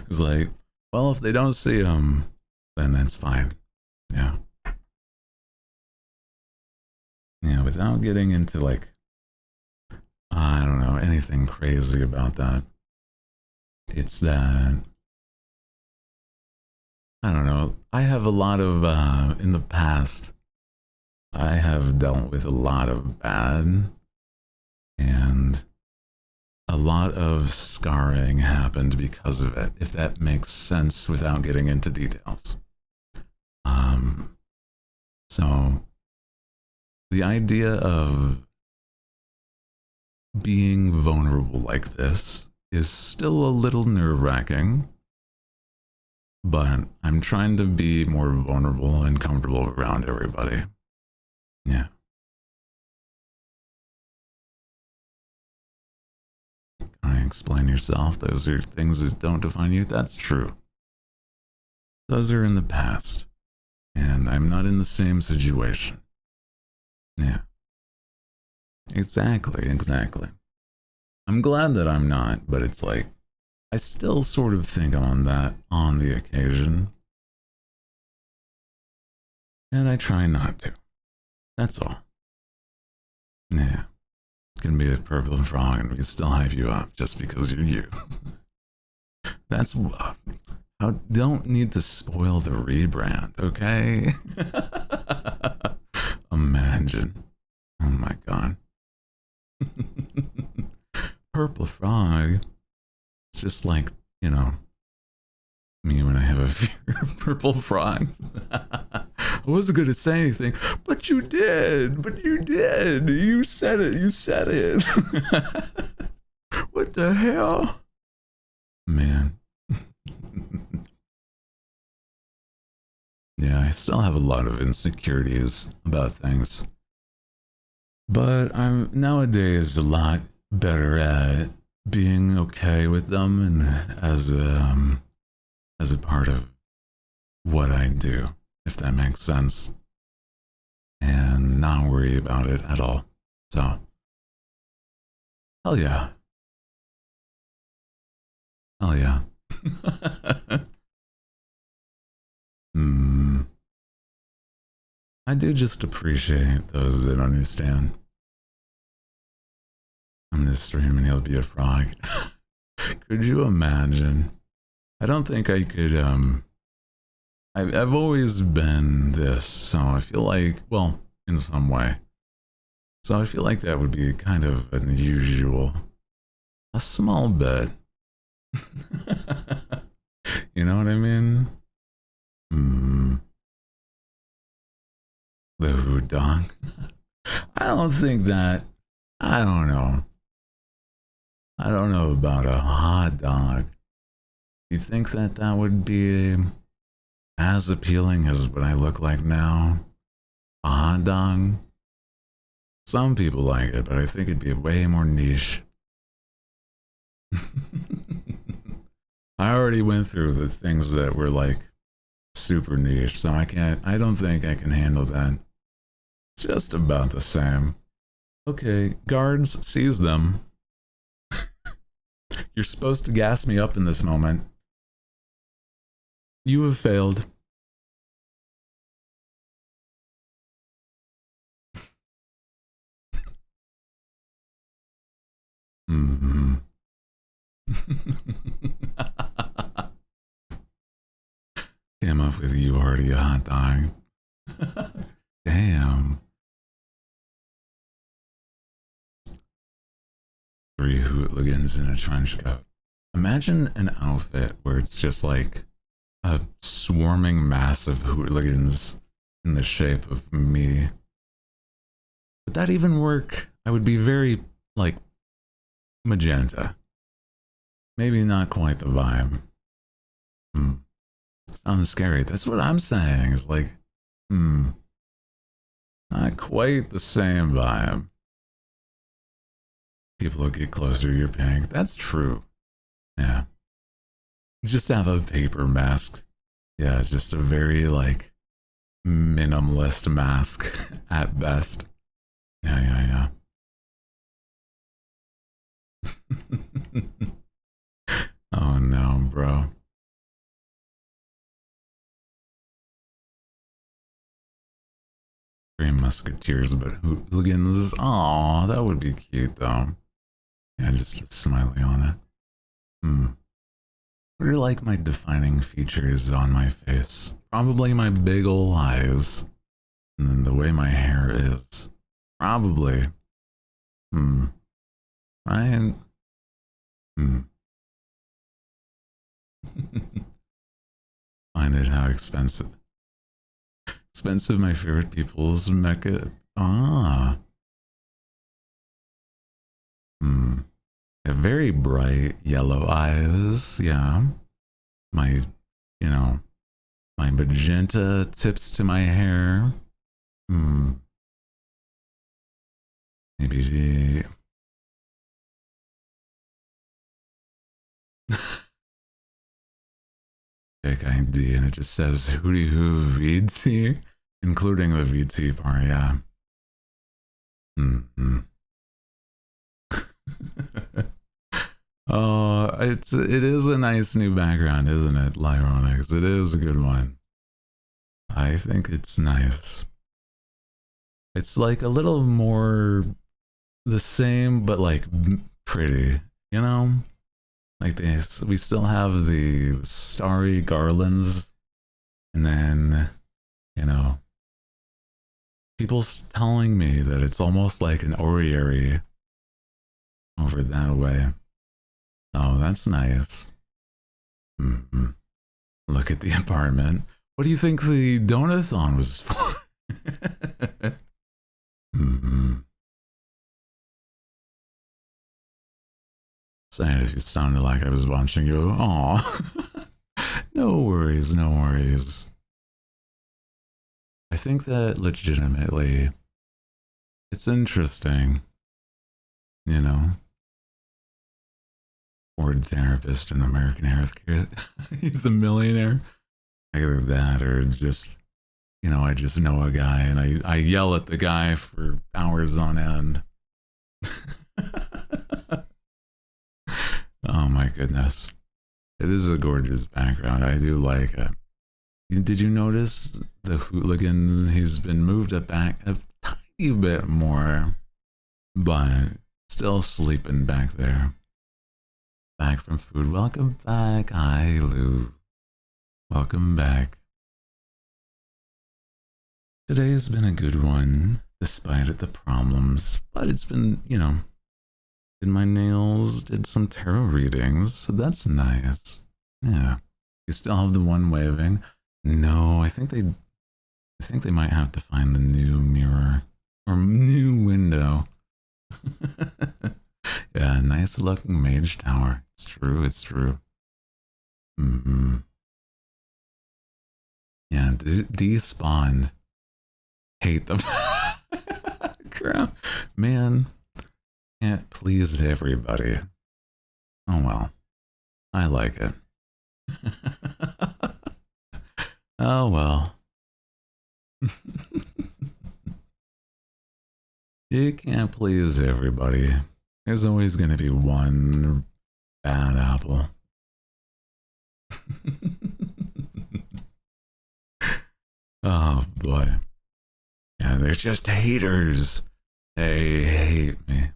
It's like, well, if they don't see them, then that's fine. Yeah. Yeah, without getting into like, I don't know, anything crazy about that. It's that, I don't know, I have a lot of, in the past, I have dealt with a lot of bad and a lot of scarring happened because of it, if that makes sense without getting into details. So the idea of being vulnerable like this is still a little nerve-wracking, but I'm trying to be more vulnerable and comfortable around everybody. Yeah. Can I explain yourself? Those are things that don't define you. That's true. Those are in the past. And I'm not in the same situation. Yeah. Exactly. I'm glad that I'm not, but it's like, I still sort of think I'm on that on the occasion. And I try not to. That's all. Yeah. It's gonna be a purple frog and we can still hype you up just because you're you. That's I don't need to spoil the rebrand, okay? Imagine. Oh my god. Purple frog. It's just like, you know, me when I have a fear of purple frogs. I wasn't gonna say anything, but you did. You said it. What the hell? Man. Yeah, I still have a lot of insecurities about things. But I'm nowadays a lot better at being okay with them and as a part of what I do, if that makes sense. And not worry about it at all. So hell yeah. Hell yeah. I do just appreciate those that understand. I'm gonna stream and he'll be a frog. Could you imagine? I don't think I could, I've always been this, so I feel like, well, in some way. So I feel like that would be kind of unusual. A small bit. You know what I mean? The hoot dog. I don't think that. I don't know. I don't know about a hot dog. You think that that would be as appealing as what I look like now? A hot dog? Some people like it, but I think it'd be way more niche. I already went through the things that were like super niche, so I don't think I can handle that. It's just about the same. Okay, guards, seize them. You're supposed to gas me up in this moment. You have failed. Came up with you already a hot dog. Damn. 3 hooligans in a trench coat. Imagine an outfit where it's just like a swarming mass of hooligans in the shape of me. Would that even work? I would be very, like, magenta. Maybe not quite the vibe. Sounds scary. That's what I'm saying. It's like, not quite the same vibe. People will get closer, you're pink. That's true. Yeah. Just have a paper mask. Yeah, just a very, like, minimalist mask at best. Yeah. Oh no, bro. Three musketeers, but hooligans. Aw, that would be cute though. Yeah, just a smiley on it. What are like my defining features on my face? Probably my big ol' eyes. And then the way my hair is. Probably. Ryan, Hmm. Find it how expensive. Expensive, my favorite people's mecca. Ah. Hmm. Have very bright yellow eyes. Yeah. My, you know, my magenta tips to my hair. Hmm. Maybe she. Pick ID and it just says Hooty Hoo VT, including the VT part. Yeah. Hmm. Oh, it is a nice new background, isn't it, Lyronix? It is a good one. I think it's nice. It's like a little more the same, but like pretty, you know? Like this, we still have the starry garlands, and then, you know, people's telling me that it's almost like an orrery over that way. Oh, that's nice. Mm-hmm. Look at the apartment. What do you think the donathon was for? Mm-hmm. Saying if you sounded like I was watching you. Aw. No worries, no worries. I think that legitimately, it's interesting, you know. Ford therapist in American healthcare. He's a millionaire. Either that or just, you know, I just know a guy and I yell at the guy for hours on end. Oh my goodness. It is a gorgeous background. I do like it. Did you notice the hooligan? He's been moved up back a tiny bit more, but still sleeping back there. Back from food. Welcome back. Hi, Lou. Welcome back. Today's been a good one, despite the problems, but it's been, you know, did my nails, did some tarot readings, so that's nice. Yeah. You still have the one waving? No, I think they might have to find the new mirror or new window. Yeah, nice looking mage tower. It's true, it's true. Mm-hmm. Yeah, despawned. Hate them. Man, can't please everybody. Oh well, I like it. Oh well. You can't please everybody. There's always going to be one bad apple. Oh boy. Yeah, they're just haters. They hate me.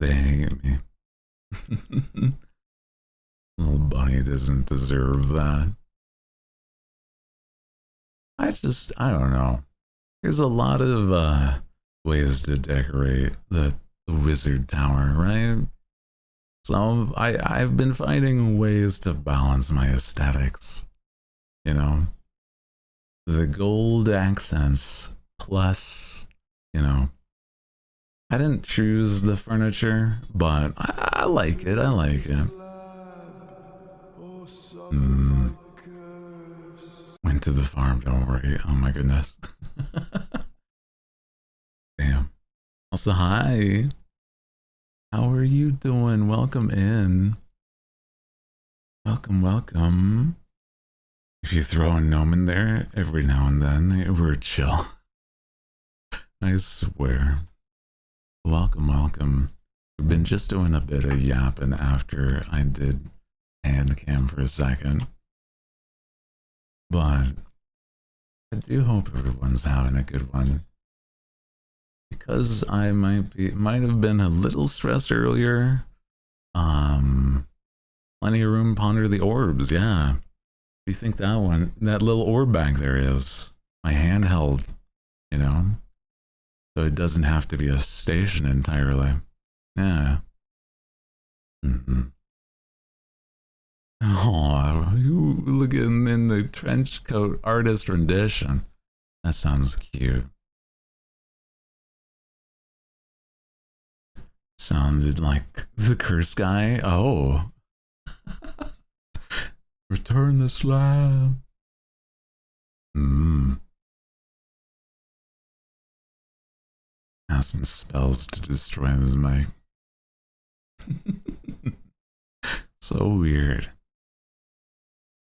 They hate me. Little bunny doesn't deserve that. I don't know. There's a lot of ways to decorate the wizard tower, right? So I've been finding ways to balance my aesthetics. You know, the gold accents plus, you know, I didn't choose the furniture, but I like it. I like it. Mm, went to the farm. Don't worry. Oh my goodness. Damn. Also, hi. How are you doing? Welcome in. Welcome, welcome. If you throw a gnome in there every now and then, we're chill. I swear. Welcome, welcome. We've been just doing a bit of yapping after I did hand cam for a second. But I do hope everyone's having a good one. Because I might have been a little stressed earlier. Plenty of room to ponder the orbs, yeah. What do you think that little orb back there is? My handheld, you know? So it doesn't have to be a station entirely. Yeah. Mm-hmm. Oh, you looking in the trench coat artist rendition. That sounds cute. Sounded like the curse guy. Oh. Return the slab. Mmm. Has some spells to destroy this mic. So weird.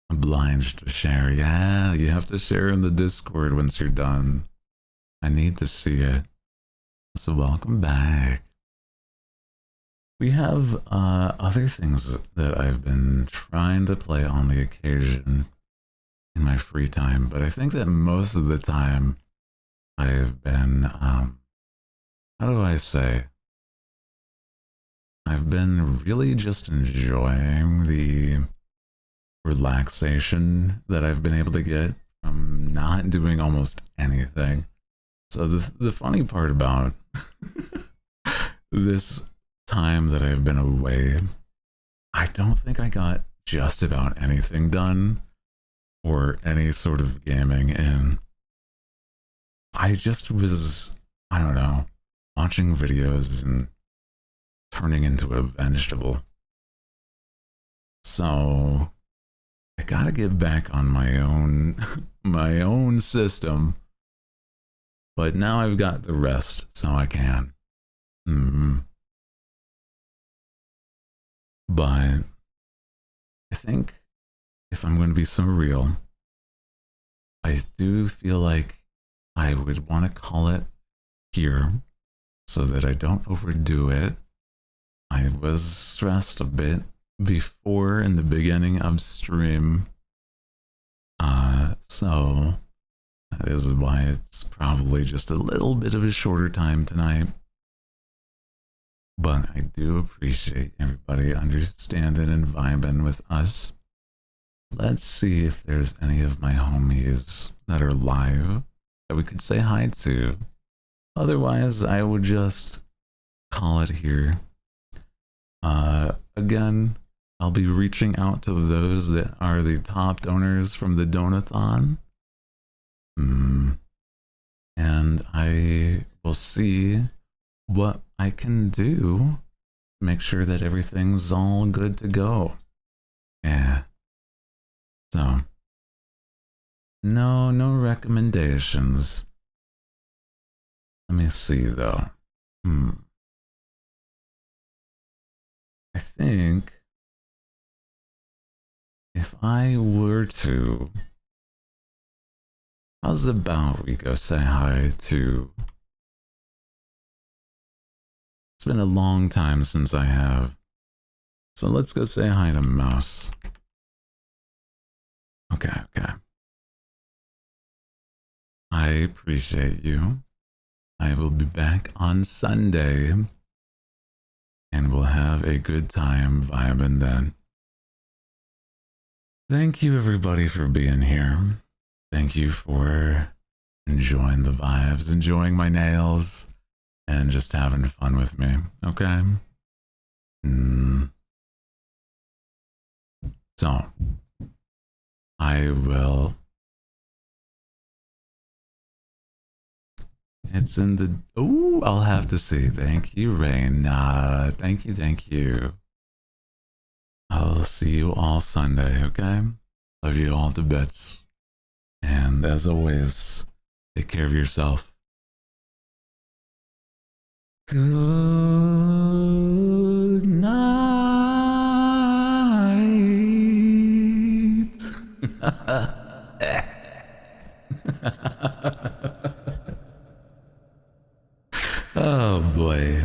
Obliged to share. Yeah, you have to share in the Discord once you're done. I need to see it. So welcome back. We have other things that I've been trying to play on the occasion in my free time, but I think that most of the time I've been, how do I say? I've been really just enjoying the relaxation that I've been able to get from not doing almost anything. So the funny part about this time that I've been away, I don't think I got just about anything done or any sort of gaming in. I just was, I don't know, watching videos and turning into a vegetable. So I gotta get back on my own my own system. But now I've got the rest, so I can. But I think if I'm going to be so real, I do feel like I would want to call it here so that I don't overdo it. I was stressed a bit before in the beginning of stream. So that is why it's probably just a little bit of a shorter time tonight. But I do appreciate everybody understanding and vibing with us. Let's see if there's any of my homies that are live that we could say hi to. Otherwise, I would just call it here. Again, I'll be reaching out to those that are the top donors from the Donathon. And I will see what I can do to make sure that everything's all good to go. Yeah. So, no recommendations. Let me see though. I think if I were to, how's about we go say hi to, it's been a long time since I have, so let's go say hi to Mouse. Okay. I appreciate you. I will be back on Sunday and we'll have a good time vibing then. Thank you everybody for being here. Thank you for enjoying the vibes, enjoying my nails, and just having fun with me, okay? So, I will... It's in the... Ooh, I'll have to see. Thank you, Rain. Thank you. I'll see you all Sunday, okay? Love you all to bits. And as always, take care of yourself. Good night. Oh boy.